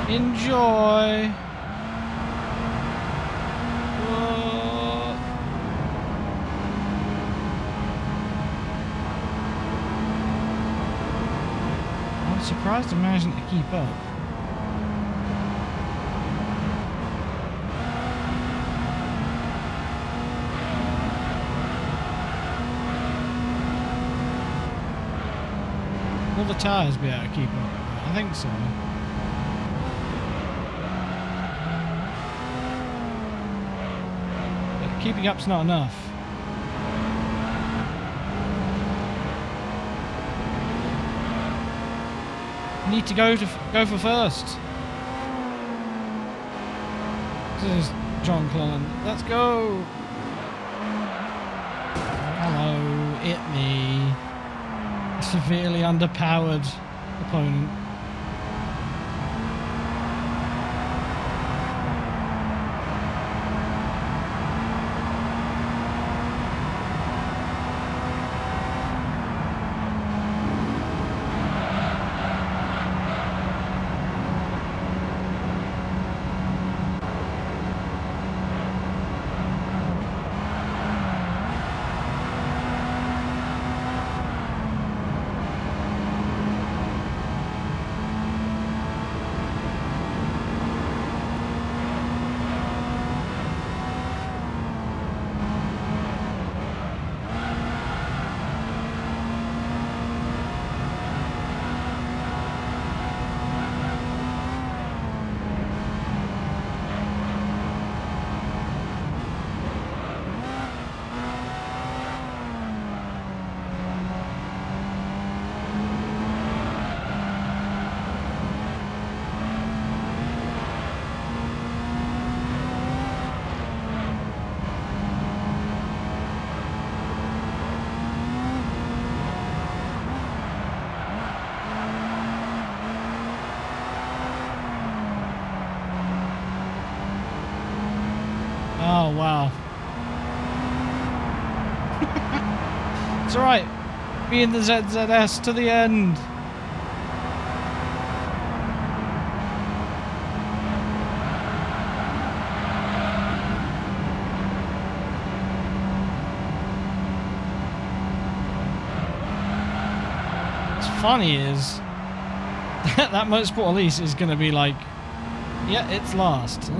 Enjoy. Whoa. I'm surprised I'm managing to keep up. Will the tyres be able to keep up? I think so. Keeping up's not enough. Need to go for first. This is John Clellan. Let's go. Hello, it me. A severely underpowered opponent. Oh, wow. It's alright. Me and the ZZS to the end. What's funny is that Motorsport Elise is going to be like, yeah, it's last.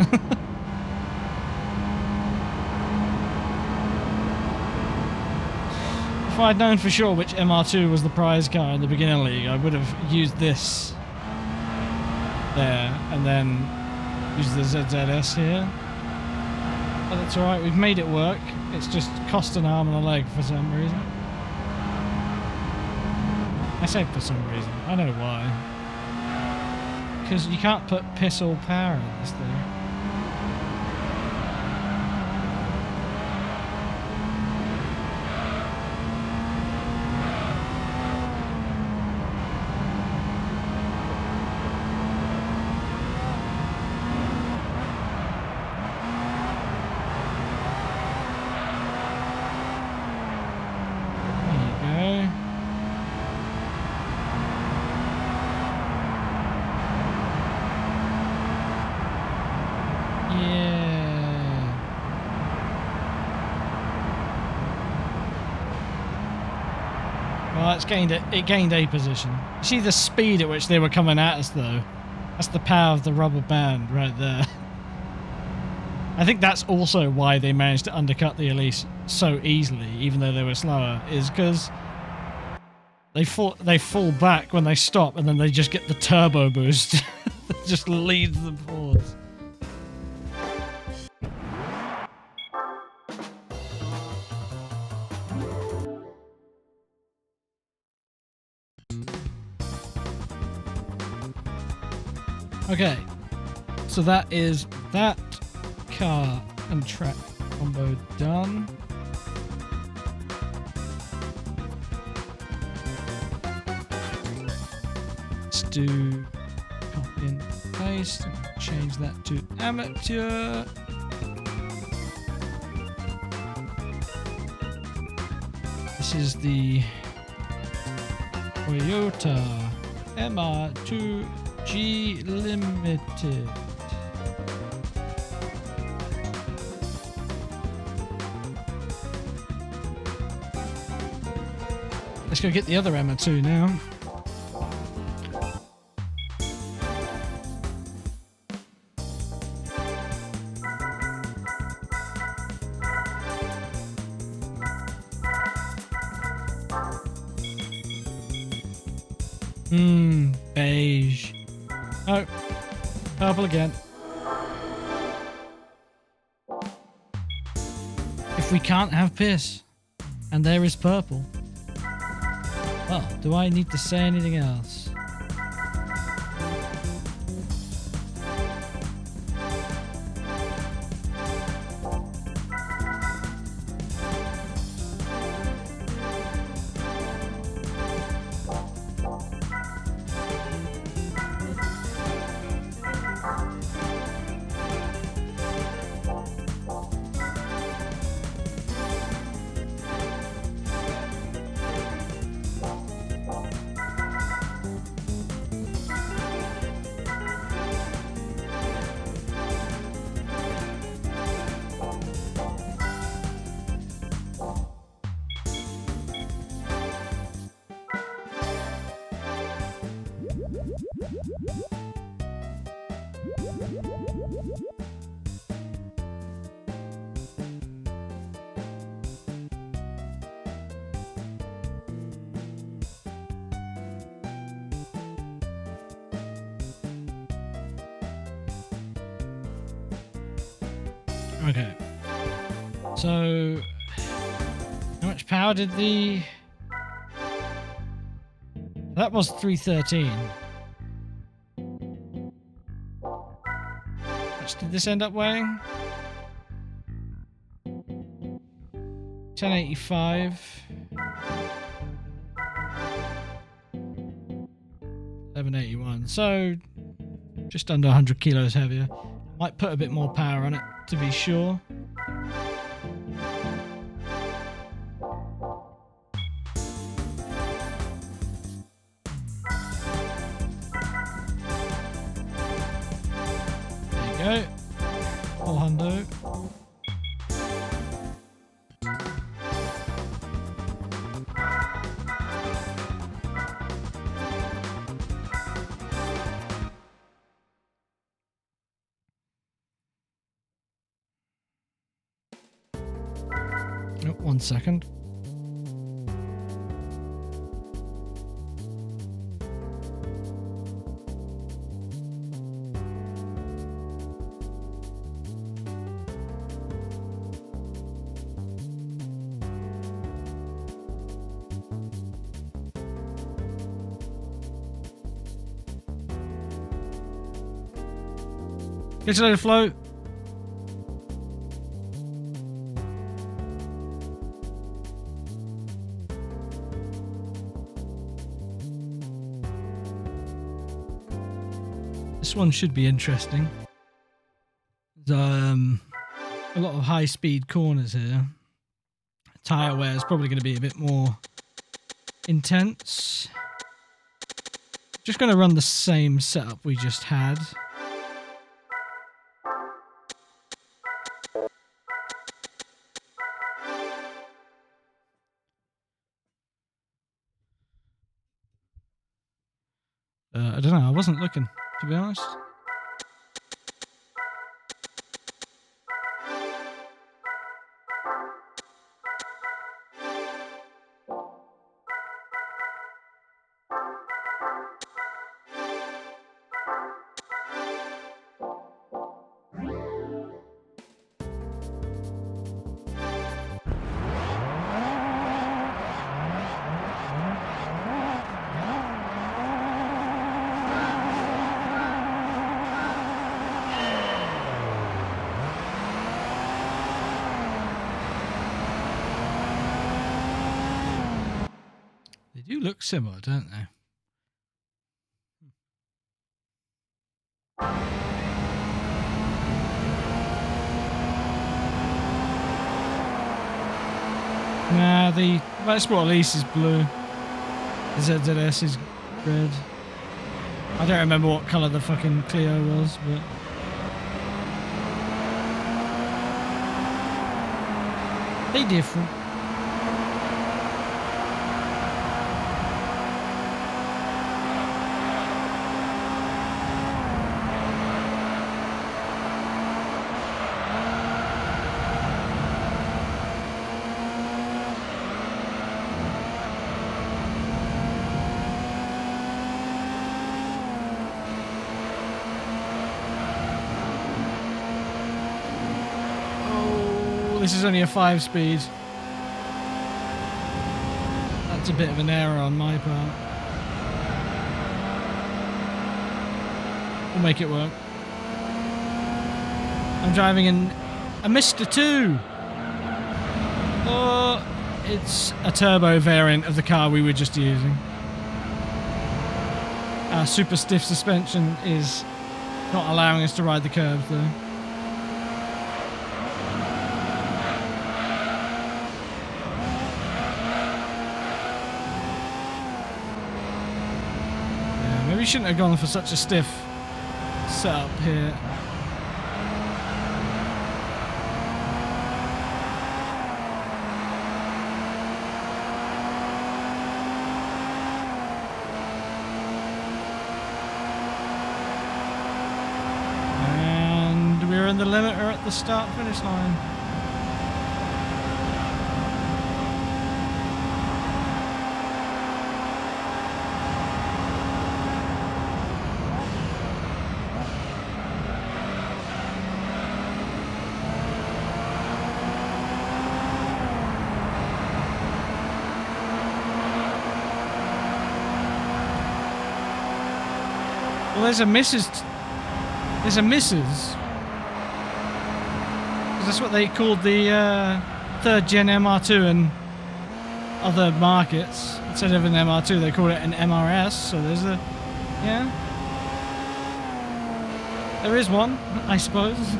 If I'd known for sure which MR2 was the prize car in the beginner league, I would have used this there and then used the ZZS here. But that's alright, we've made it work. It's just cost an arm and a leg for some reason. I say for some reason, I know why. Because you can't put piss all power in this thing. Oh, it gained a position. You see the speed at which they were coming at us, though? That's the power of the rubber band right there. I think that's also why they managed to undercut the Elise so easily, even though they were slower, is because they fall back when they stop, and then they just get the turbo boost that just leads them forwards. Okay, so that is that car and track combo done. Let's do copy and paste and change that to amateur. This is the Toyota MR2G Limited. Let's go get the other MR2 now. Beige. Oh, purple again. If we can't have piss, and there is purple, well, do I need to say anything else? Okay. So, how much power did the... That was 313. How much did this end up weighing? 1085. 1181. So, just under 100 kilos heavier. Might put a bit more power on it, to be sure. There you go. Full hundo. Oh, 1 second. Get a load of flow. This one should be interesting. There's a lot of high-speed corners here. Tyre wear is probably going to be a bit more intense. Just going to run the same setup we just had. I don't know. I wasn't looking, to be honest. They do look similar, don't they? Nah, the Motorsport Elise is blue. The ZZS is red. I don't remember what colour the fucking Clio was, but... they different. This is only a 5-speed. That's a bit of an error on my part. We'll make it work. I'm driving in a Mr. 2. Oh, it's a turbo variant of the car we were just using. Our super stiff suspension is not allowing us to ride the curbs though. We shouldn't have gone for such a stiff setup here. And we're in the limiter at the start-finish line. Well, there's a Mrs. There's a Mrs. 'Cause that's what they called the 3rd gen MR2 in other markets. Instead of an MR2, they call it an MRS. So there's a, yeah. There is one, I suppose.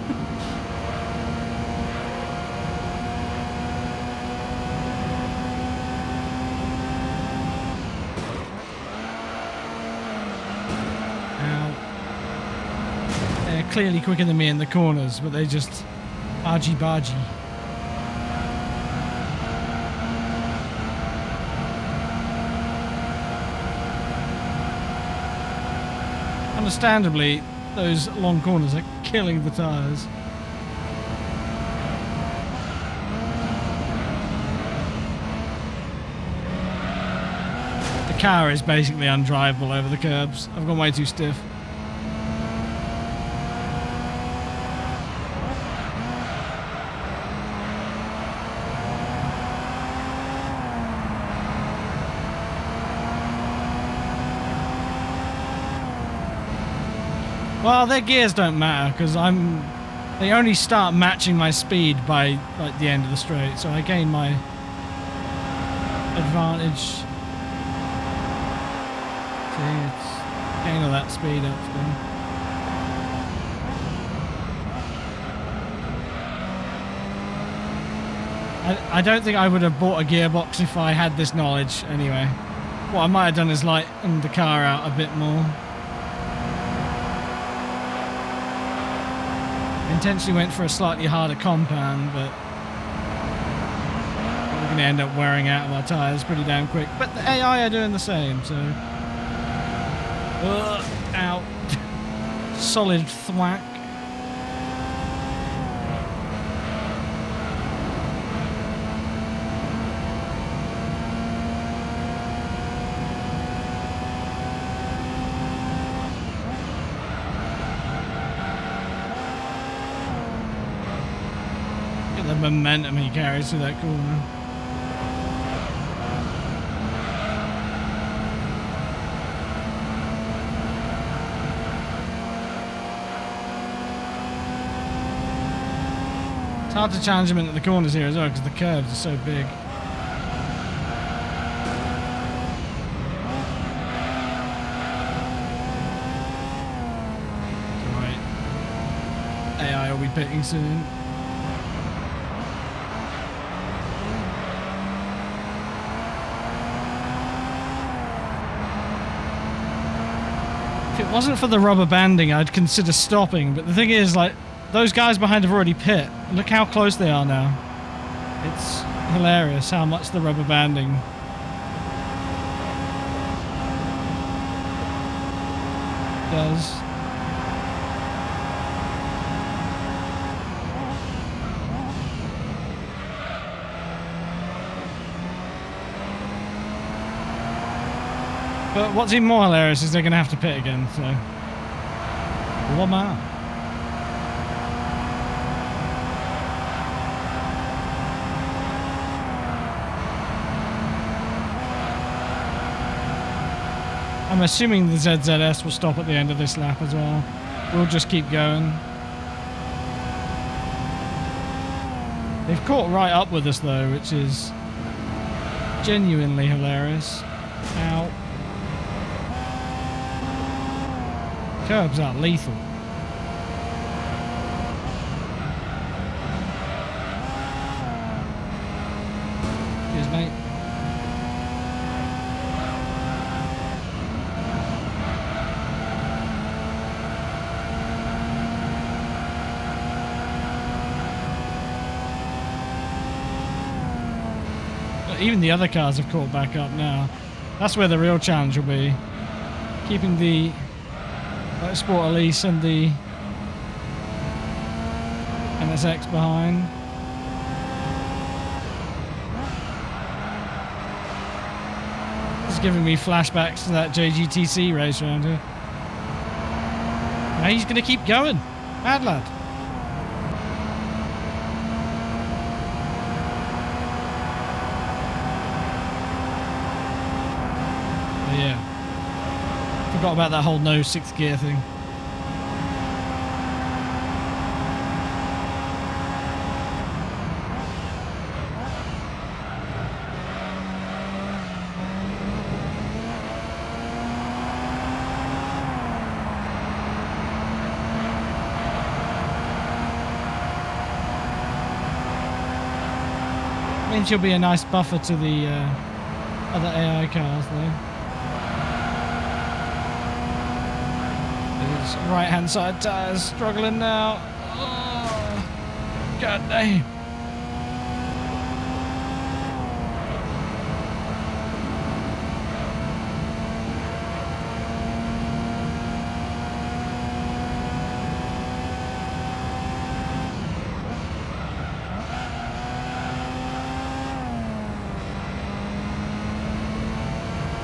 Clearly quicker than me in the corners, but they just argy-bargy. Understandably, those long corners are killing the tyres. The car is basically undrivable over the curbs. I've gone way too stiff. Well, their gears don't matter because they only start matching my speed by like the end of the straight, so I gain my advantage. See, it's gain all that speed up still. I don't think I would have bought a gearbox if I had this knowledge anyway. What I might have done is lighten the car out a bit more. Intentionally went for a slightly harder compound, but we're going to end up wearing out of our tyres pretty damn quick. But the AI are doing the same, so... Ow. Solid thwack. Get the momentum he carries through that corner. It's hard to challenge him into the corners here as well because the curves are so big. Right. AI will be pitting soon. If it wasn't for the rubber banding, I'd consider stopping. But the thing is, like, those guys behind have already pit. Look how close they are now. It's hilarious how much the rubber banding does. But what's even more hilarious is they're going to have to pit again, so... One man. I'm assuming the ZZS will stop at the end of this lap as well. We'll just keep going. They've caught right up with us though, which is genuinely hilarious. Ow. Curbs are lethal. Cheers, mate. But even the other cars have caught back up now. That's where the real challenge will be. Keeping the Sport Elise and the NSX behind. This is giving me flashbacks to that GT3 race round here. Now he's going to keep going. Mad lad. But yeah. Forgot about that whole no sixth gear thing. Means you'll be a nice buffer to the other AI cars though. Right hand side tyres struggling now. Oh, God damn.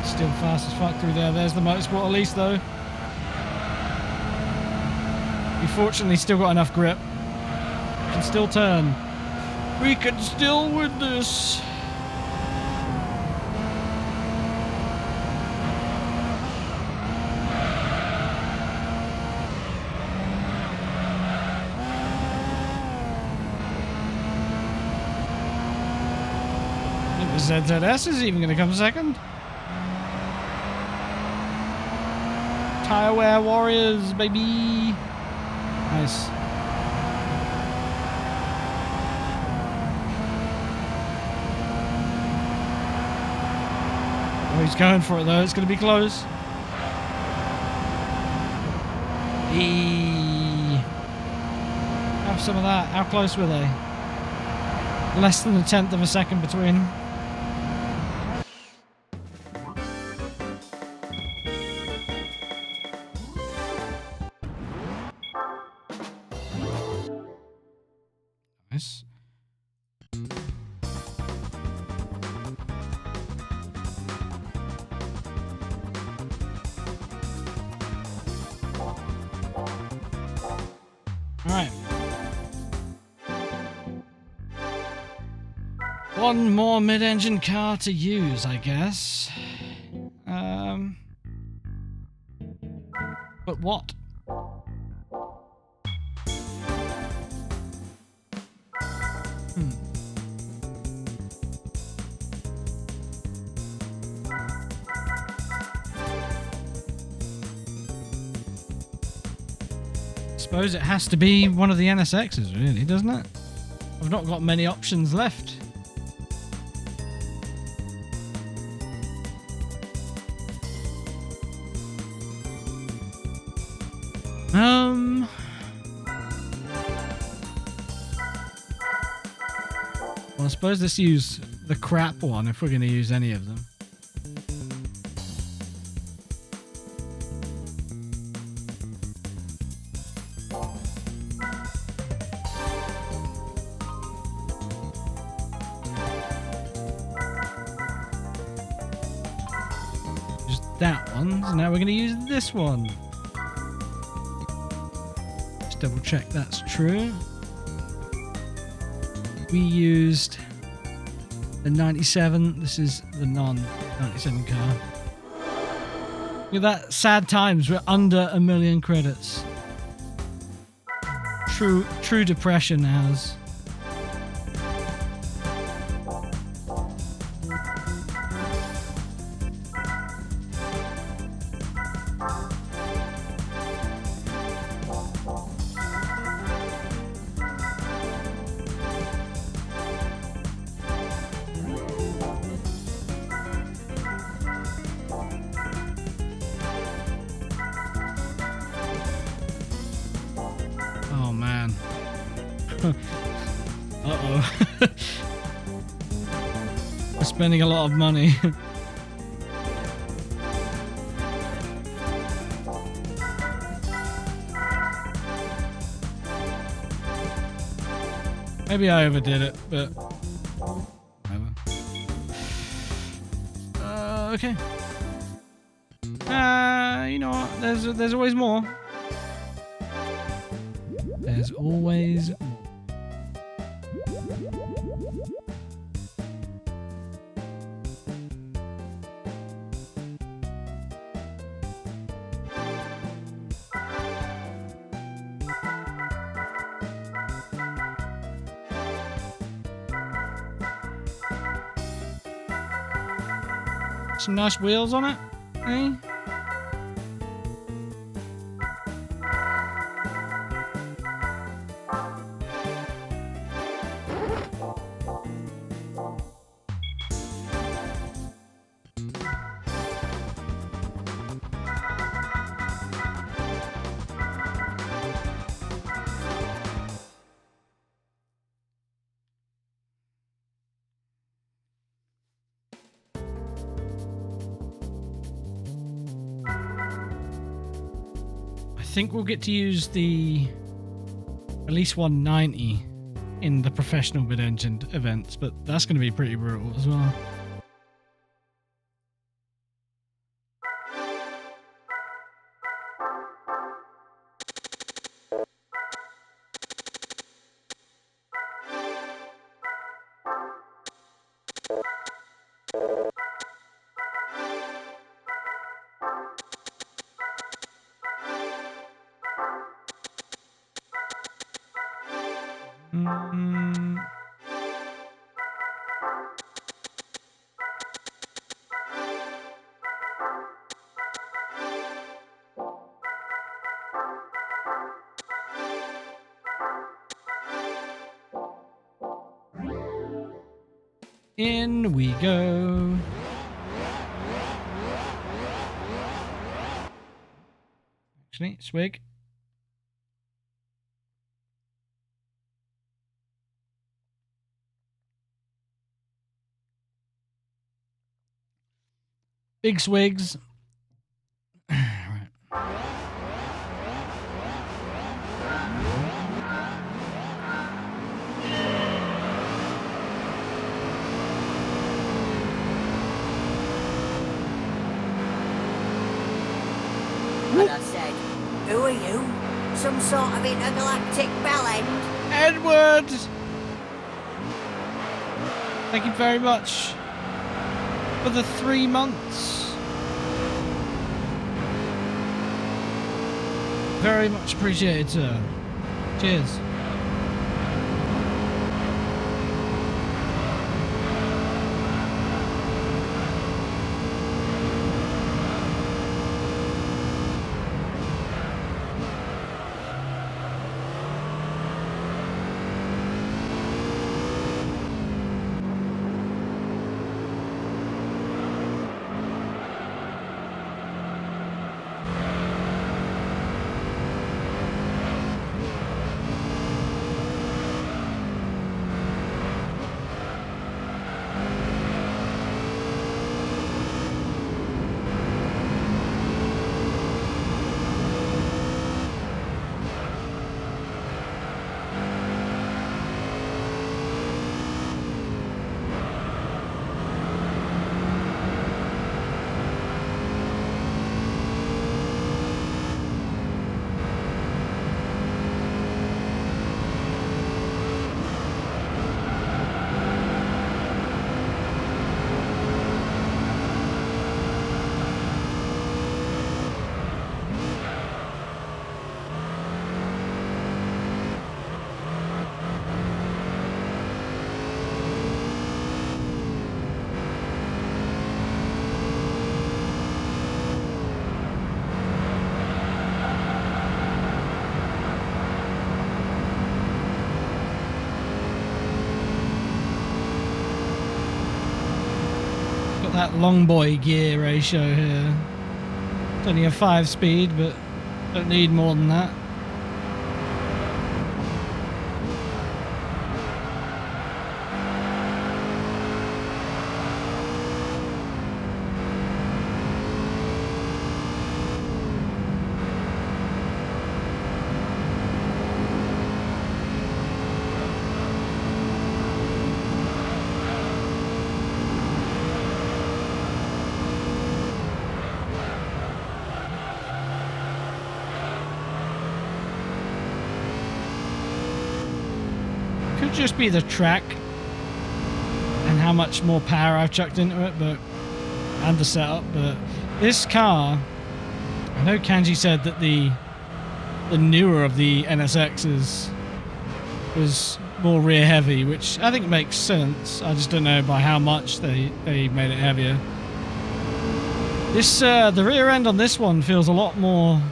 Still fast as fuck through there. There's the Motorsport Elise though. We fortunately still got enough grip. We can still turn. We can still win this. I think the ZZS is even going to come second. Tire wear warriors, baby. Nice. Oh, he's going for it though. It's going to be close. Eee. Have some of that. How close were they? Less than a tenth of a second between them. Nice. Alright. One more mid-engine car to use, I guess. But what? Suppose it has to be one of the NSXs, really, doesn't it? I've not got many options left. Well, I suppose let's use the crap one if we're going to use any of them. That one, so now we're going to use this one. Just double check that's true. We used the 97, this is the non-97 car. Look at that, sad times, we're under 1 million credits. True depression has. Uh-oh. We're spending a lot of money. Maybe I overdid it, but whatever. Okay. You know what? There's always more. There's always more. Some nice wheels on it, eh? I think we'll get to use the at least 190 in the professional mid-engine events, but that's going to be pretty brutal as well. In we go. Actually, swig. Big swigs. Right. some sort of intergalactic bellend? Edward! Thank you very much for the 3 months. Very much appreciated, sir. Cheers. That long boy gear ratio here. It's only a 5-speed, but don't need more than that. Could just be the track and how much more power I've chucked into it, and the setup. But this car, I know Kanji said that the newer of the NSXs was more rear heavy, which I think makes sense. I just don't know by how much they made it heavier. This the rear end on this one feels a lot more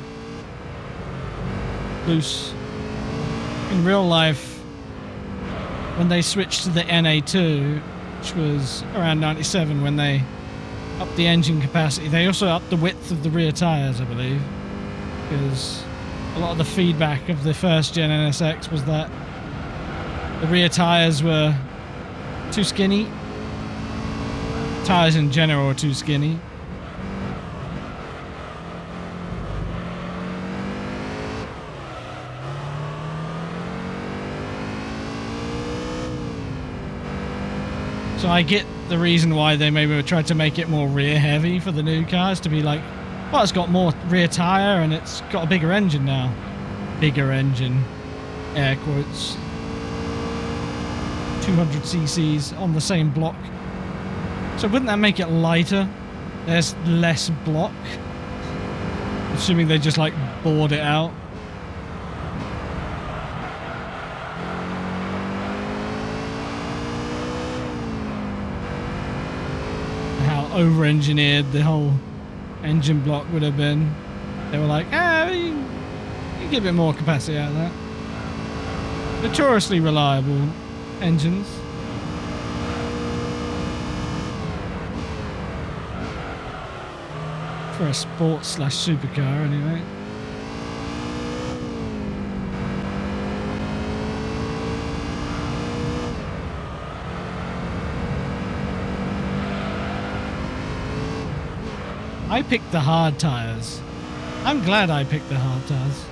loose. In real life, when they switched to the NA2, which was around 97 when they upped the engine capacity, they also upped the width of the rear tyres, I believe, because a lot of the feedback of the first gen NSX was that the rear tyres were too skinny. Tyres in general are too skinny. So I get the reason why they maybe tried to make it more rear heavy for the new cars, to be like, well, it's got more rear tyre and it's got a bigger engine now. Bigger engine, air quotes. 200 cc's on the same block. So wouldn't that make it lighter? There's less block. Assuming they just like bored it out. Over-engineered the whole engine block would have been. They were like, you get a bit more capacity out of that. Notoriously reliable engines. For a sports / supercar anyway. I picked the hard tyres. I'm glad I picked the hard tyres.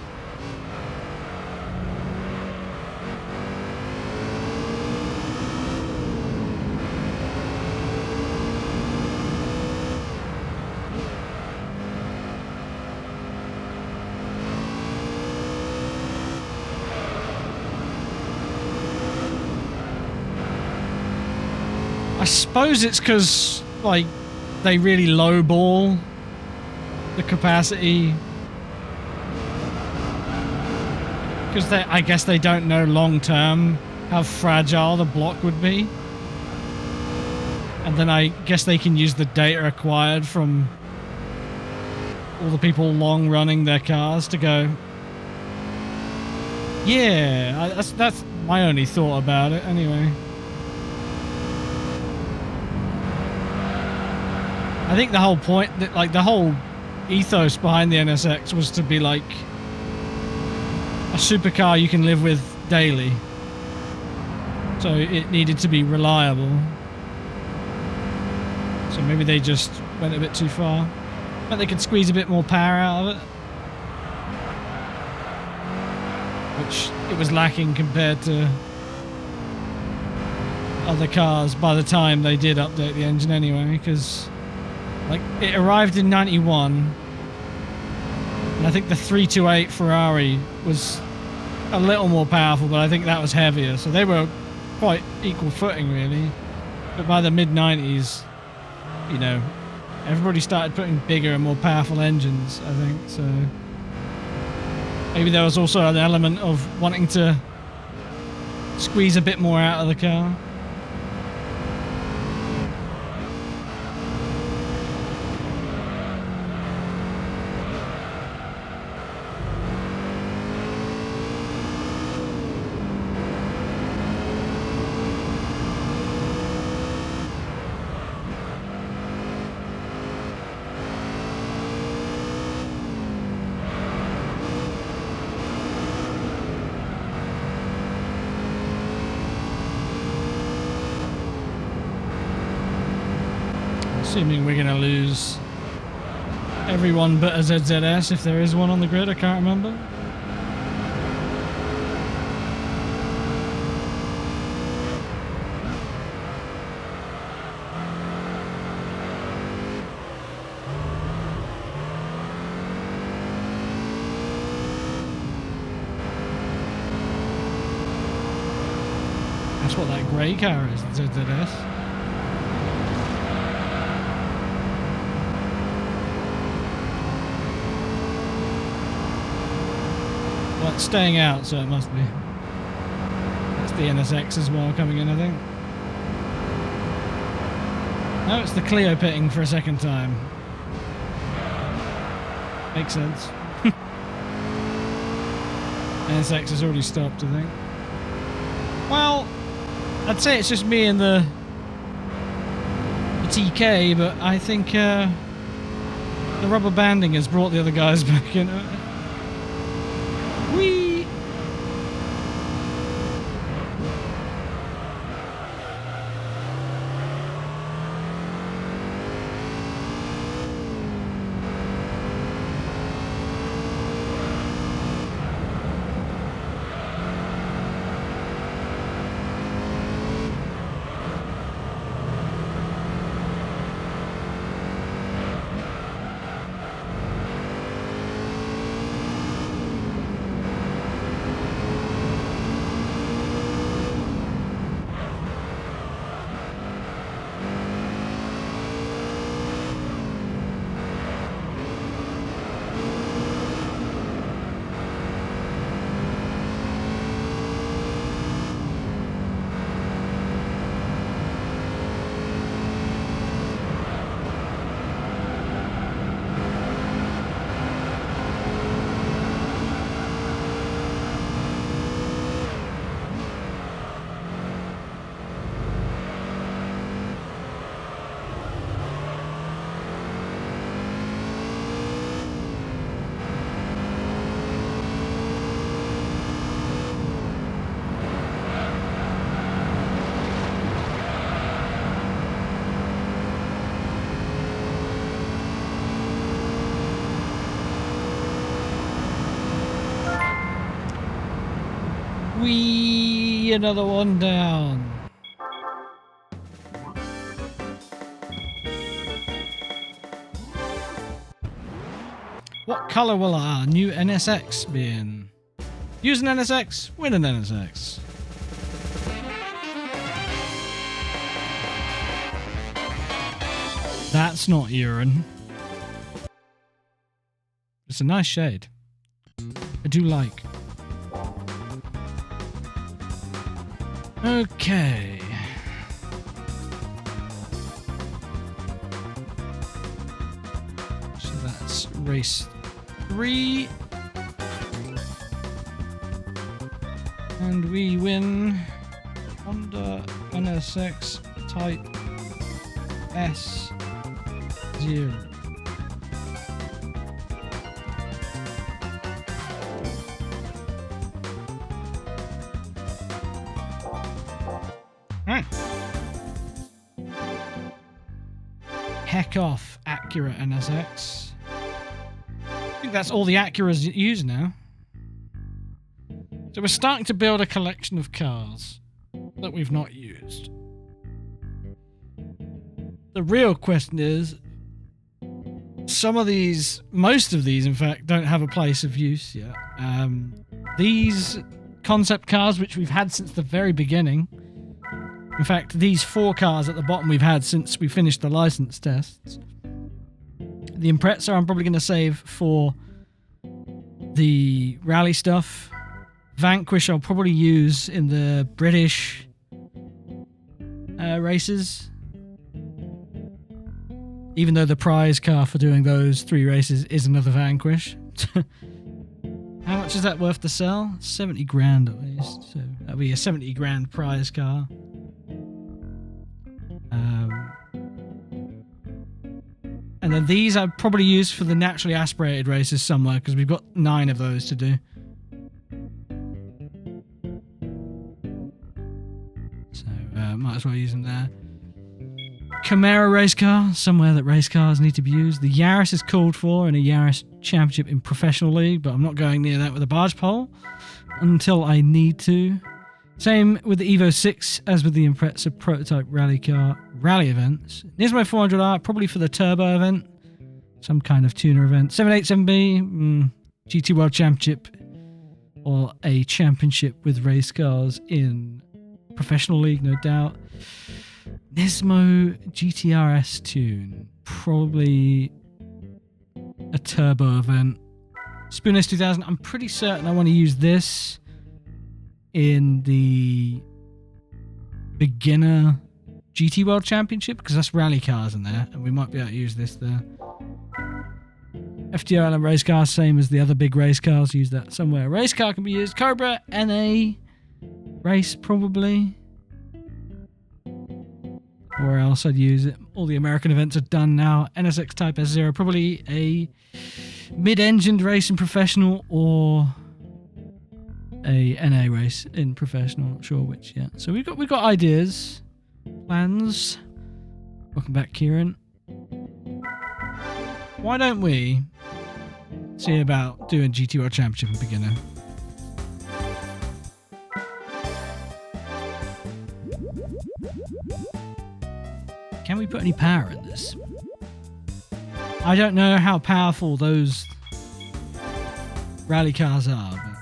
I suppose it's because, like, they really lowball the capacity. Because I guess they don't know long term how fragile the block would be. And then I guess they can use the data acquired from all the people long running their cars to go, yeah, that's my only thought about it anyway. I think the whole point, like the whole ethos behind the NSX was to be like a supercar you can live with daily. So it needed to be reliable. So maybe they just went a bit too far. But they could squeeze a bit more power out of it. Which it was lacking compared to other cars by the time they did update the engine anyway, because like it arrived in 91 and I think the 328 Ferrari was a little more powerful, but I think that was heavier, so they were quite equal footing really. But by the mid-90s, you know, everybody started putting bigger and more powerful engines, I think, so maybe there was also an element of wanting to squeeze a bit more out of the car. Assuming we're going to lose everyone but a ZZS if there is one on the grid, I can't remember. That's what that grey car is, the ZZS. Well, it's staying out, so it must be. That's the NSX as well coming in, I think. No, it's the Clio pitting for a second time. Makes sense. NSX has already stopped, I think. Well, I'd say it's just me and the TK, but I think the rubber banding has brought the other guys back in. Whee! Whee! Another one down. What colour will our new NSX be in? Use an NSX, win an NSX. That's not urine. It's a nice shade. I do like. Okay. So that's race 3. And we win Honda NSX Type S0. Heck off, Acura NSX. I think that's all the Acuras use now. So we're starting to build a collection of cars that we've not used. The real question is, most of these, in fact, don't have a place of use yet. These concept cars, which we've had since the very beginning. In fact, these 4 cars at the bottom we've had since we finished the license tests. The Impreza I'm probably going to save for the rally stuff. Vanquish I'll probably use in the British races. Even though the prize car for doing those 3 races is another Vanquish. How much is that worth to sell? 70 grand at least. So that'll be a 70 grand prize car. And then these I'd probably use for the naturally aspirated races somewhere, because we've got 9 of those to do. So might as well use them there. Camaro race car, somewhere that race cars need to be used. The Yaris is called for in a Yaris championship in professional league, but I'm not going near that with a barge pole until I need to. Same with the Evo 6 as with the Impreza prototype rally car rally events. Nismo 400R, probably for the turbo event. Some kind of tuner event. 787B, GT World Championship, or a championship with race cars in professional league, no doubt. Nismo GTRS tune, probably a turbo event. Spoon S2000, I'm pretty certain I want to use this in the beginner GT World Championship, because that's rally cars in there, and we might be able to use this there. FTO and race cars, same as the other big race cars, use that somewhere. Race car can be used. Cobra, NA, race probably. Where else I'd use it? All the American events are done now. NSX Type S0, probably a mid-engined race in professional, or a NA race in professional, not sure which yet. So we've got ideas, plans. Welcome back, Kieran. Why don't we see about doing GT World Championship in beginner? Can we put any power in this? I don't know how powerful those rally cars are,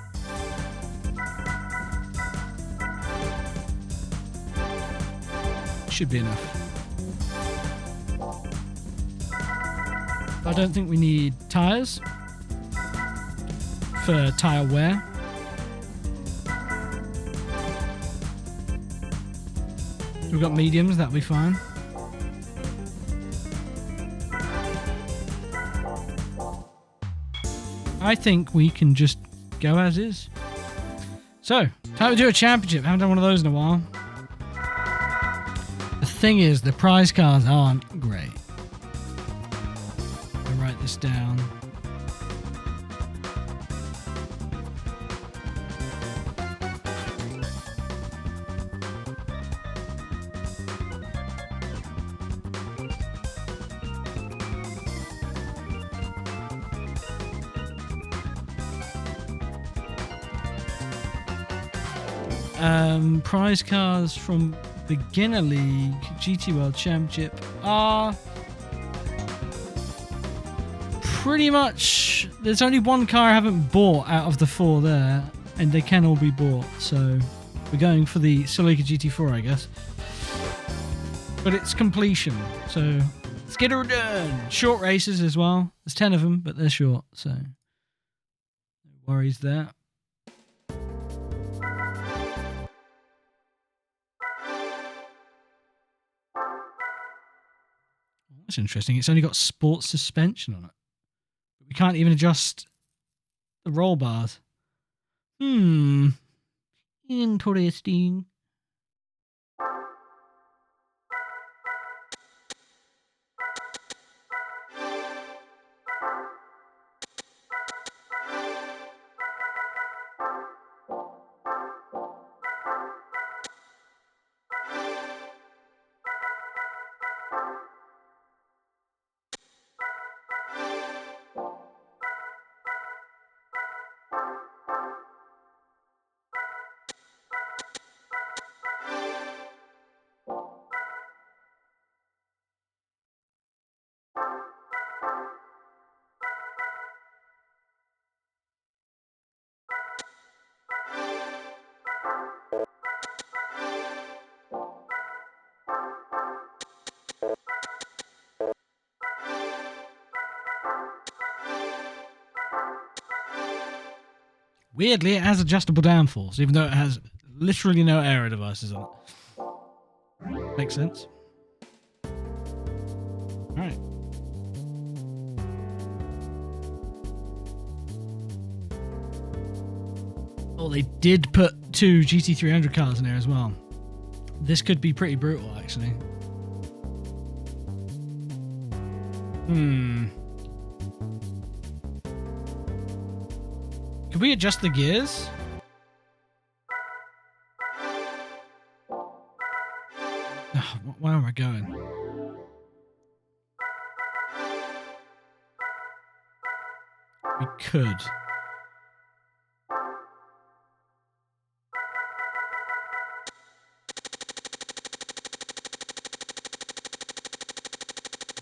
but should be enough. I don't think we need tyres for tyre wear. We've got mediums, that'll be fine. I think we can just go as is. So, time to do a championship. Haven't done one of those in a while. The thing is, the prize cars aren't great. I'll write this down. Prize cars from Beginner League, GT World Championship are pretty much... There's only one car I haven't bought out of the 4 there, and they can all be bought, so we're going for the Celica GT4, I guess. But it's completion, so Let's get her done. Short races as well. There's 10 of them, but they're short, so no worries there. That's interesting. It's only got sports suspension on it. But we can't even adjust the roll bars. Interesting. Weirdly, it has adjustable downforce, even though it has literally no aero devices on it. Makes sense. Alright. Oh, they did put 2 GT300 cars in there as well. This could be pretty brutal, actually. Could we adjust the gears? Where am I going? We could.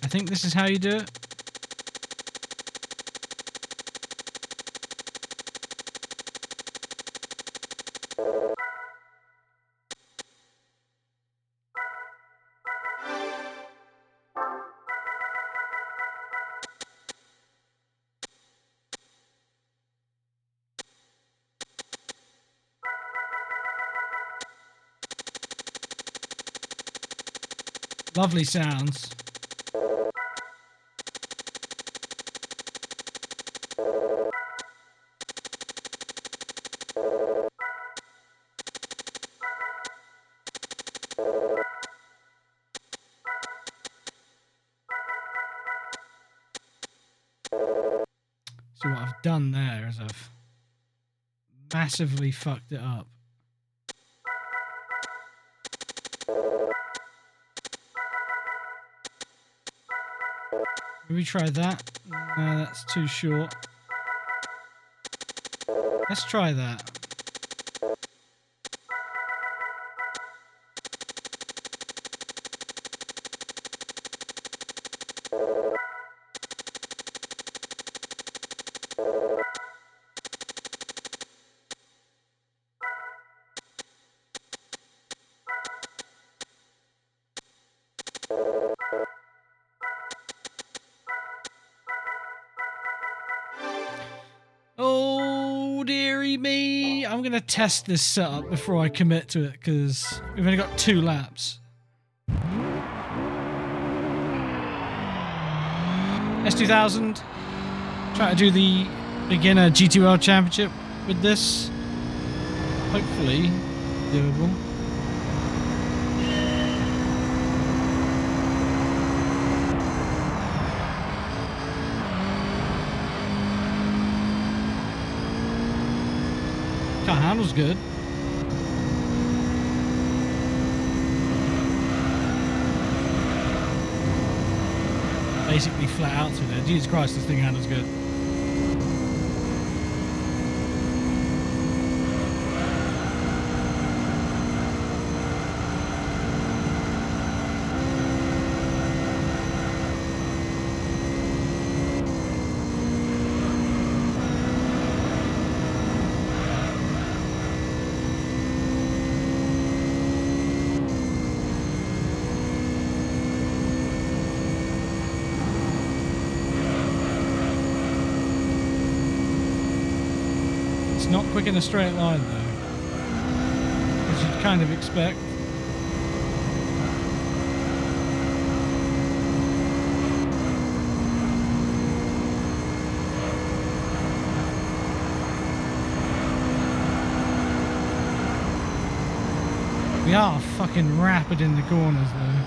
I think this is how you do it. Lovely sounds. So what I've done there is I've massively fucked it up. Maybe try that. No, that's too short. Let's try that. Oh, dearie me. I'm going to test this setup before I commit to it because we've only got 2 laps. S2000. Try to do the beginner GT World Championship with this. Hopefully doable. Car handles good. Basically flat out to there. Jesus Christ, this thing handles good. Not quick in a straight line though, as you'd kind of expect. We are fucking rapid in the corners though.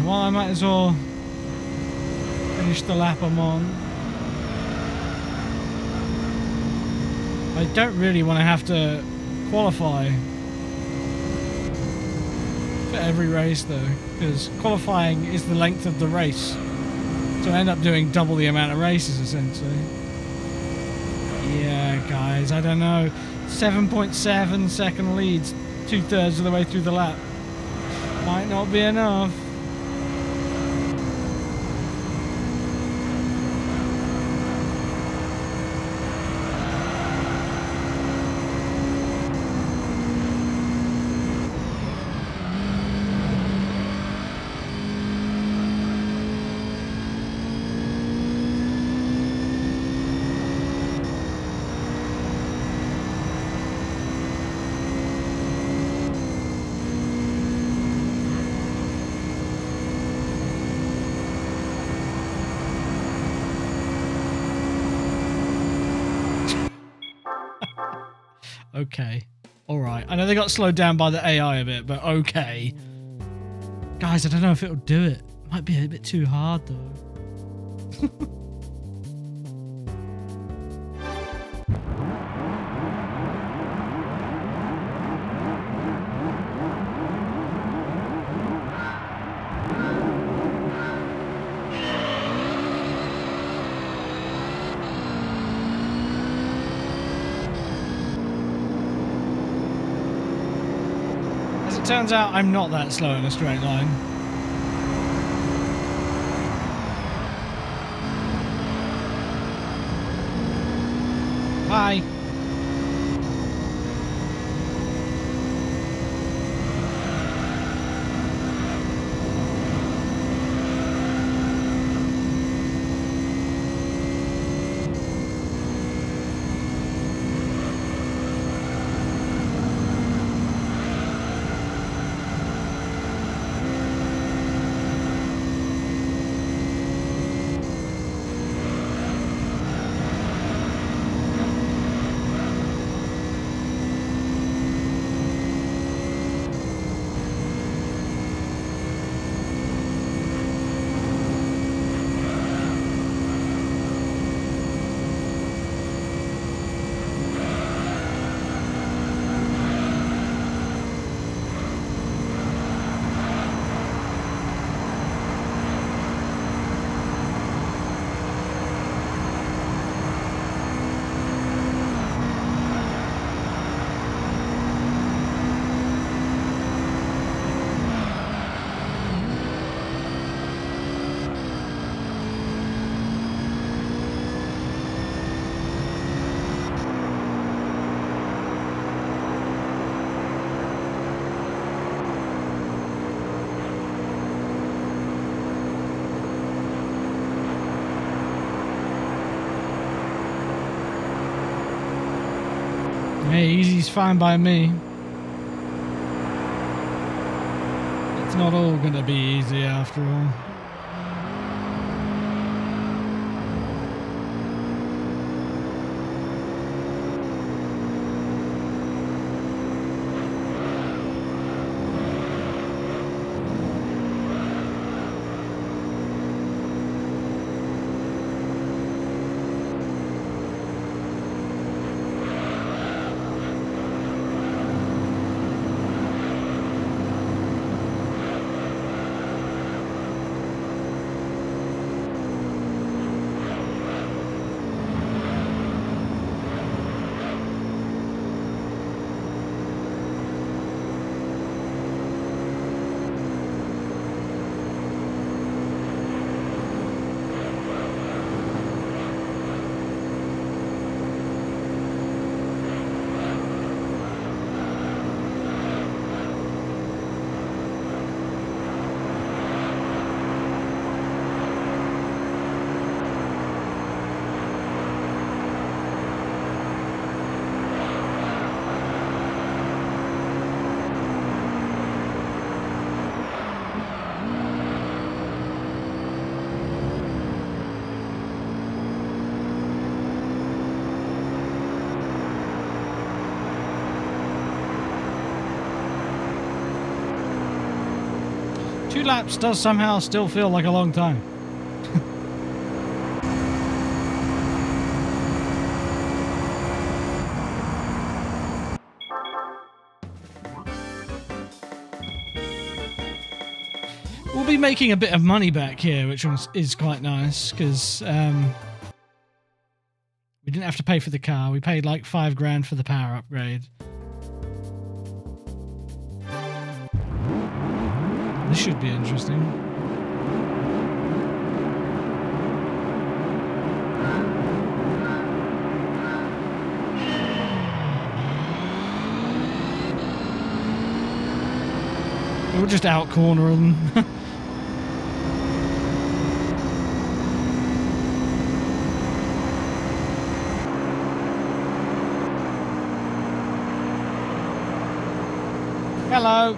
Well, I might as well finish the lap I'm on. I don't really want to have to qualify for every race though, because qualifying is the length of the race. So I end up doing double the amount of races essentially. Yeah, guys, I don't know. 7.7 second leads, 2/3 of the way through the lap. Might not be enough. Okay. Alright. I know they got slowed down by the AI a bit, but okay. Guys, I don't know if it'll do it. Might be a bit too hard though. Turns out I'm not that slow in a straight line. Bye. Hey, easy's fine by me. It's not all gonna be easy after all. 2 laps does somehow still feel like a long time. We'll be making a bit of money back here, which is quite nice, because we didn't have to pay for the car. We paid like 5 grand for the power upgrade. This should be interesting. We'll just out-corner them. Hello.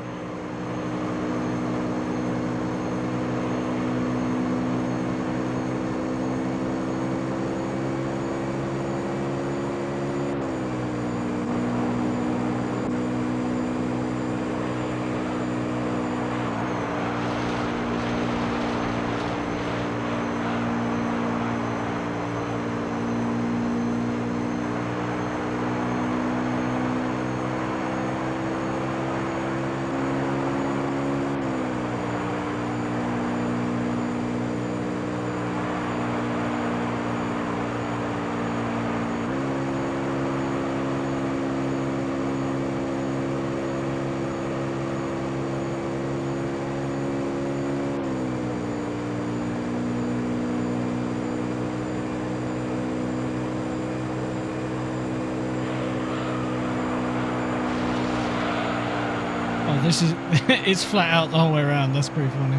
This is, it's flat out the whole way around. That's pretty funny.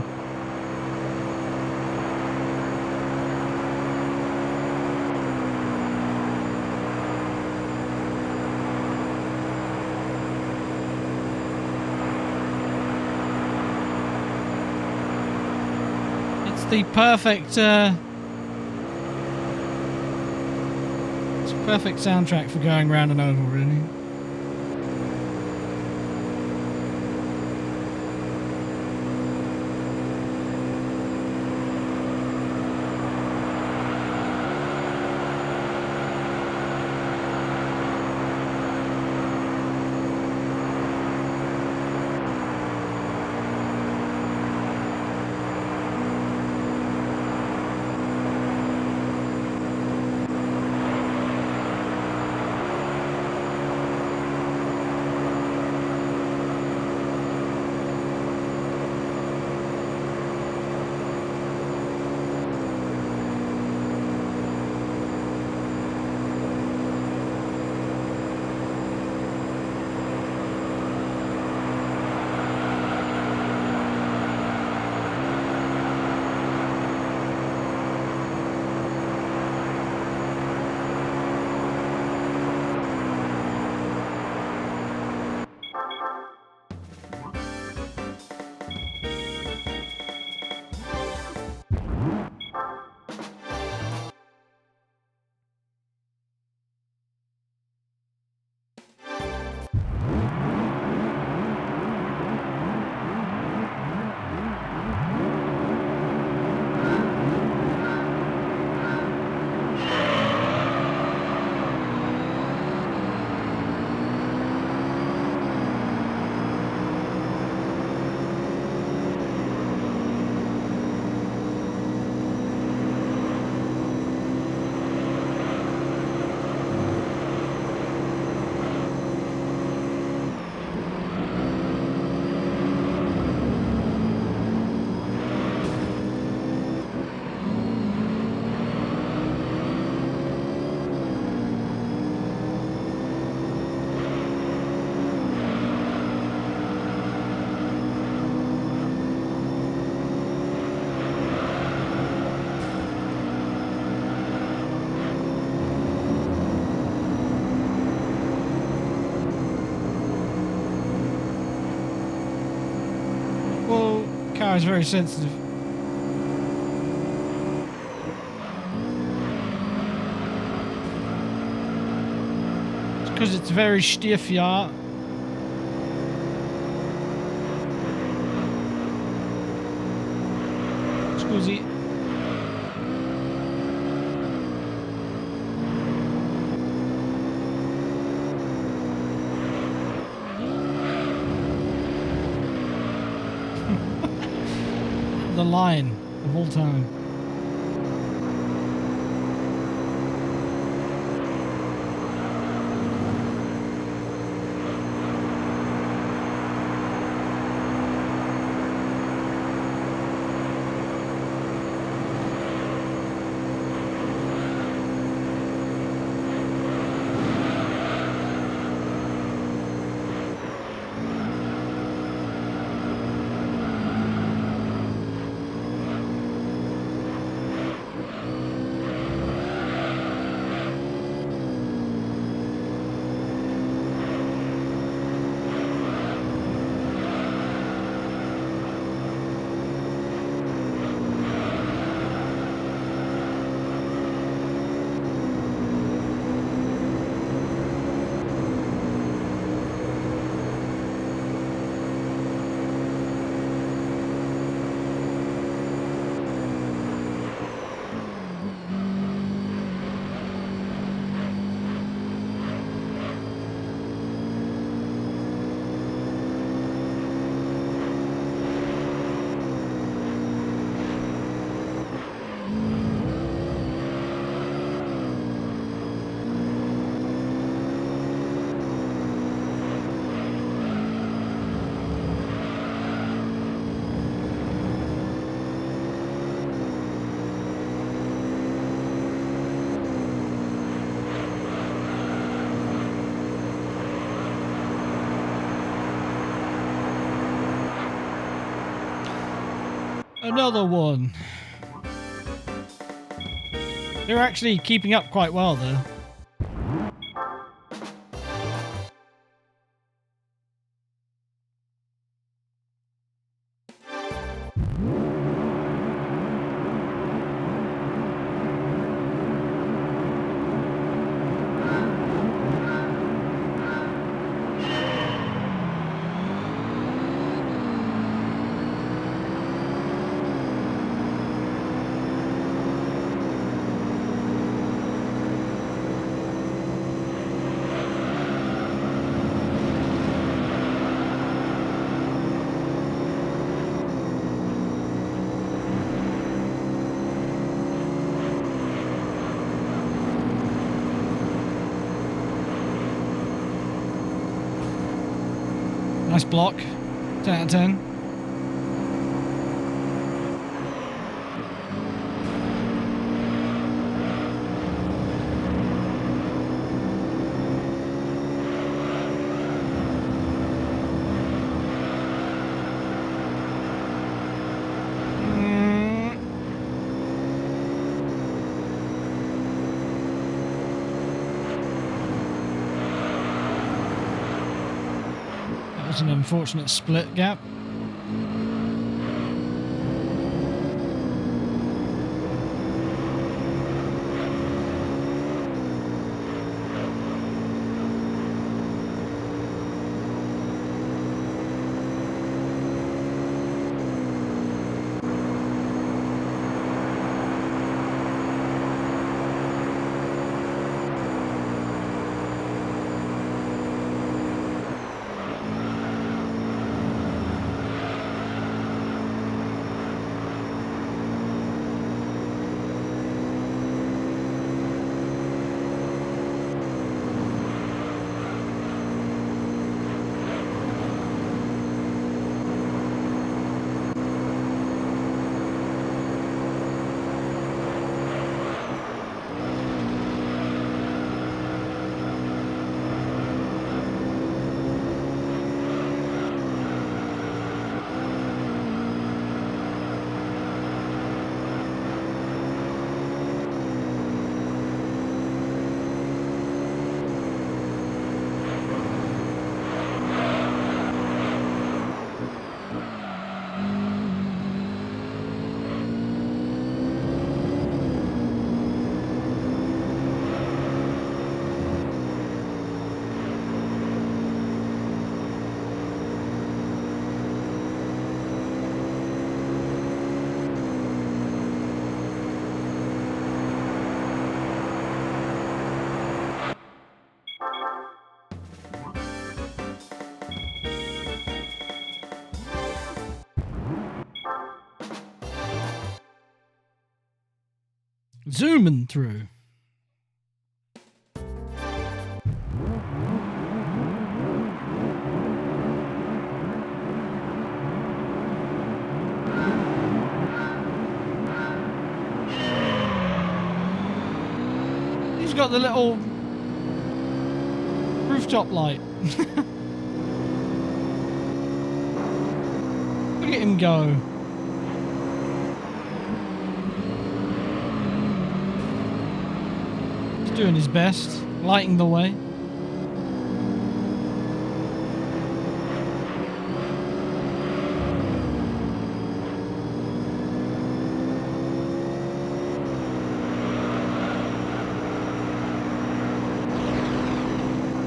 It's the perfect, it's a perfect soundtrack for going round and over, really. Car is very sensitive. It's because it's very stiff, yeah. Was he? The line of all time. Another one. They're actually keeping up quite well there. Nice block. 10 out of 10. That was an unfortunate split gap. Zooming through. He's got the little rooftop light. Look at him go. He's doing his best, lighting the way.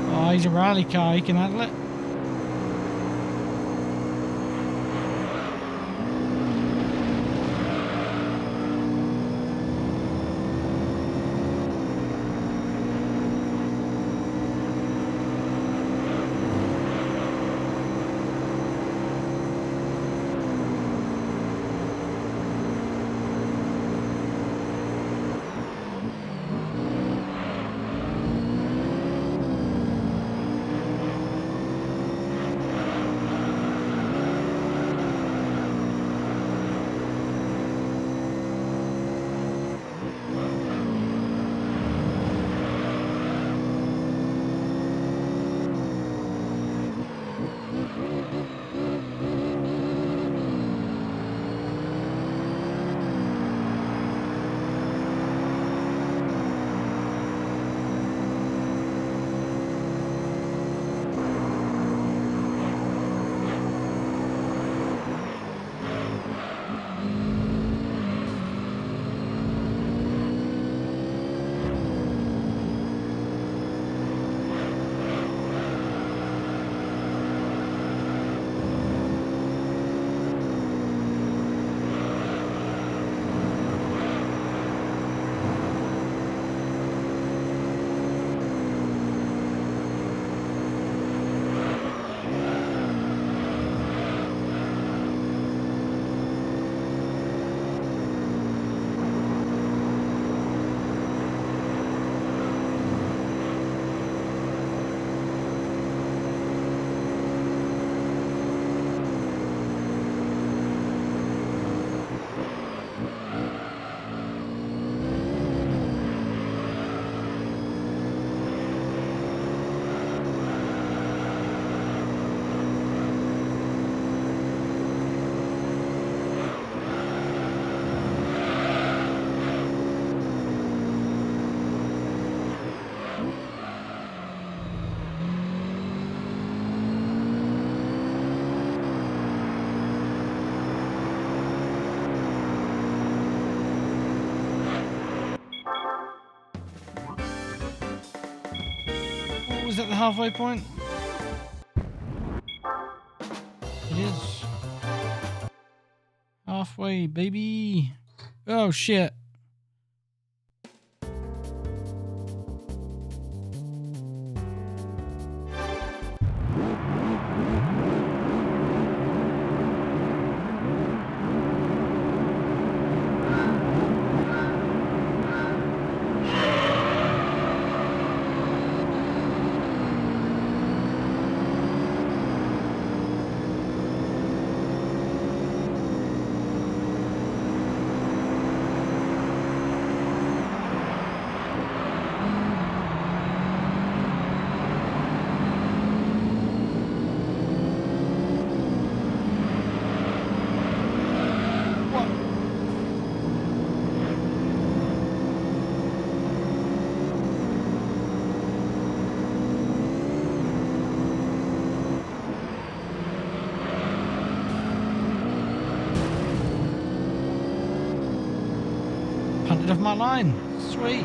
Oh, he's a rally car, he can handle it. Was at the halfway point? It is. Halfway, baby. Oh, shit. Punted off my line. Sweet.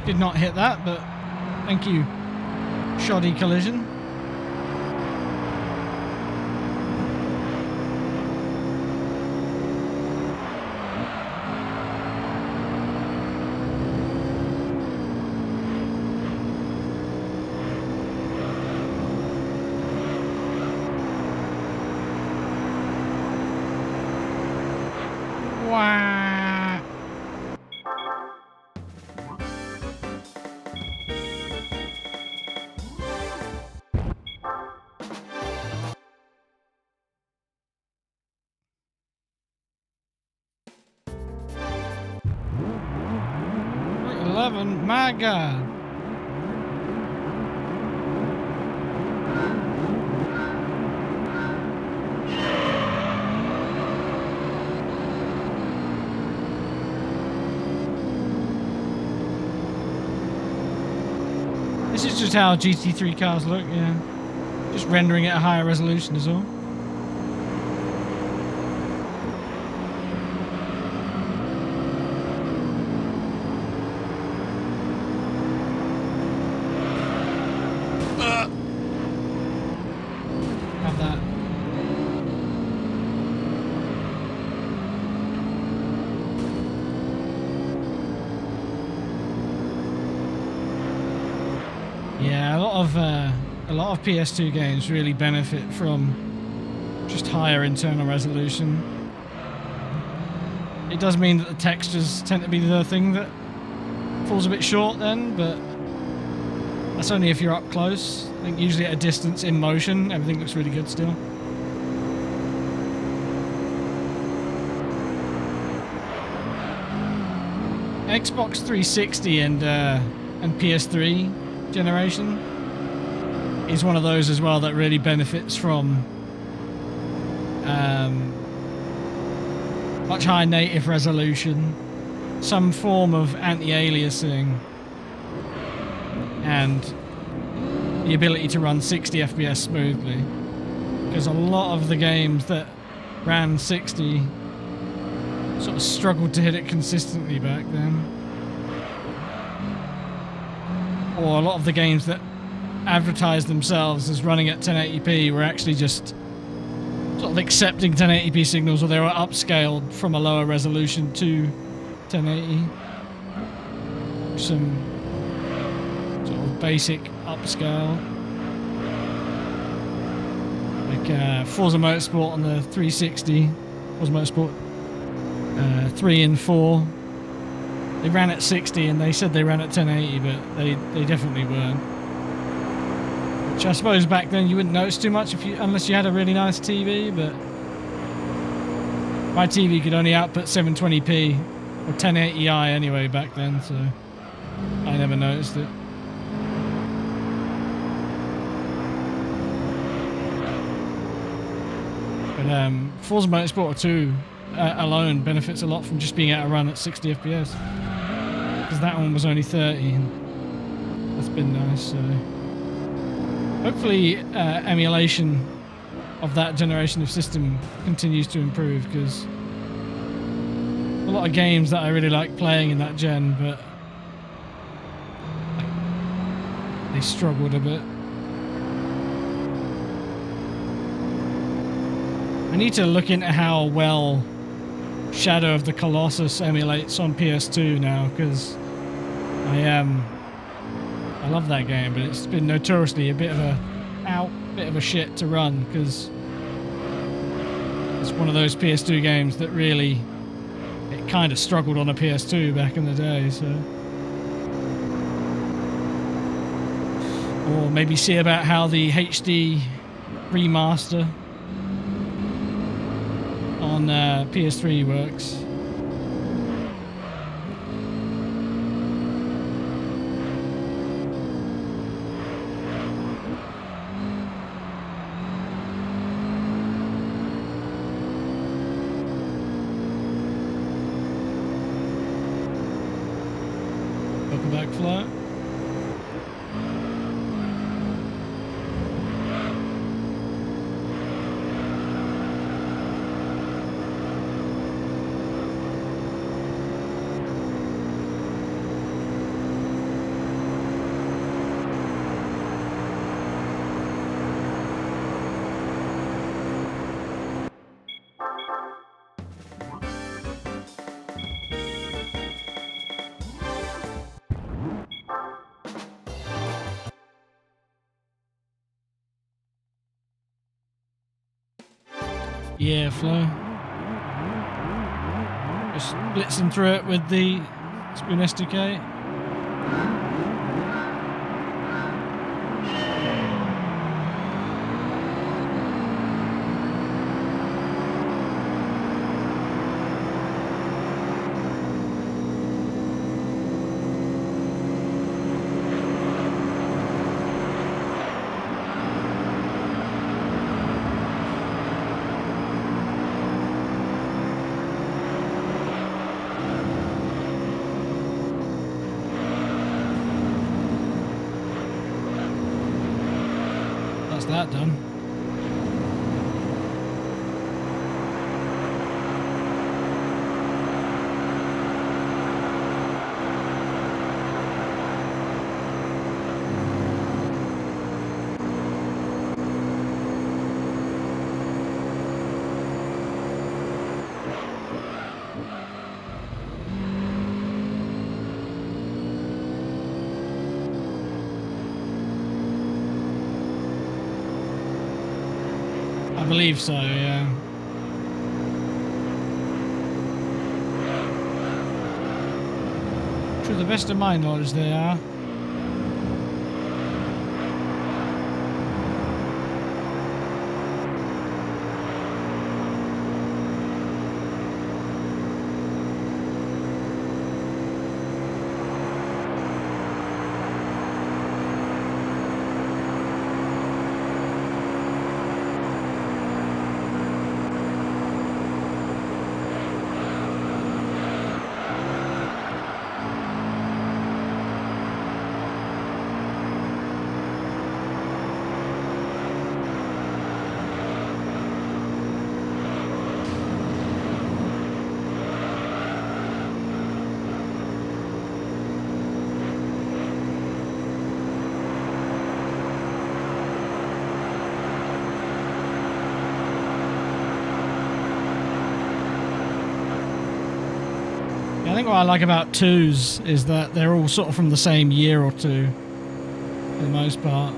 Did not hit that, but thank you. Shoddy collision. Wah. Route 11, my God. This is just how GT3 cars look, yeah. Just rendering it at a higher resolution is all. Have that. Yeah, a lot of PS2 games really benefit from just higher internal resolution. It does mean that the textures tend to be the thing that falls a bit short then, but that's only if you're up close. I think usually at a distance in motion, everything looks really good still. Xbox 360 and PS3 generation is one of those as well that really benefits from much higher native resolution, some form of anti-aliasing, and the ability to run 60 FPS smoothly. Because a lot of the games that ran 60 sort of struggled to hit it consistently back then. Or a lot of the games that advertised themselves as running at 1080p were actually just sort of accepting 1080p signals, or they were upscaled from a lower resolution to 1080. Some sort of basic upscale. Like Forza Motorsport on the 360, Forza Motorsport 3 and 4. They ran at 60 and they said they ran at 1080, but they definitely weren't. Which I suppose back then you wouldn't notice too much unless you had a really nice TV, but my TV could only output 720p or 1080i anyway back then, so I never noticed it. But Forza Motorsport 2 alone benefits a lot from just being able to run at 60 FPS, because that one was only 30 and that's been nice. So hopefully emulation of that generation of system continues to improve, because a lot of games that I really like playing in that gen, but they struggled a bit. I need to look into how well Shadow of the Colossus emulates on PS2 now, because I love that game, but it's been notoriously a bit of a shit to run, because it's one of those PS2 games that really, it kind of struggled on a PS2 back in the day, so. Or maybe see about how the HD remaster on PS3 works. Welcome back, Flo. Yeah, Flo. Just blitzing through it with the Spoon SDK. That's that done. I believe so, yeah. To the best of my knowledge, they are. I think what I like about twos is that they're all sort of from the same year or two, for the most part.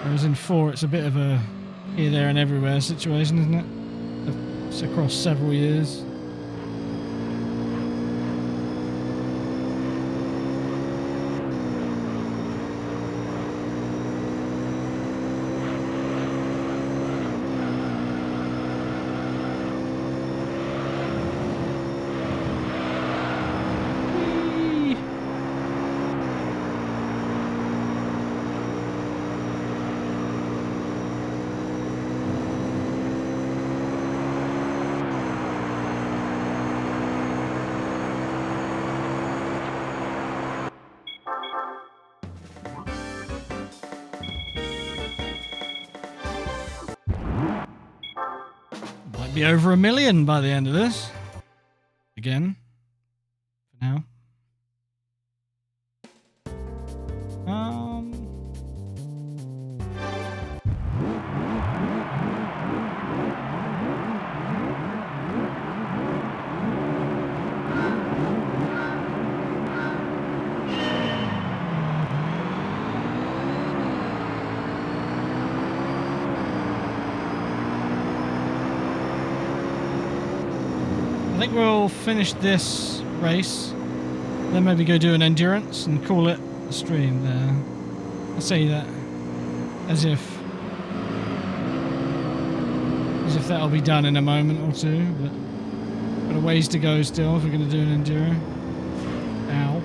Whereas in four, it's a bit of a here, there, and everywhere situation, isn't it? It's across several years. Might be over 1 million by the end of this. Again. For now. I think we'll finish this race, then maybe go do an endurance and call it a stream there. I say that as if that'll be done in a moment or two, but got a ways to go still if we're going to do an enduro. Ow.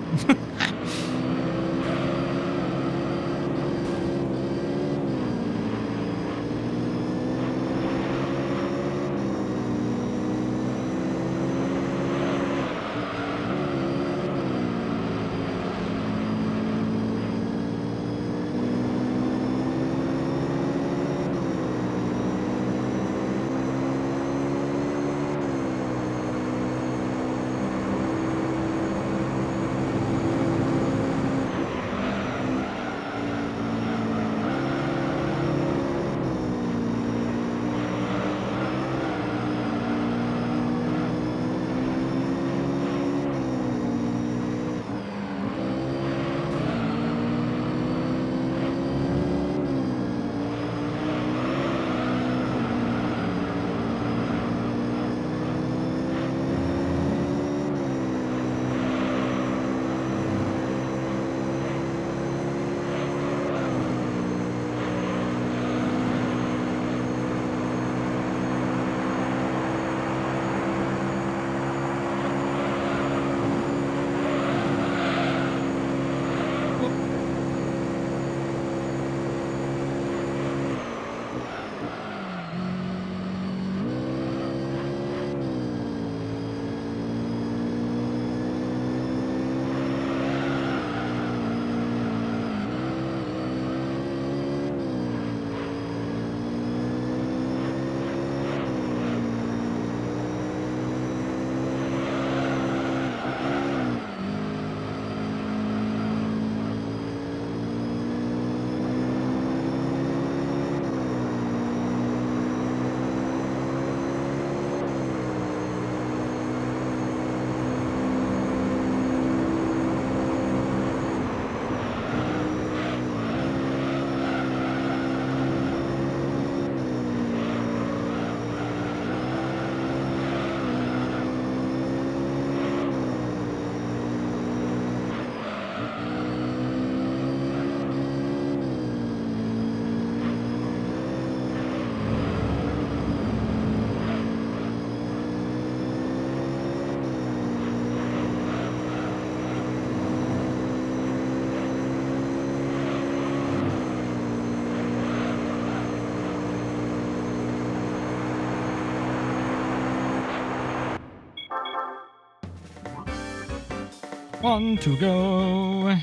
One to go.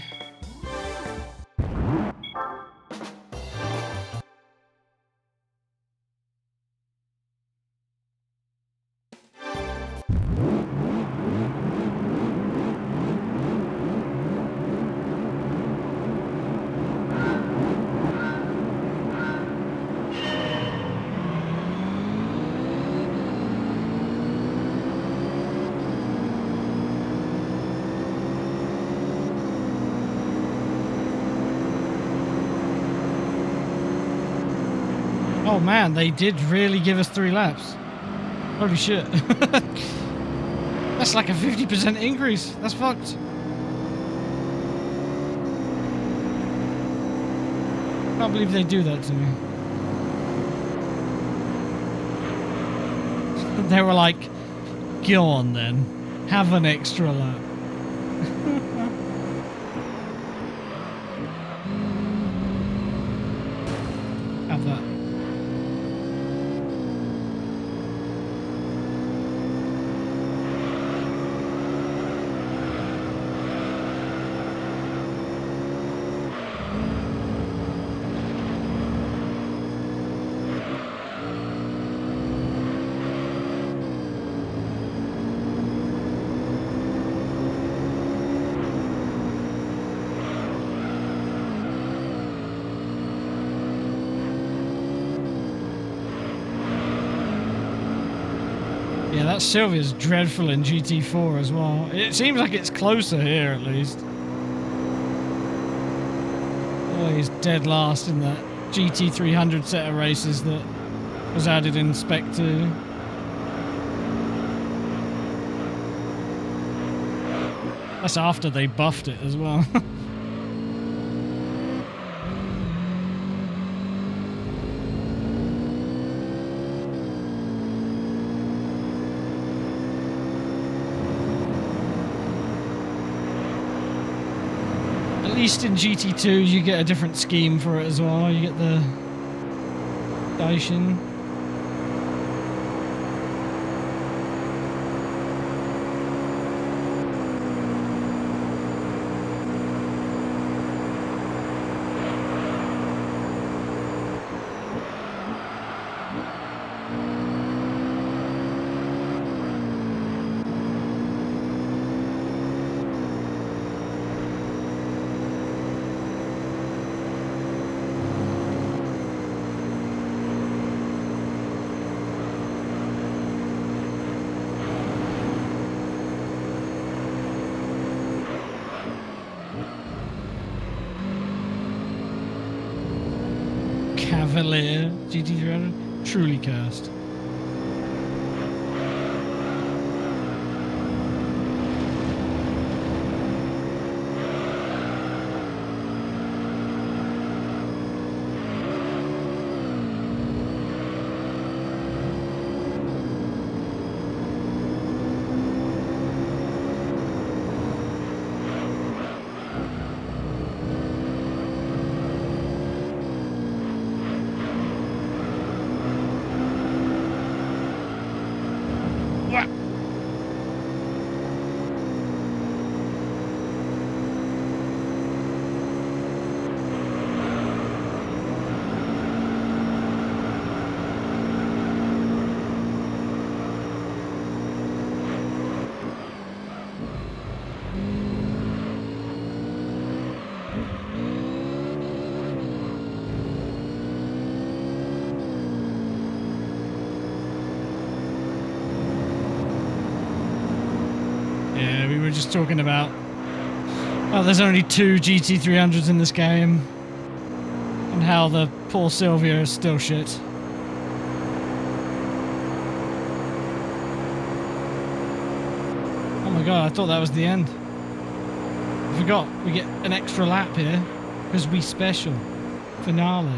Oh man, they did really give us 3 laps. Holy shit. That's like a 50% increase. That's fucked. Can't believe they do that to me. They were like, go on then. Have an extra lap. Have that. Yeah, that Sylvia's dreadful in GT4 as well. It seems like it's closer here at least. Always dead last in that GT300 set of races that was added in Spec 2. That's after they buffed it as well. At least in GT2 you get a different scheme for it as well. You get the Daishin. Cavalier GT300, truly cursed. Yeah, we were just talking about, oh, there's only 2 GT300s in this game, and how the poor Sylvia is still shit. Oh my god, I thought that was the end. I forgot, we get an extra lap here, because we special. Finale.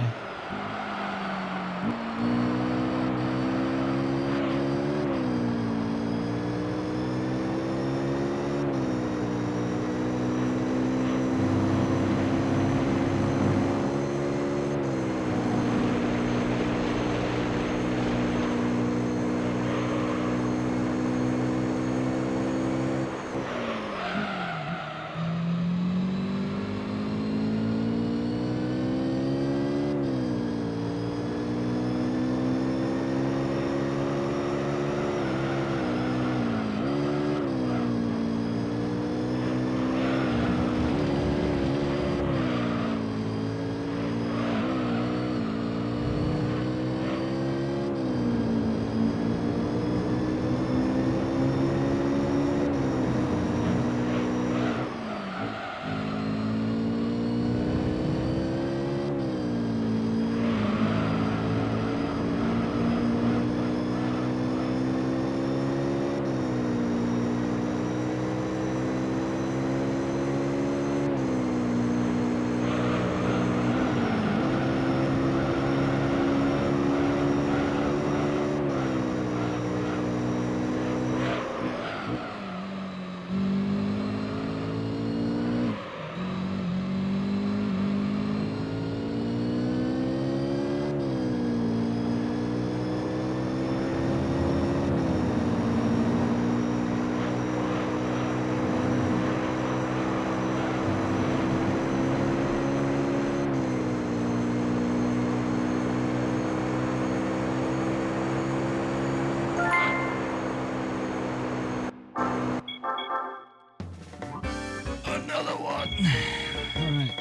Alright.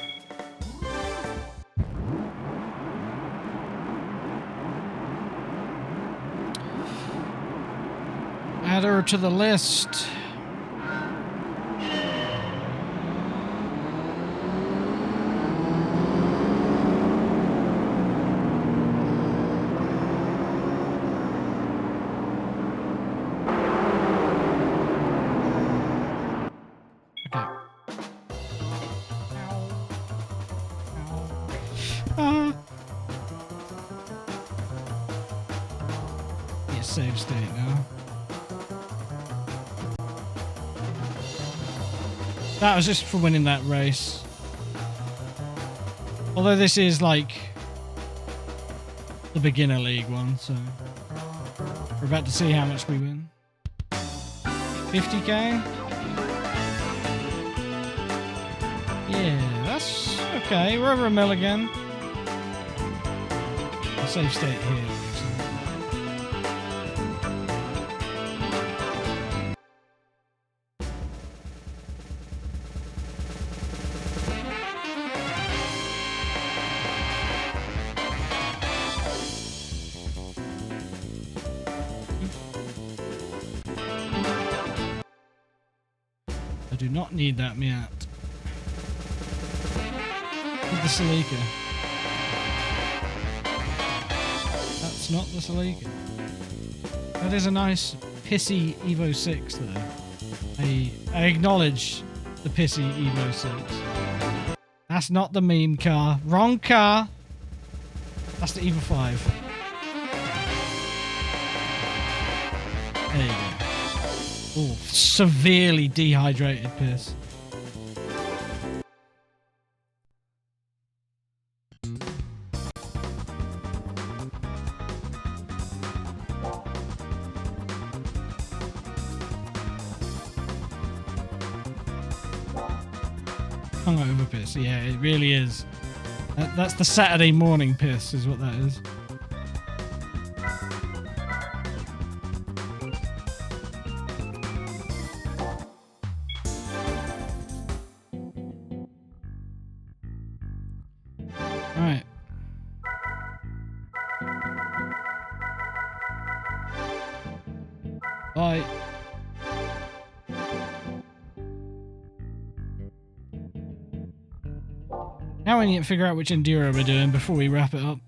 Add her to the list. Save state now. That was just for winning that race. Although this is like the beginner league one, so we're about to see how much we win. 50k? Yeah, that's okay. We're over a mil again. I'll save state here. Do not need that Miat. Need the Celica. That's not the Celica. That is a nice pissy Evo 6 though. I acknowledge the pissy Evo 6. That's not the meme car. Wrong car. That's the Evo 5. There you go. Oh, severely dehydrated piss. Hungover piss, yeah, it really is. That's the Saturday morning piss, is what that is. Alright. Bye. Now we need to figure out which enduro we're doing before we wrap it up.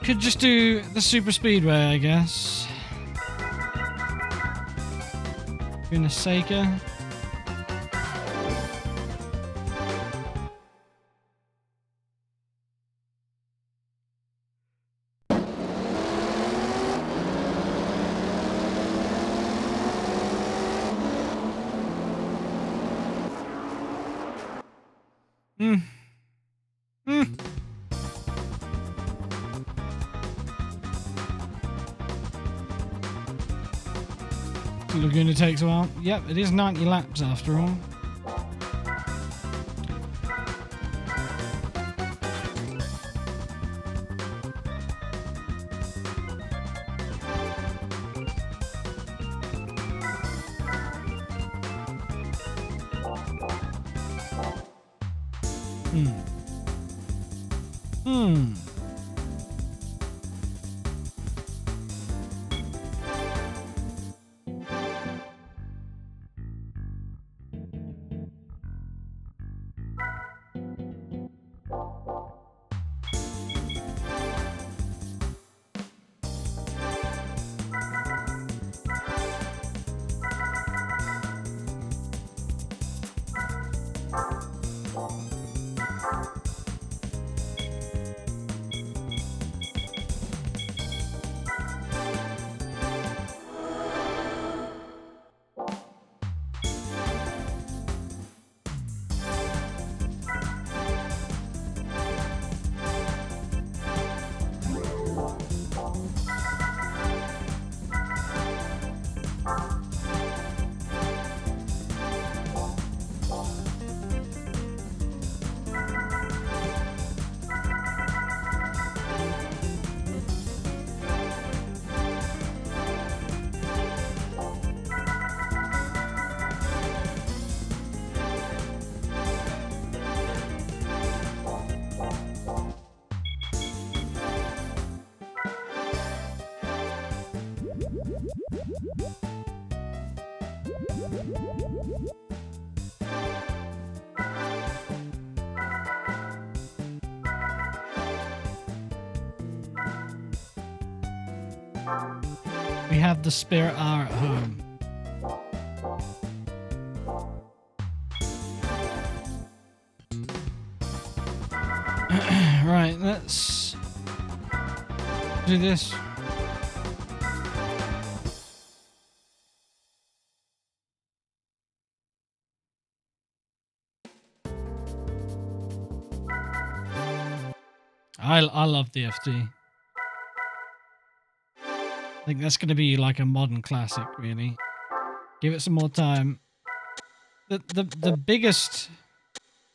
Could just do the super speedway, I guess. Doing a Seika. Laguna takes a while. Yep, it is 90 laps after all. We have the spare hour at home. Right, let's do this. I love the FD. I think that's going to be like a modern classic, really. Give it some more time. The biggest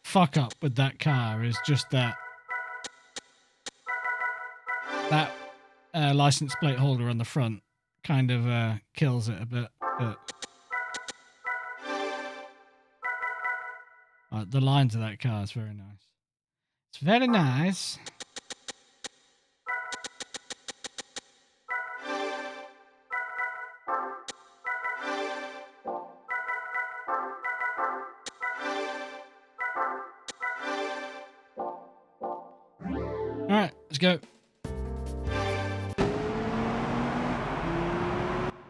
fuck up with that car is just that license plate holder on the front kind of kills it a bit. But the lines of that car is very nice. It's very nice. Alright, let's go.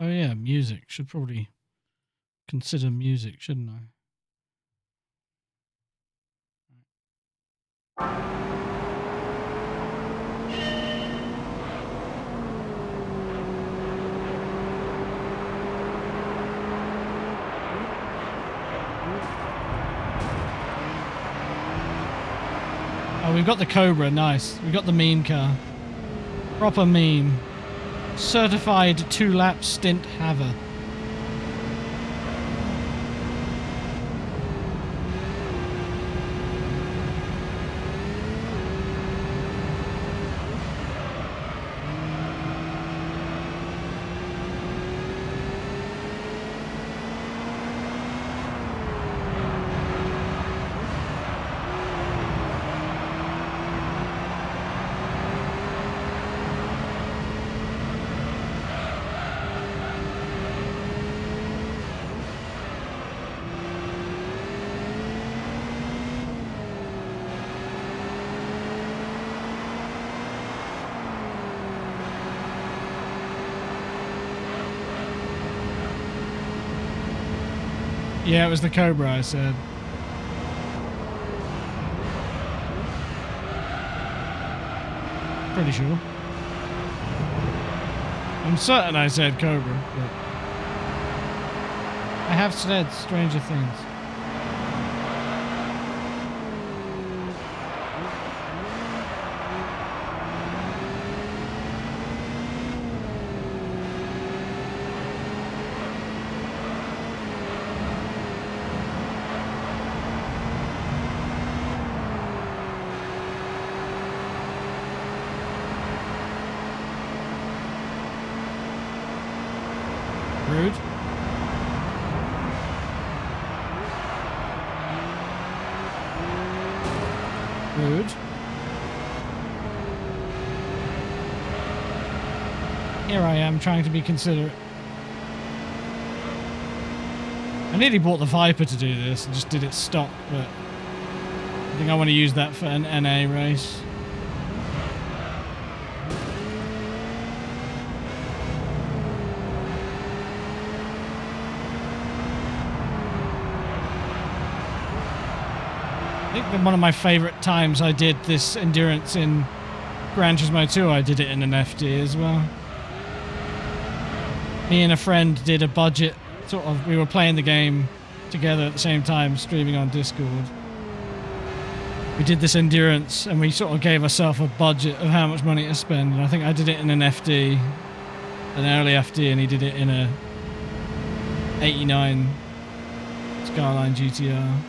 Oh yeah, music. Should probably consider music, shouldn't I? Oh, we've got the Cobra, nice. We've got the meme car. Proper meme. Certified 2-lap stint haver. Yeah, it was the Cobra, I said. Pretty sure. I'm certain I said Cobra, but I have said stranger things. Rude. Rude. Here I am trying to be considerate. I nearly bought the Viper to do this and just did it stock, but I think I want to use that for an NA race. I think one of my favourite times I did this endurance in Gran Turismo 2, I did it in an FD as well. Me and a friend did a budget, we were playing the game together at the same time, streaming on Discord. We did this endurance and we sort of gave ourselves a budget of how much money to spend. And I think I did it in an FD, an early FD, and he did it in a 89 Skyline GTR.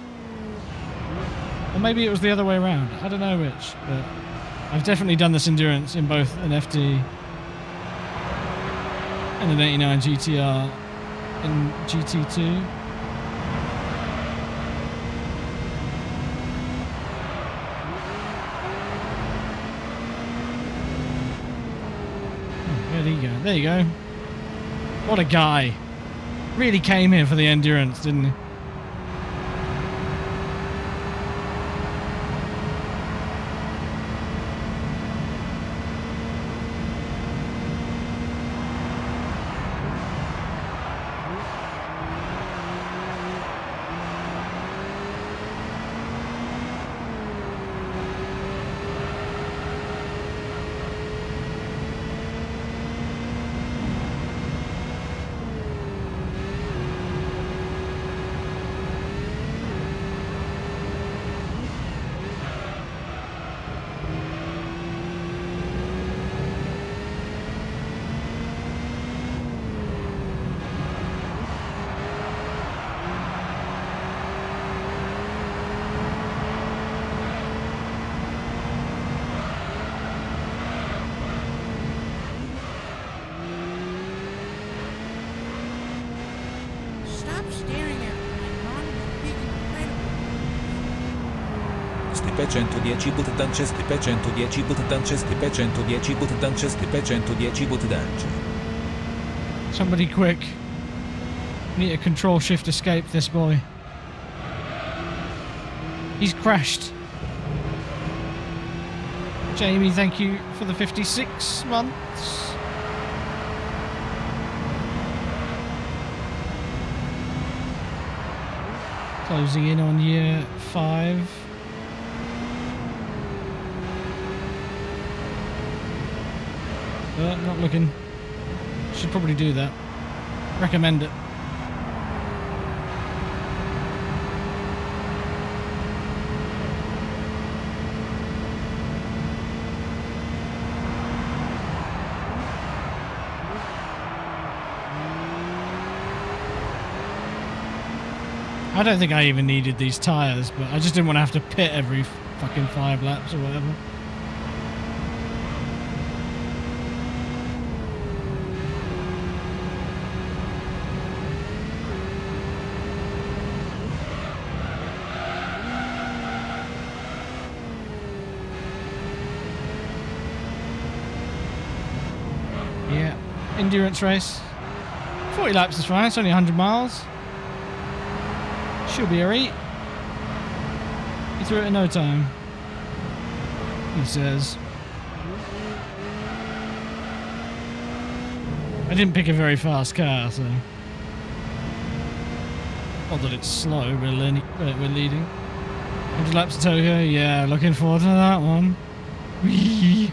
Or maybe it was the other way around. I don't know which, but I've definitely done this endurance in both an FD and an 89 GTR in GT2. Where did he go? There you go. What a guy. Really came here for the endurance, didn't he? Stop staring at me like Ron was big incredible. Stype 110 but dance, stype 110 but dance, stype 110 but dance, stype 110 but dance. Somebody quick. Need to control shift escape this boy. He's crashed. Jamie, thank you for the 56 months. Closing in on year 5. Not looking. Should probably do that. Recommend it. I don't think I even needed these tyres, but I just didn't want to have to pit every fucking 5 laps or whatever. Yeah, endurance race. 40 laps is fine, it's only 100 miles. She'll be alright. He threw it in no time, he says. I didn't pick a very fast car, so... Not that it's slow, we're leading. 100 laps to Tokyo, yeah, looking forward to that one. Whee!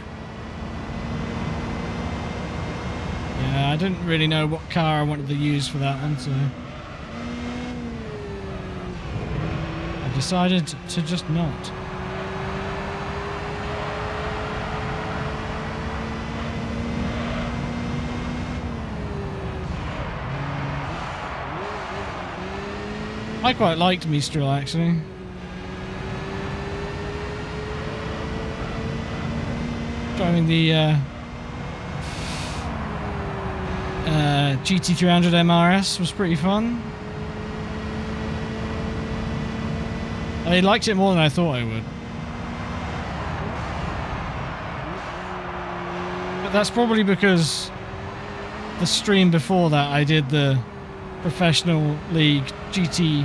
Yeah, I didn't really know what car I wanted to use for that one, so... decided to just not. I quite liked Mistral actually. Driving the GT300 MRS was pretty fun. I liked it more than I thought I would. But that's probably because the stream before that I did the Professional League JGTC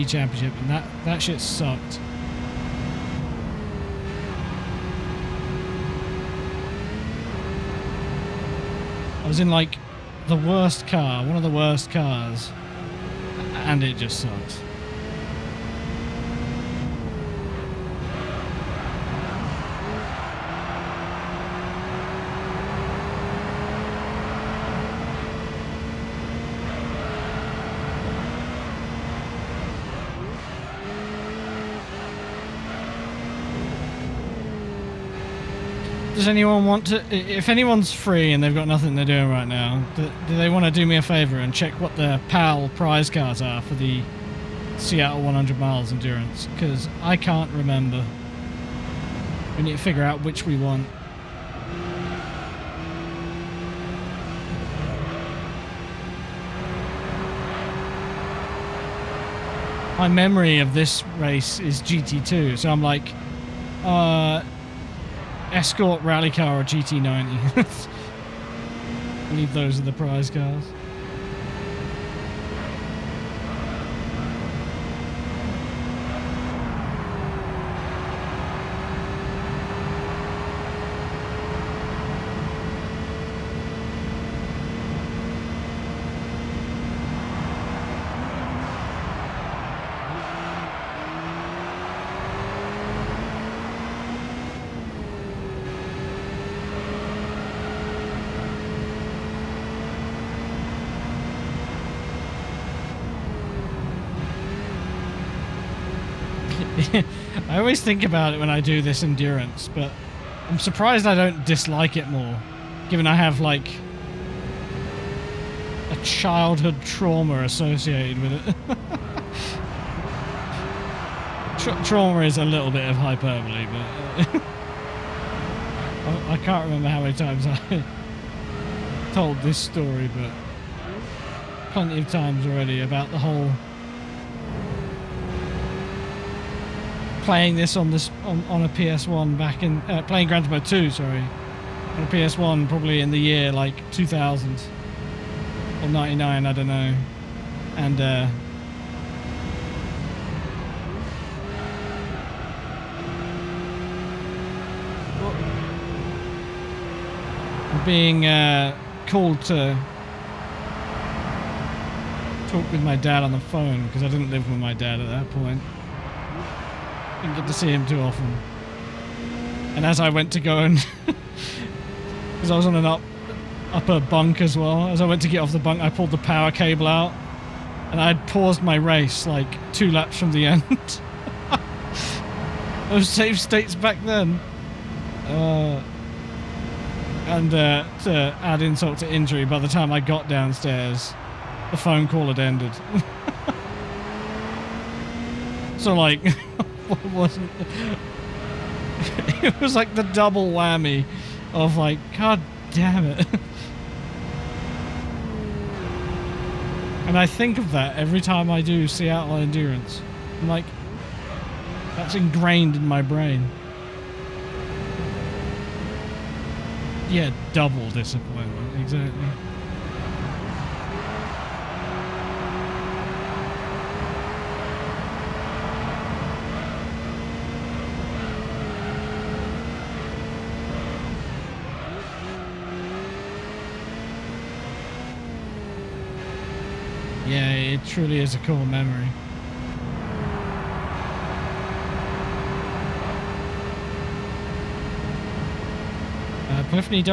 Championship, and that shit sucked. I was in like the worst car, one of the worst cars. And it just sucks. Does anyone want to... If anyone's free and they've got nothing they're doing right now, do they want to do me a favour and check what the PAL prize cards are for the Seattle 100 miles endurance? Because I can't remember. We need to figure out which we want. My memory of this race is GT2, so I'm like... Escort rally car or GT90. I believe those are the prize cars. I always think about it when I do this endurance, but I'm surprised I don't dislike it more, given I have, like, a childhood trauma associated with it. Trauma is a little bit of hyperbole, but I can't remember how many times I told this story, but plenty of times already about the whole playing this on a PS1 back in playing Gran Turismo 2, sorry, on a PS1 probably in the year like 2000 or 99, I don't know, and being called to talk with my dad on the phone because I didn't live with my dad at that point. Didn't get to see him too often. And as I went to go and because I was on an upper bunk as well, as I went to get off the bunk, I pulled the power cable out and I had paused my race like 2 laps from the end. Those save states back then. And to add insult to injury, by the time I got downstairs, the phone call had ended. So like, it wasn't. It was like the double whammy of like, God damn it. And I think of that every time I do Seattle Endurance. I'm like, that's ingrained in my brain. Yeah, double disappointment, exactly. Yeah, it truly is a cool memory. Polyphony 002,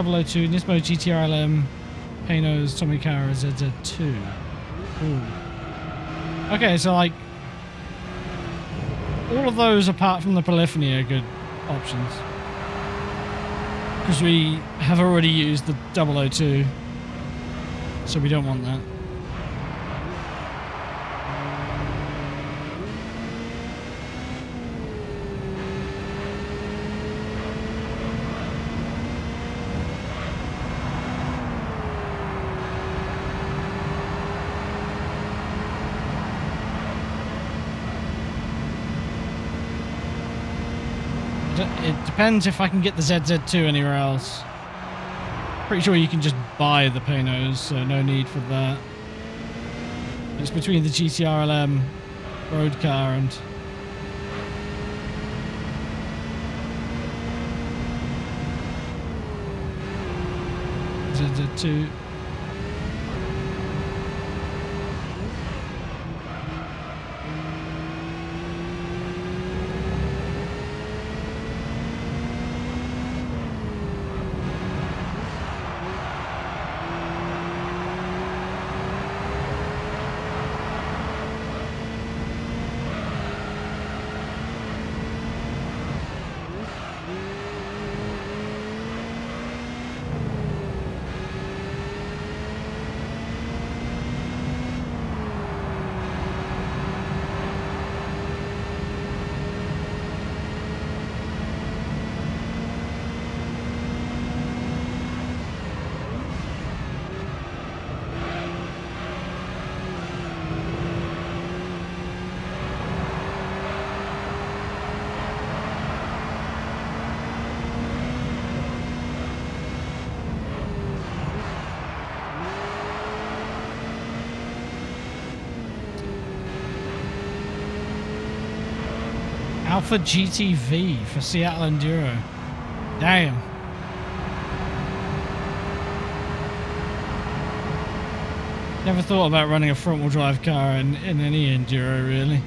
Nismo GTRLM, Panos, Tommy Kara, ZZ2. Ooh. Okay, so like, all of those apart from the Polyphony are good options. Because we have already used the 002, so we don't want that. It depends if I can get the ZZ2 anywhere else. Pretty sure you can just buy the Panos, so no need for that. It's between the GTRLM road car and ZZ2. Alpha GTV for Seattle Enduro. Damn. Never thought about running a front-wheel drive car in any Enduro, really.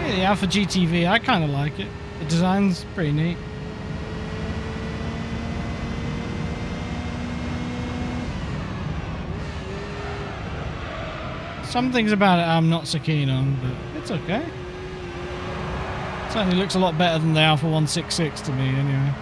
The Alpha GTV, I kind of like it. The design's pretty neat. Some things about it I'm not so keen on, but it's okay. Certainly looks a lot better than the Alpha 166 to me, anyway.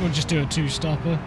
We'll just do a two-stopper.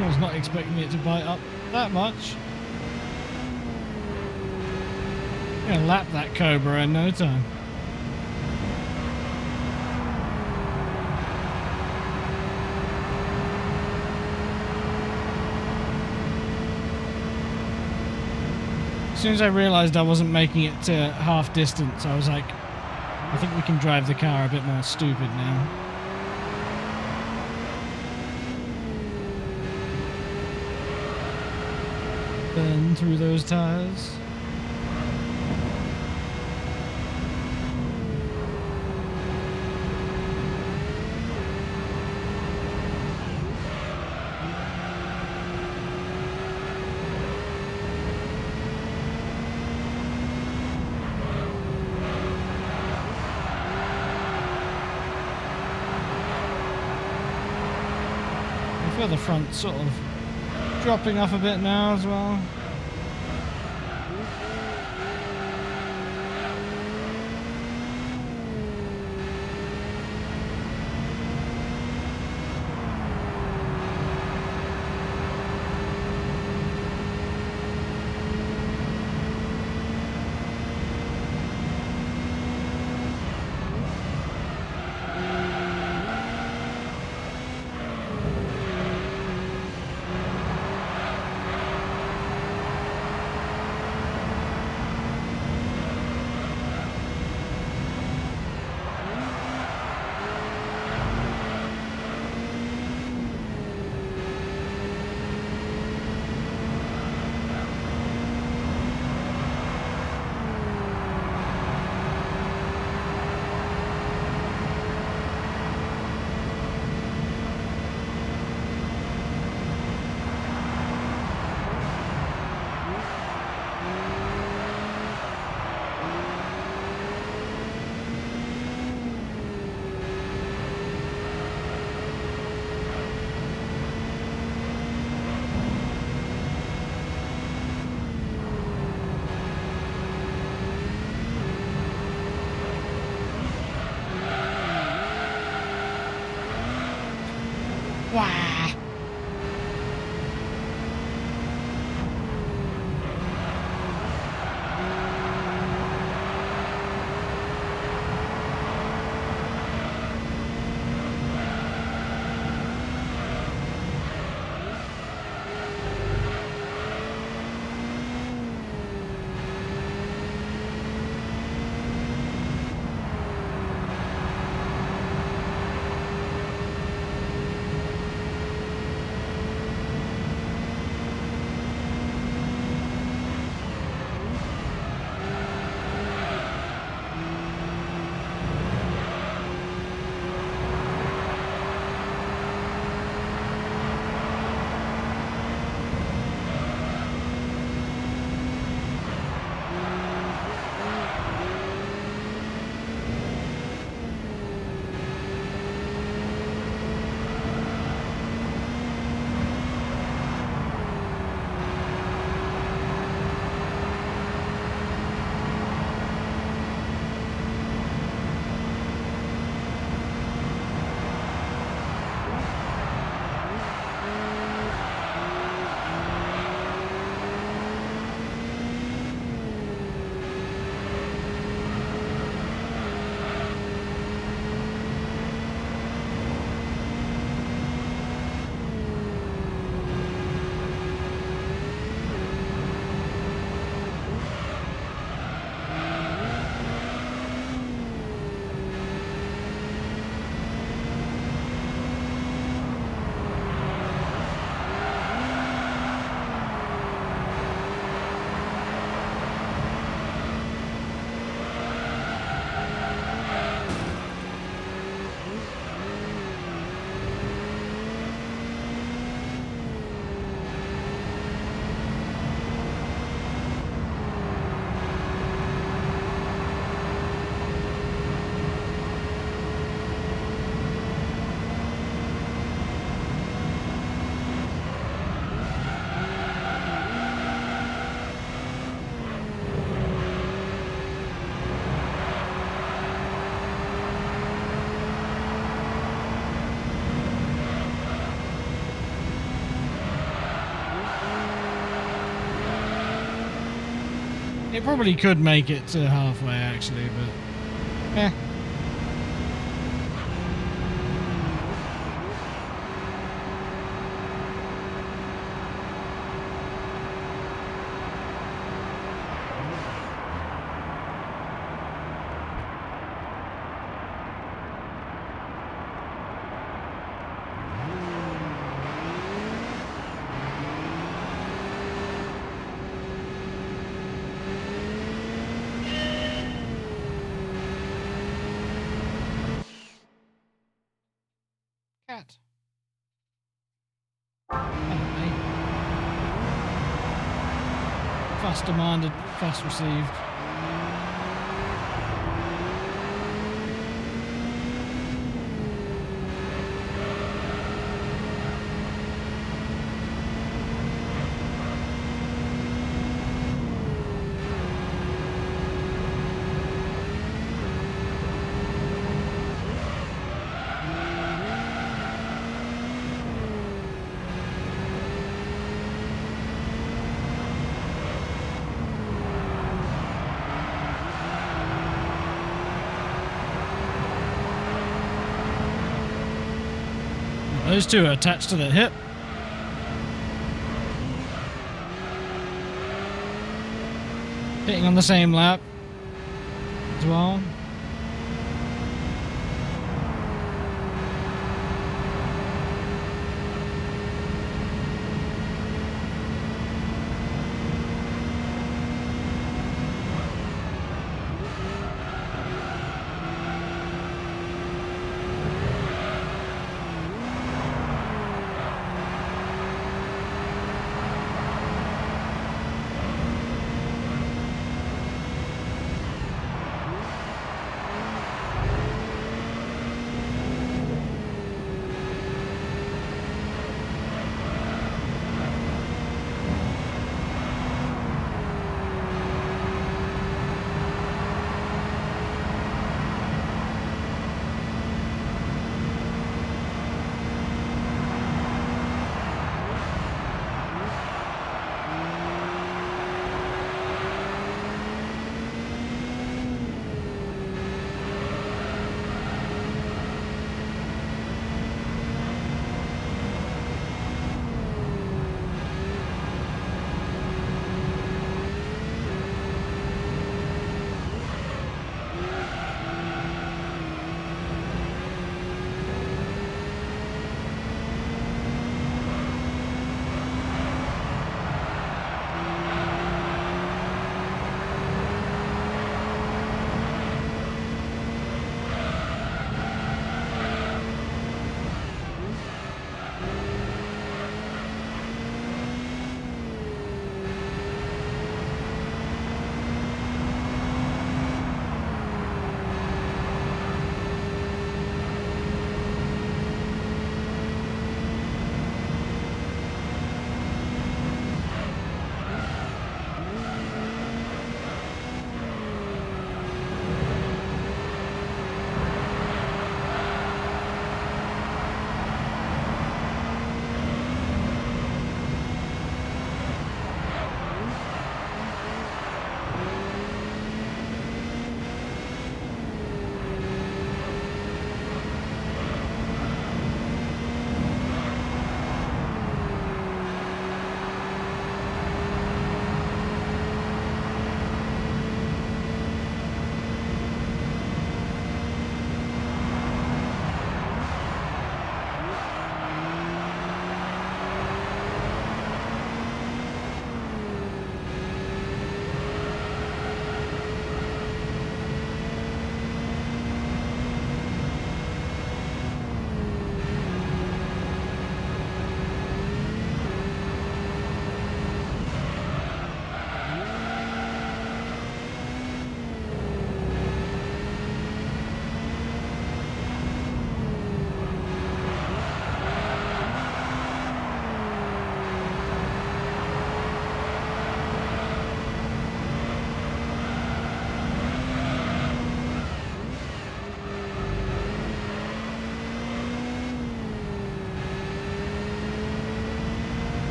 I was not expecting it to bite up that much. Gonna lap that Cobra in no time. As soon as I realised I wasn't making it to half distance, I was like, I think we can drive the car a bit more stupid now. Burn through those tires. I feel the front sort of dropping off a bit now as well. It probably could make it to halfway, actually, but... eh. Cat. Hello, mate. Fast demanded, fast received. Those two are attached to the hip. Hitting on the same lap as well.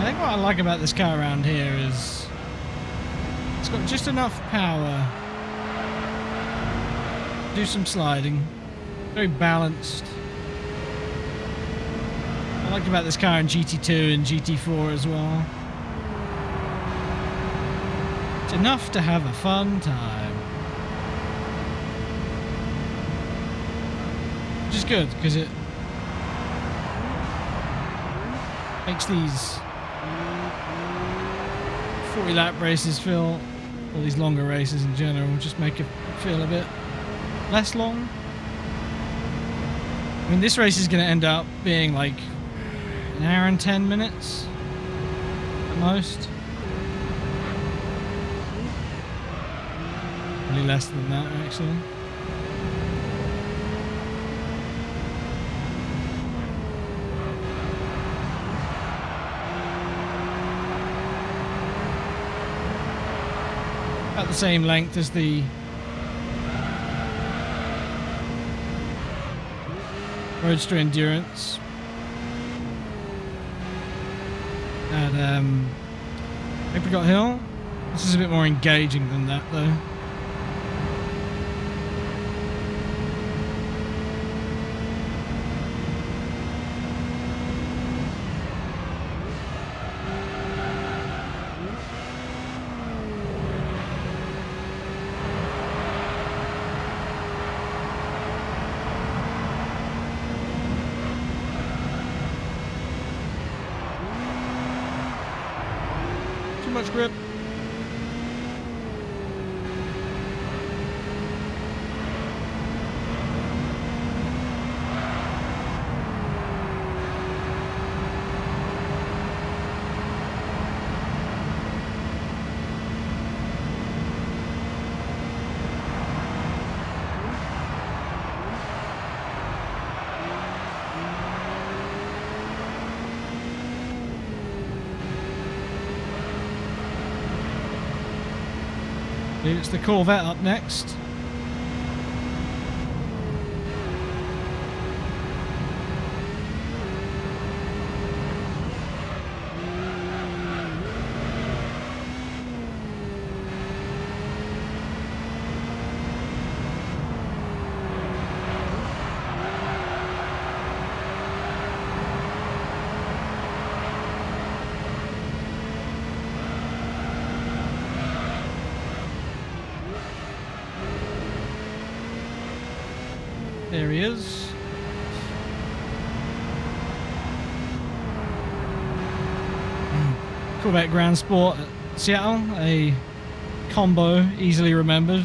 I think what I like about this car around here is it's got just enough power to do some sliding. Very balanced. I liked about this car in GT2 and GT4 as well. It's enough to have a fun time. Which is good, because it makes these 40 lap races feel, or these longer races in general, just make it feel a bit less long. I mean, this race is going to end up being like an hour and 10 minutes at most. Probably less than that, actually. About the same length as the Roadster Endurance at Apricot Hill. This is a bit more engaging than that, though. Much grip. It's the Corvette up next. There he is. Corvette Grand Sport at Seattle, a combo easily remembered.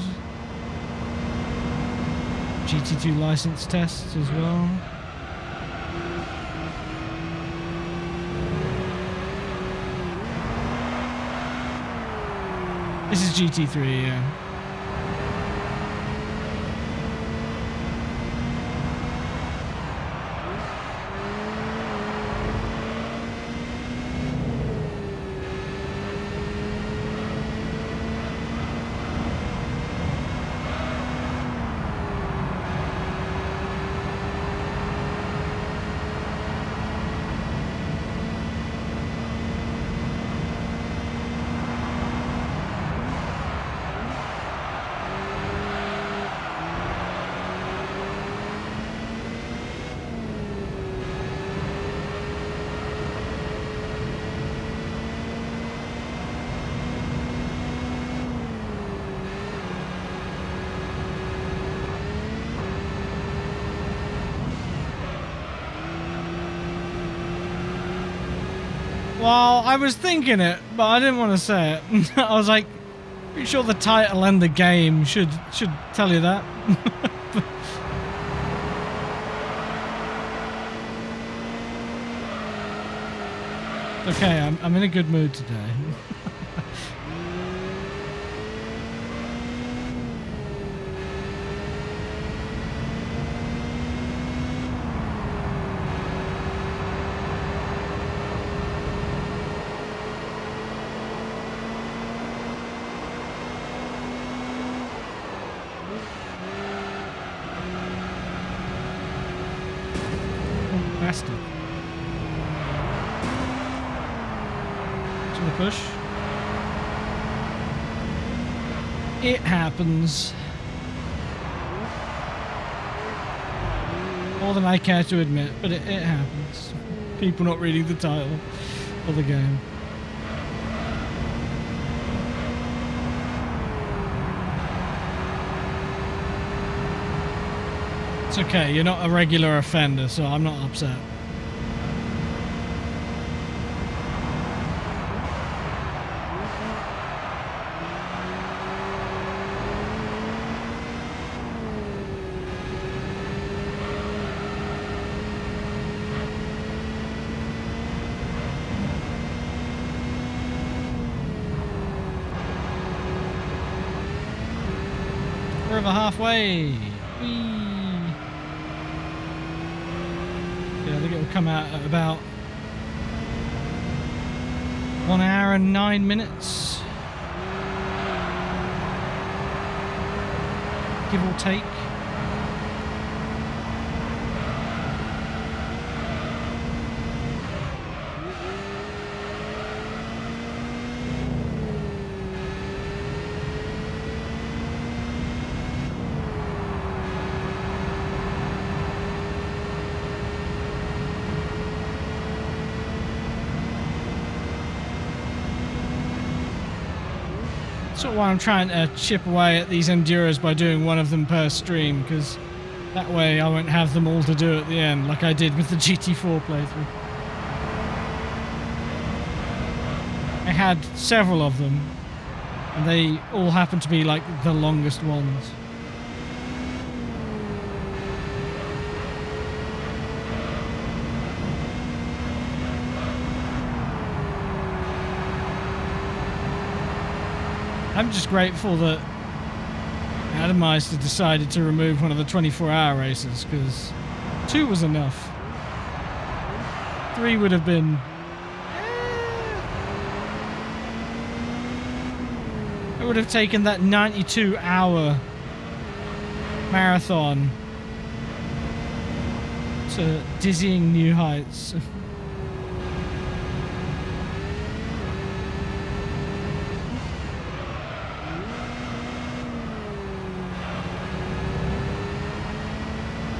GT2 license tests as well. This is GT3, yeah. Well, I was thinking it, but I didn't want to say it. I was like, pretty sure the title and the game should tell you that. Okay, I'm in a good mood today. the push. It happens. More than I care to admit, but it happens. People not reading the title of the game. It's okay, you're not a regular offender, so I'm not upset. We're over halfway. Whee. Yeah, I think it will come out at about 1 hour and 9 minutes. Give or take. Sort of why I'm trying to chip away at these Enduros by doing one of them per stream, because that way I won't have them all to do at the end, like I did with the GT4 playthrough. I had several of them, and they all happened to be like the longest ones. I'm just grateful that Atomizer decided to remove one of the 24-hour races, because 2 was enough. 3 would have been... I would have taken that 92-hour marathon to dizzying new heights.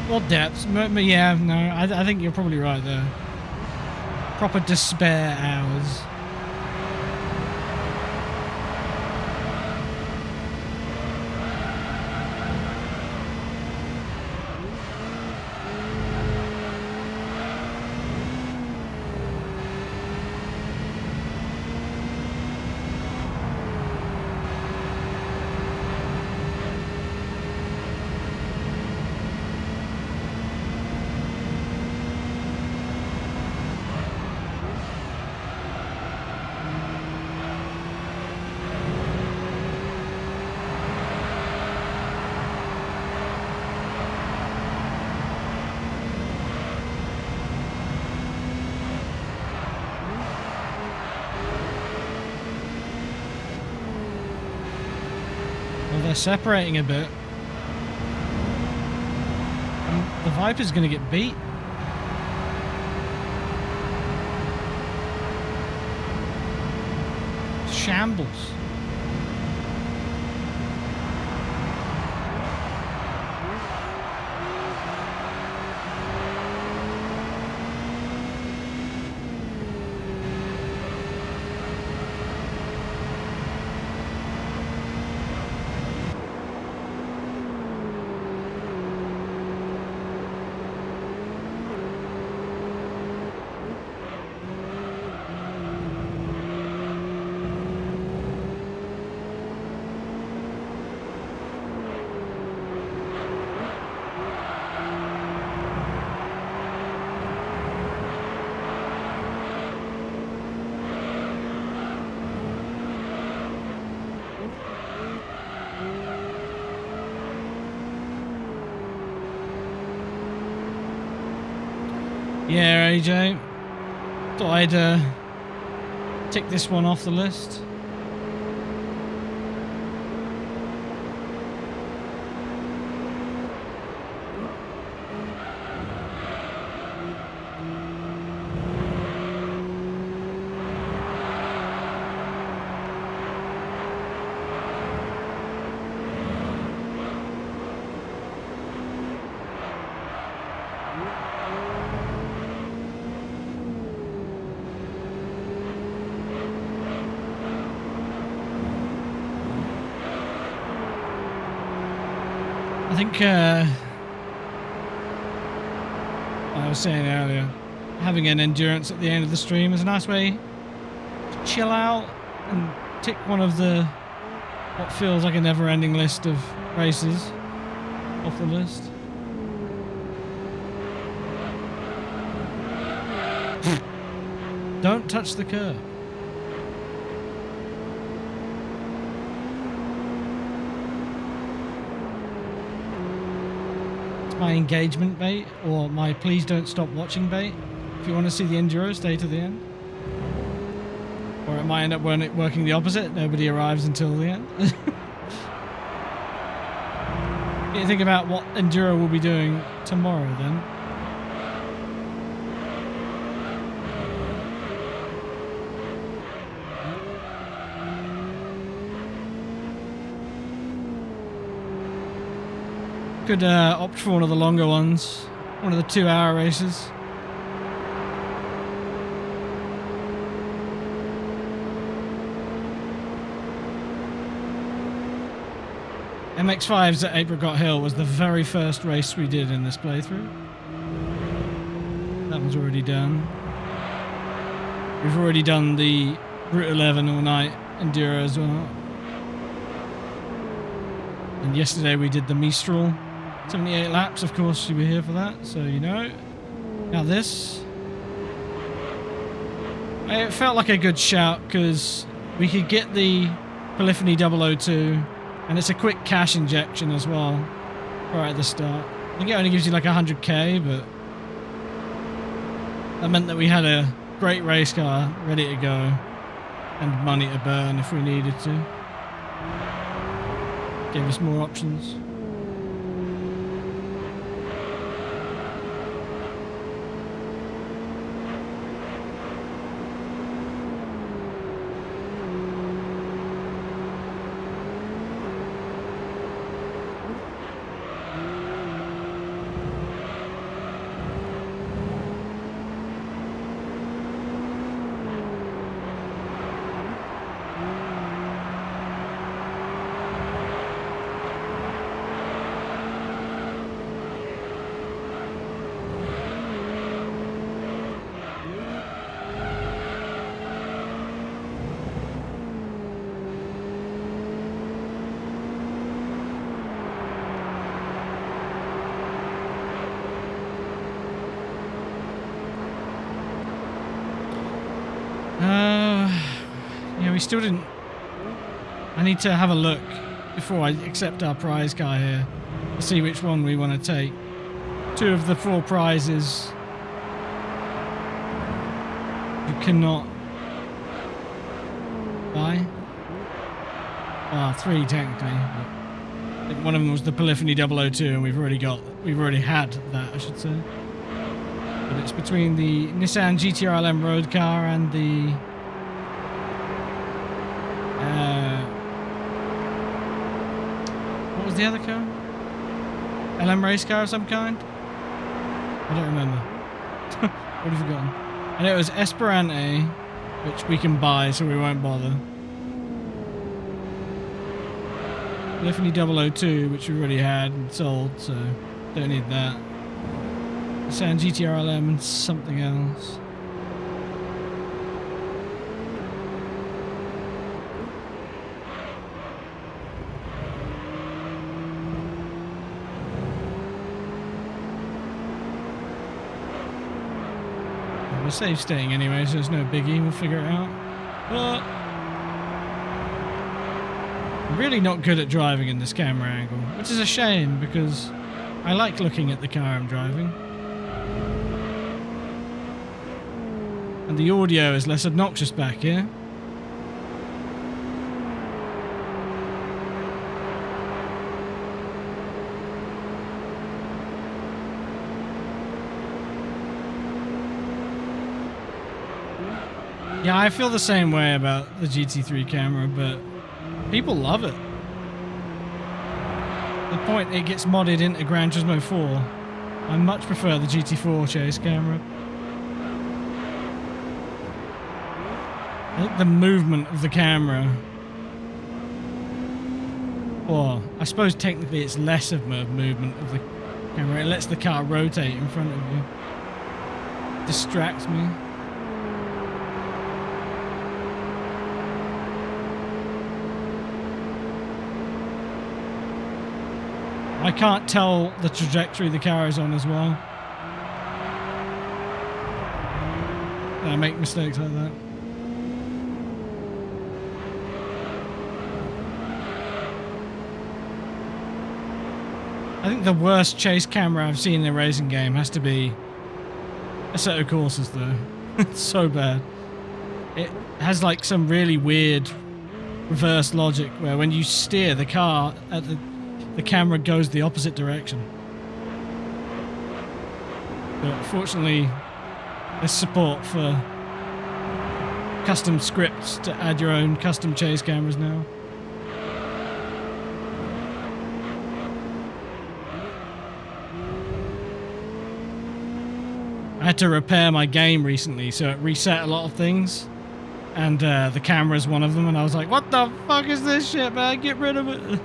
Well, depths. Yeah, no, I think you're probably right there. Proper despair hours. Well, they're separating a bit. And the Viper's going to get beat. Shambles. Yeah, AJ. Thought I'd tick this one off the list. think I was saying earlier, having an endurance at the end of the stream is a nice way to chill out and tick one of the what feels like a never-ending list of races off the list. Don't touch the curb. It's my engagement bait, or my please don't stop watching bait. If you want to see the enduro, stay to the end. Or it might end up working the opposite. Nobody arrives until the end. You think about what enduro will be doing tomorrow then. Could opt for one of the longer ones, one of the 2-hour races. MX-5's at Apricot Hill was the very first race we did in this playthrough. That one's already done. We've already done the Route 11 all-night Enduro as well. And yesterday we did the Mistral. 78 laps, of course, you were here for that, so you know. Now this. It felt like a good shout because we could get the Polyphony 002, and it's a quick cash injection as well, right at the start. I think it only gives you like 100k, but that meant that we had a great race car ready to go and money to burn if we needed to. Gave us more options. Yeah, we still didn't. I need to have a look before I accept our prize car here to see which one we want to take. 2 of the 4 prizes you cannot buy. 3 technically. I think one of them was the Polyphony 002, and we've already had that, I should say. But it's between the Nissan GT3 road car and the what was the other car? LM race car of some kind? I don't remember. What have you forgotten? And it was Esperante, which we can buy, so we won't bother. Polyphony 002, which we already had and sold, so don't need that. Nissan GT3 and something else. We're safe staying anyway, so there's no biggie. We'll figure it out. But I'm really not good at driving in this camera angle, which is a shame because I like looking at the car I'm driving. And the audio is less obnoxious back here. Yeah, I feel the same way about the GT3 camera, but people love it. The point it gets modded into Gran Turismo 4, I much prefer the GT4 chase camera. I think the movement of the camera Or I suppose technically it's less of a movement of the camera. It lets the car rotate in front of you. Distracts me. I can't tell the trajectory the car is on as well. I make mistakes like that. I think the worst chase camera I've seen in a racing game has to be Assetto Corsas though. It's so bad. It has like some really weird reverse logic where when you steer the car at the camera goes the opposite direction. But fortunately there's support for custom scripts to add your own custom chase cameras now. I had to repair my game recently, so it reset a lot of things. And the camera's one of them, and I was like, what the fuck is this shit, man? Get rid of it.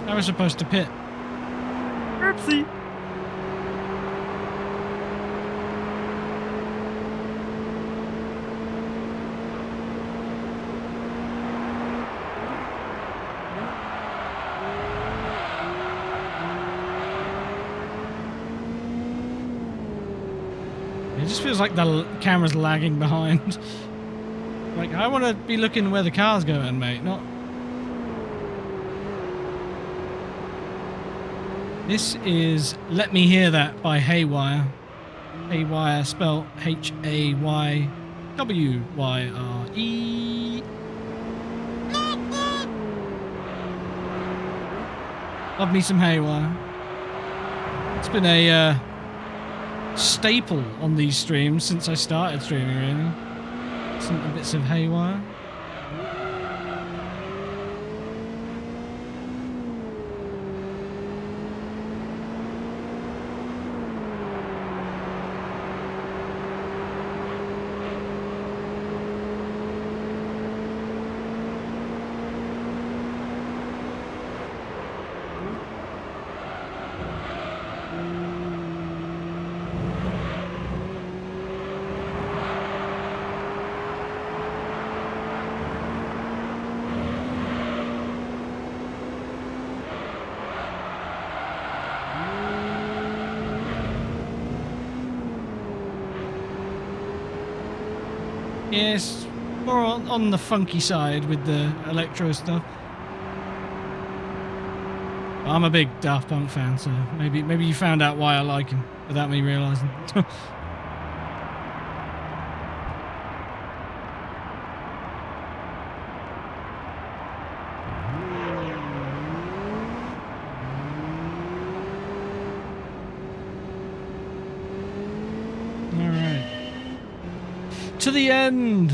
I was supposed to pit. Oopsie. It just feels like the camera's lagging behind. Like, I want to be looking where the car's going, mate, not... This is Let Me Hear That by Haywire. Haywire spelled Haywire. Love me some Haywire. It's been a staple on these streams since I started streaming, really. Some bits of Haywire. Yes, more on the funky side with the electro stuff. I'm a big Daft Punk fan, so maybe you found out why I like him without me realising. To the end.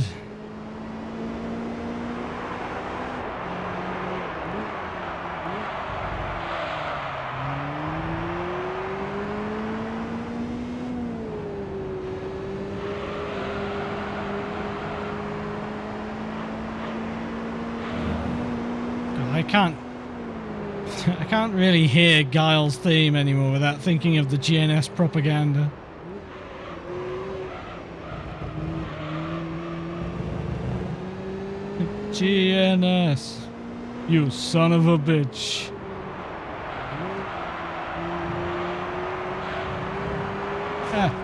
I can't really hear Guile's theme anymore without thinking of the GNS propaganda. GNS, you son of a bitch. Ah.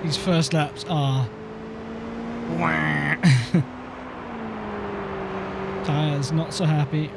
These first laps are... Tyres not so happy.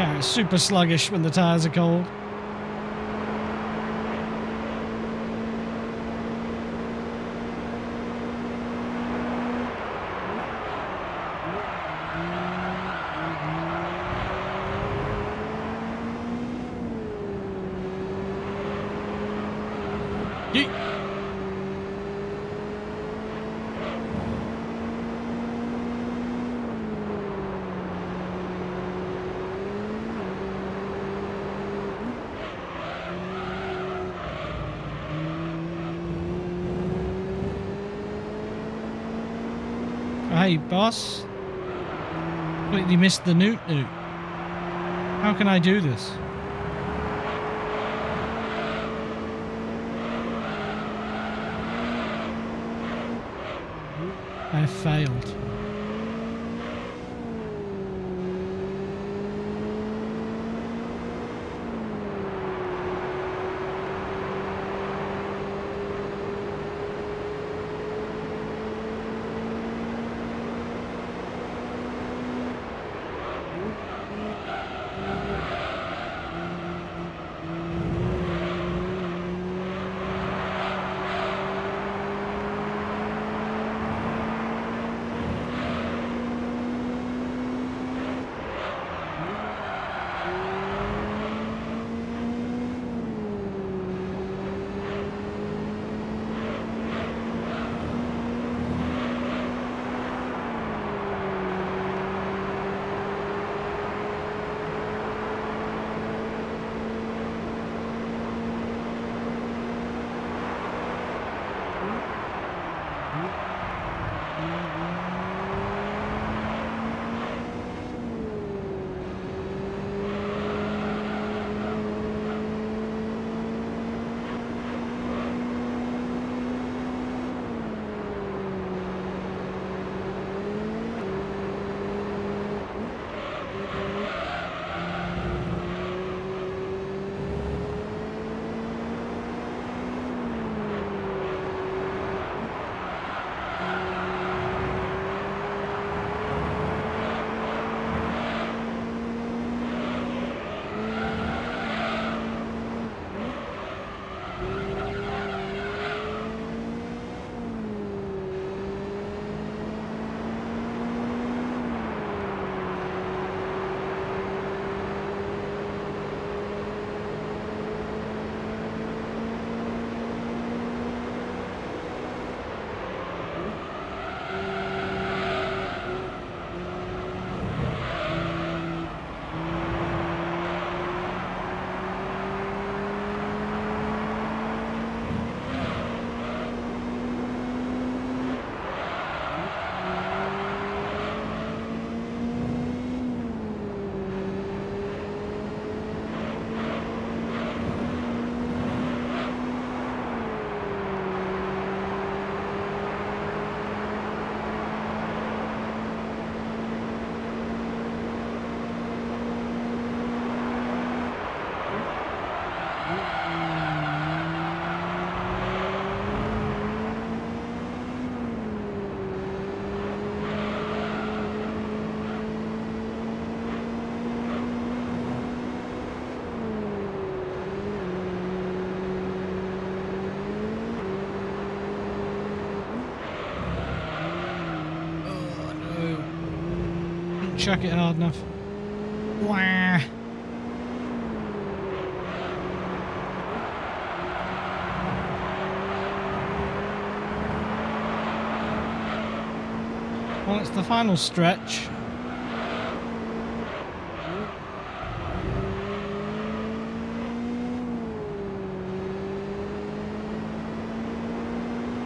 car is super sluggish when the tyres are cold. Yeet. Hey, boss. Completely missed the newt newt. How can I do this? I failed. Chuck it hard enough. Wah. Well, it's the final stretch.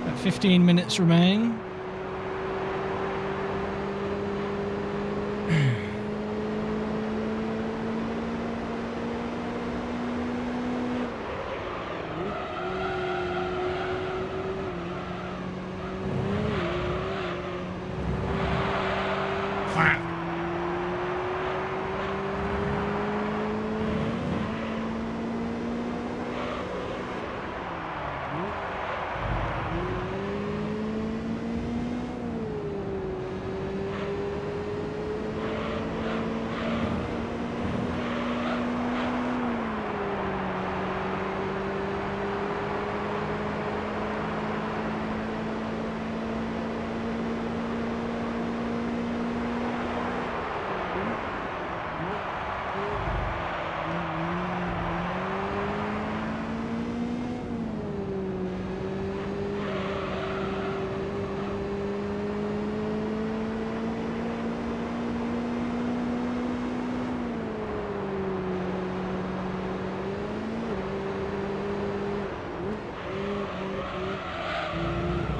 About 15 minutes remain.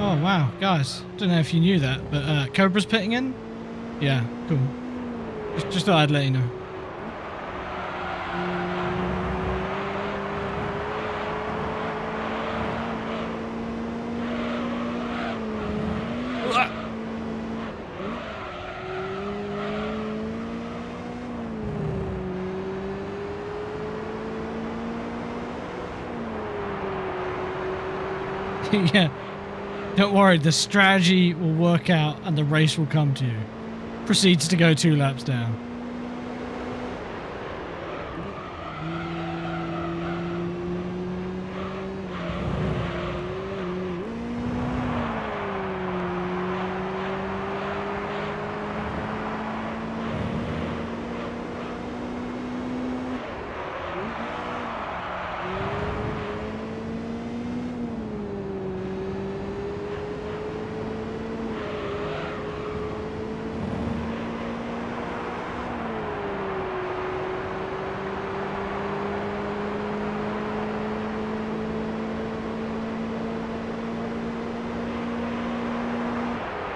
Oh, wow. Guys, don't know if you knew that, but Cobra's pitting in? Yeah, cool. Just thought I'd let you know. Yeah. Don't worry, the strategy will work out and the race will come to you. Proceeds to go 2 laps down.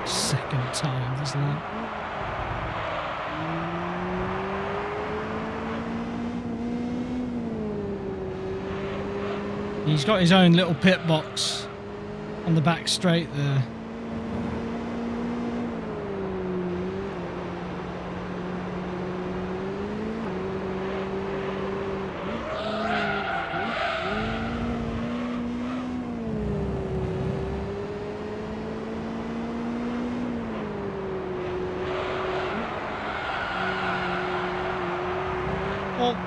Second time this lap. He's got his own little pit box on the back straight there. Oh.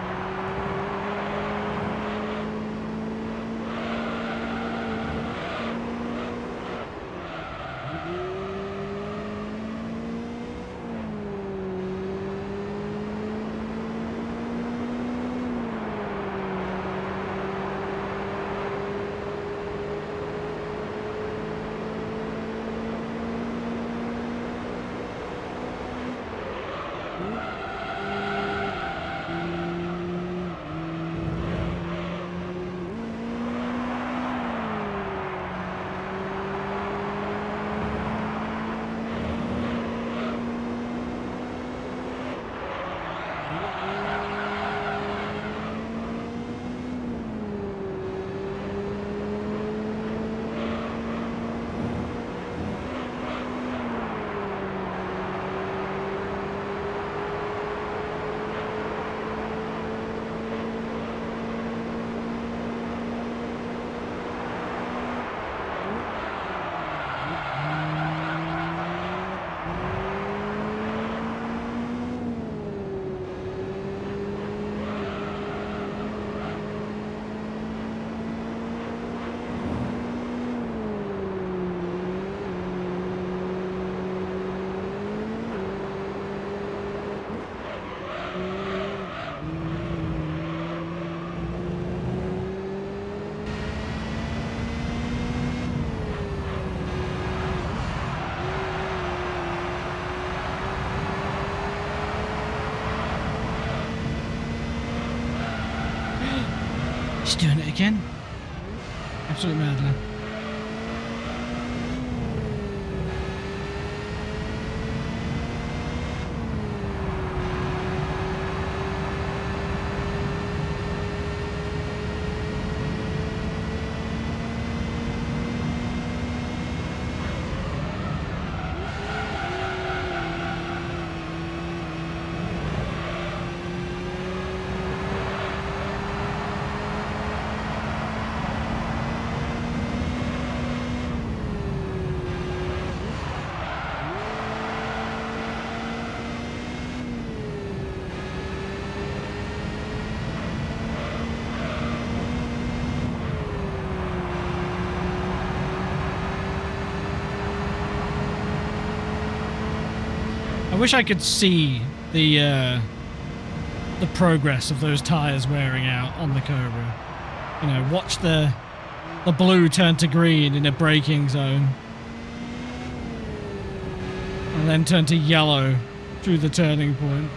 He's doing it again. Absolute madman. I wish I could see the progress of those tires wearing out on the Cobra. You know, watch the blue turn to green in a braking zone, and then turn to yellow through the turning point.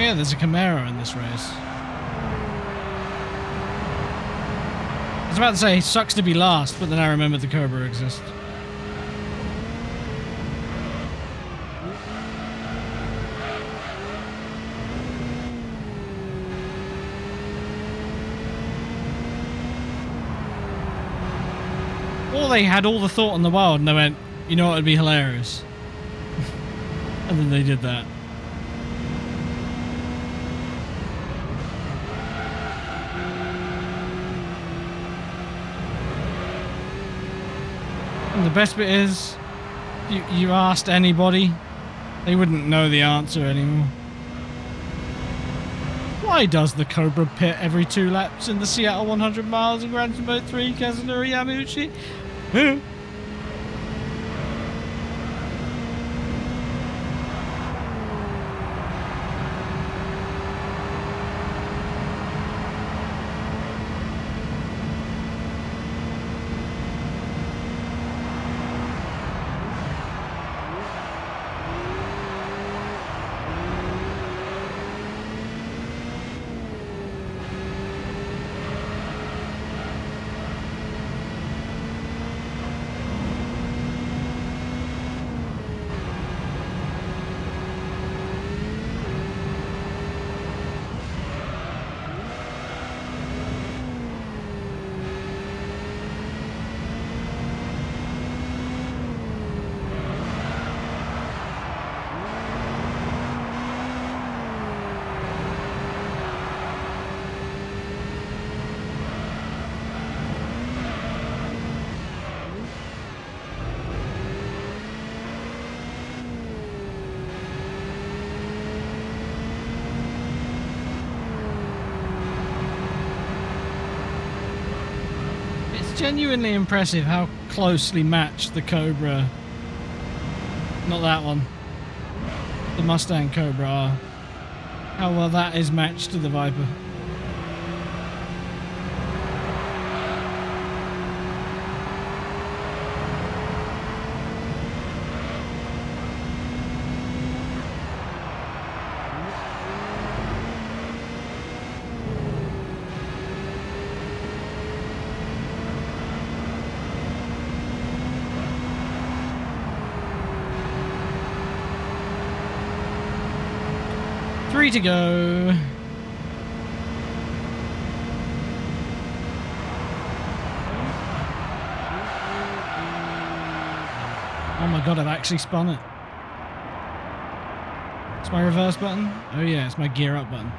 yeah, there's a Camaro in this race. I was about to say, sucks to be last, but then I remembered the Cobra exists. Or they had all the thought in the world and they went, you know what would be hilarious? And then they did that. And the best bit is, you asked anybody, they wouldn't know the answer anymore. Why does the Cobra pit every 2 laps in the Seattle 100 miles in Gran Turismo 3 Kazunori Yamauchi? Huh? Genuinely impressive how closely matched the Cobra, not that one, the Mustang Cobra are. How well that is matched to the Viper. Three to go. Oh my god, I've actually spun it. It's my reverse button? Oh yeah, it's my gear up button.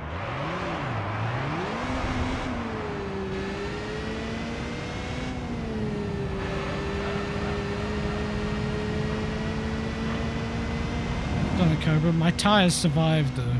Done it, Cobra. My tyres survived though.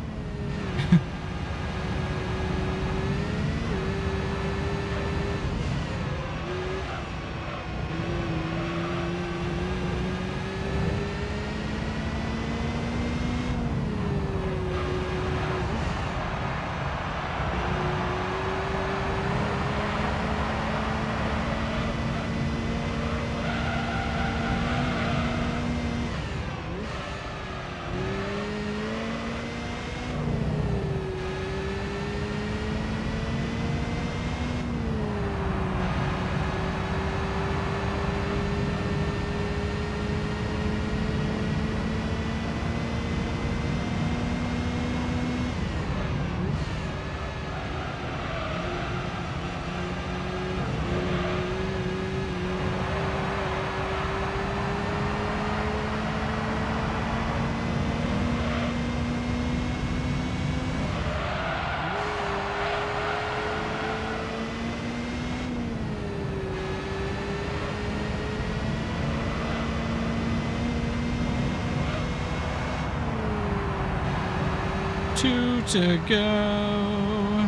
Two to go.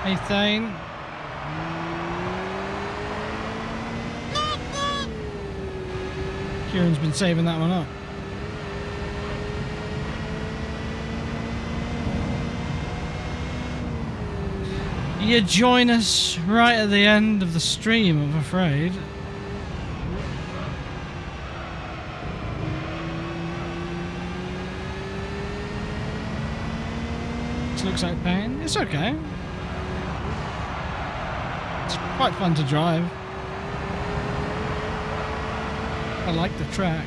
Hey, Thane. Kieran's been saving that one up. You join us right at the end of the stream, I'm afraid. X looks like pain. It's okay. It's quite fun to drive. I like the track.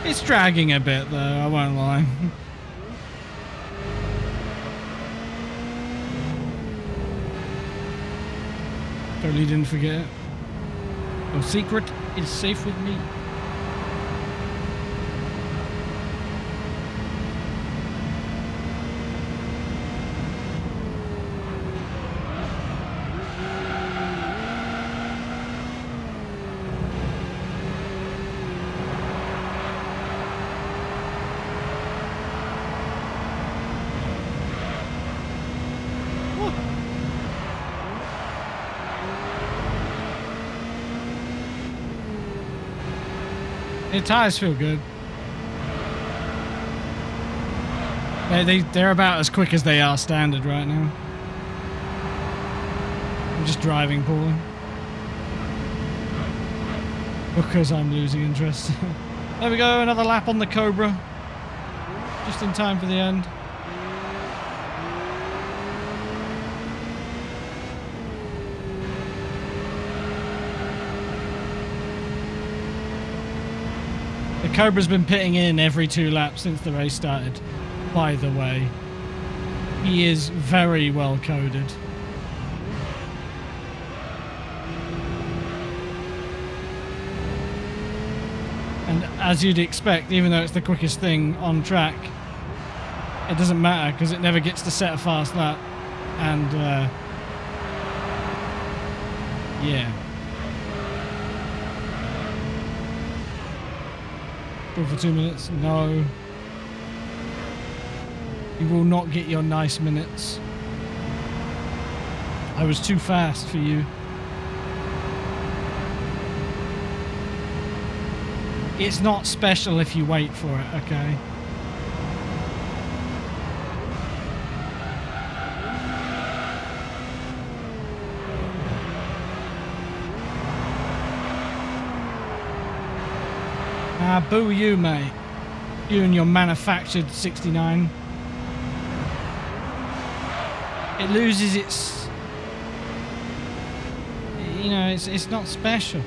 It's dragging a bit though, I won't lie. Totally didn't forget it. Your secret is safe with me. The tires feel good. They're about as quick as they are standard right now. I'm just driving poorly. Because I'm losing interest. There we go, another lap on the Cobra. Just in time for the end. The Cobra's been pitting in every 2 laps since the race started, by the way. He is very well coded. And as you'd expect, even though it's the quickest thing on track, it doesn't matter because it never gets to set a fast lap. And, yeah. Go for 2 minutes? No. You will not get your nice minutes. I was too fast for you. It's not special if you wait for it, okay? Ah, boo you, mate. You and your manufactured 69. It loses its... You know, it's not special.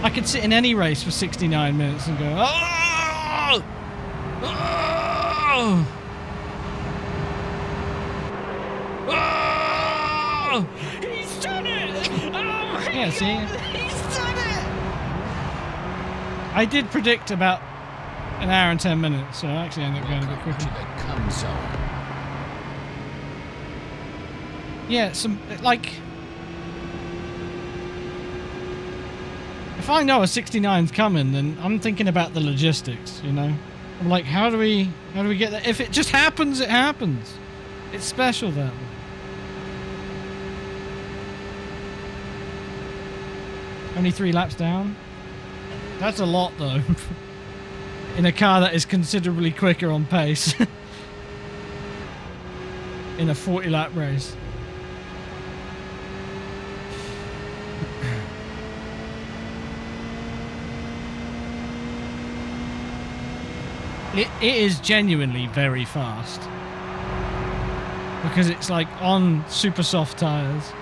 I could sit in any race for 69 minutes and go, oh! Oh! Oh! He's done it! Oh my Yeah, see? God, he's done it! I did predict about an hour and 10 minutes, so I actually ended up going a bit quicker. To the come zone. Yeah, like... If I know a 69's coming, then I'm thinking about the logistics, you know? I'm like, how do we get that? If it just happens, it happens. It's special that way. Only 3 laps down? That's a lot, though. In a car that is considerably quicker on pace. In a 40-lap race. It is genuinely very fast. Because it's like on super soft tyres.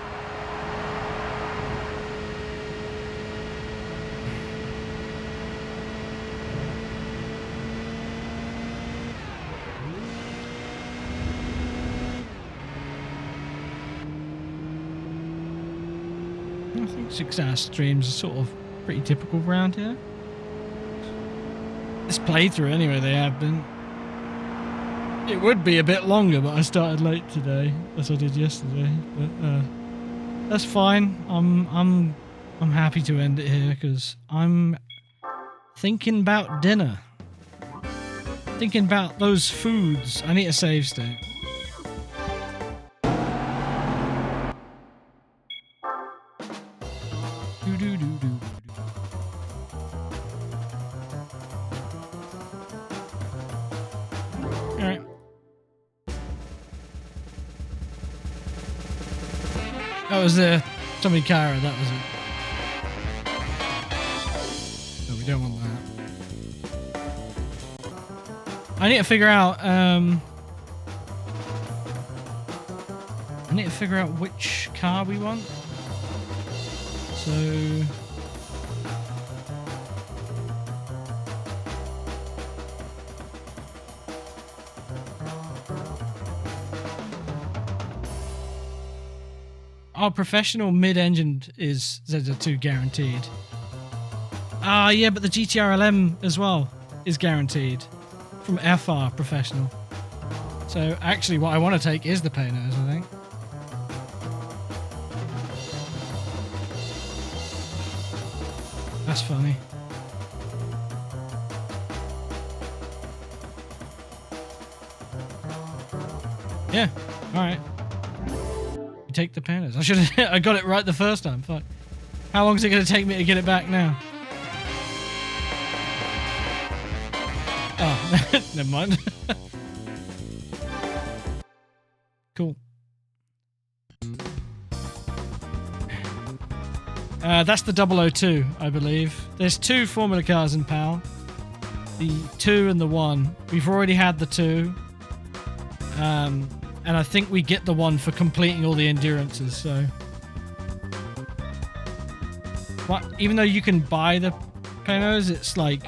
I think 6-hour streams are sort of pretty typical around here. This playthrough anyway, they have been. It would be a bit longer, but I started late today, as I did yesterday. But that's fine. I'm happy to end it here because I'm thinking about dinner. Thinking about those foods. I need a save state. Alright. That was Tommy Cara, that was it. No, we don't want that. I need to figure out. I need to figure out which car we want. So. Our professional mid-engined is ZZ2 guaranteed. Ah, yeah, but the GTR LM as well is guaranteed from FR professional. So actually, what I want to take is the Panos, I think. That's funny. Yeah. All right. Take the Panos. I should have. I got it right the first time. Fuck. How long is it going to take me to get it back now? Oh, never mind. Cool. That's the 002, I believe. There's 2 Formula cars in PAL. The 2 and the 1. We've already had the 2. And I think we get the 1 for completing all the endurances, so... What? Even though you can buy the Panos, it's like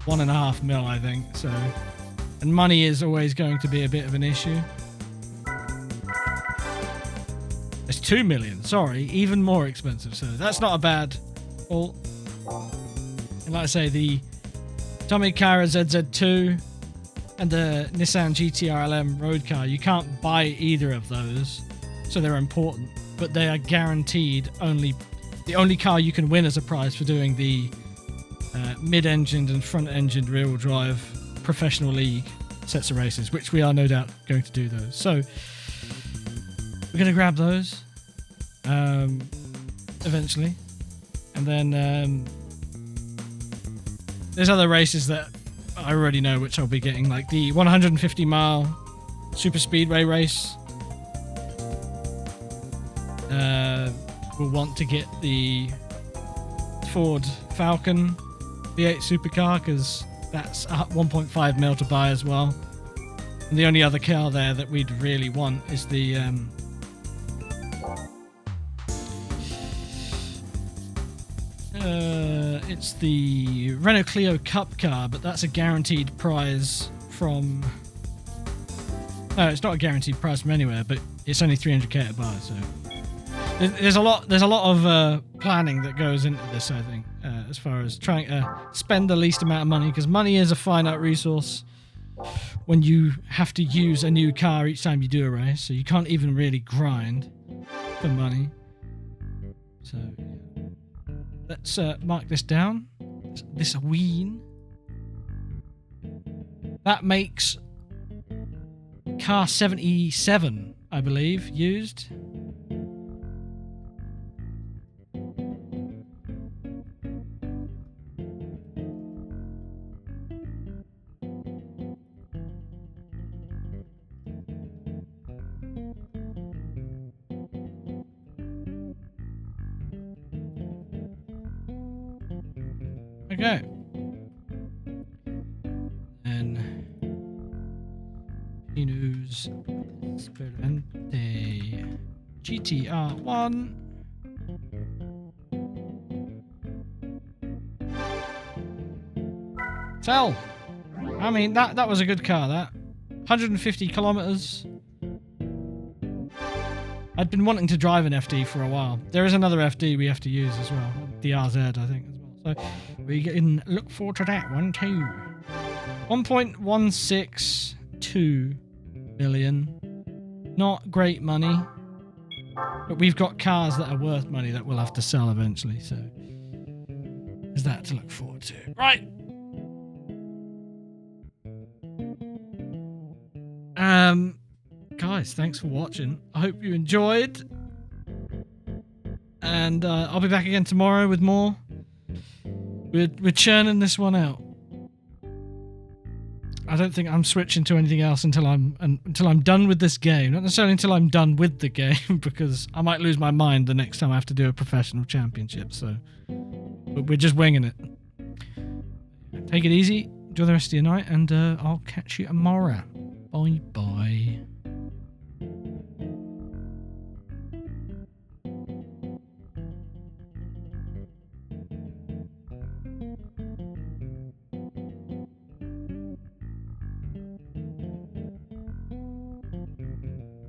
1.5 mil, I think, so... And money is always going to be a bit of an issue. It's 2 million, sorry, even more expensive, so that's not a bad... Well, and like I say, the Tomicara ZZ2... and the Nissan GT3 LM road car, you can't buy either of those, so they're important, but they are guaranteed only the only car you can win as a prize for doing the mid-engined and front-engined rear-wheel drive professional league sets of races, which we are no doubt going to do those. So we're going to grab those eventually, and then there's other races that I already know which I'll be getting, like the 150-mile super speedway race. We'll want to get the Ford Falcon V8 supercar because that's 1.5 mil to buy as well. And the only other car there that we'd really want is the it's the Renault Clio Cup car, but that's a guaranteed prize from... No, it's not a guaranteed prize from anywhere, but it's only 300k to buy, so... There's a lot of planning that goes into this, I think, as far as trying to spend the least amount of money, because money is a finite resource when you have to use a new car each time you do a race, so you can't even really grind for money. So, yeah. Let's mark this down. This ween. That makes car 77, I believe, used. Okay. And Pinos Esperante GTR1. Sell. I mean, that was a good car, that. 150 kilometers. I'd been wanting to drive an FD for a while. There is another FD we have to use as well. The RZ, I think, as well. So we can look forward to that one too. 1.162 million. Not great money. But we've got cars that are worth money that we'll have to sell eventually. So there's that to look forward to. Right. Guys, thanks for watching. I hope you enjoyed. And I'll be back again tomorrow with more. We're churning this one out. I don't think I'm switching to anything else until I'm done with this game. Not necessarily until I'm done with the game, because I might lose my mind the next time I have to do a professional championship. So we're just winging it. Take it easy. enjoy the rest of your night, and I'll catch you tomorrow. Bye bye.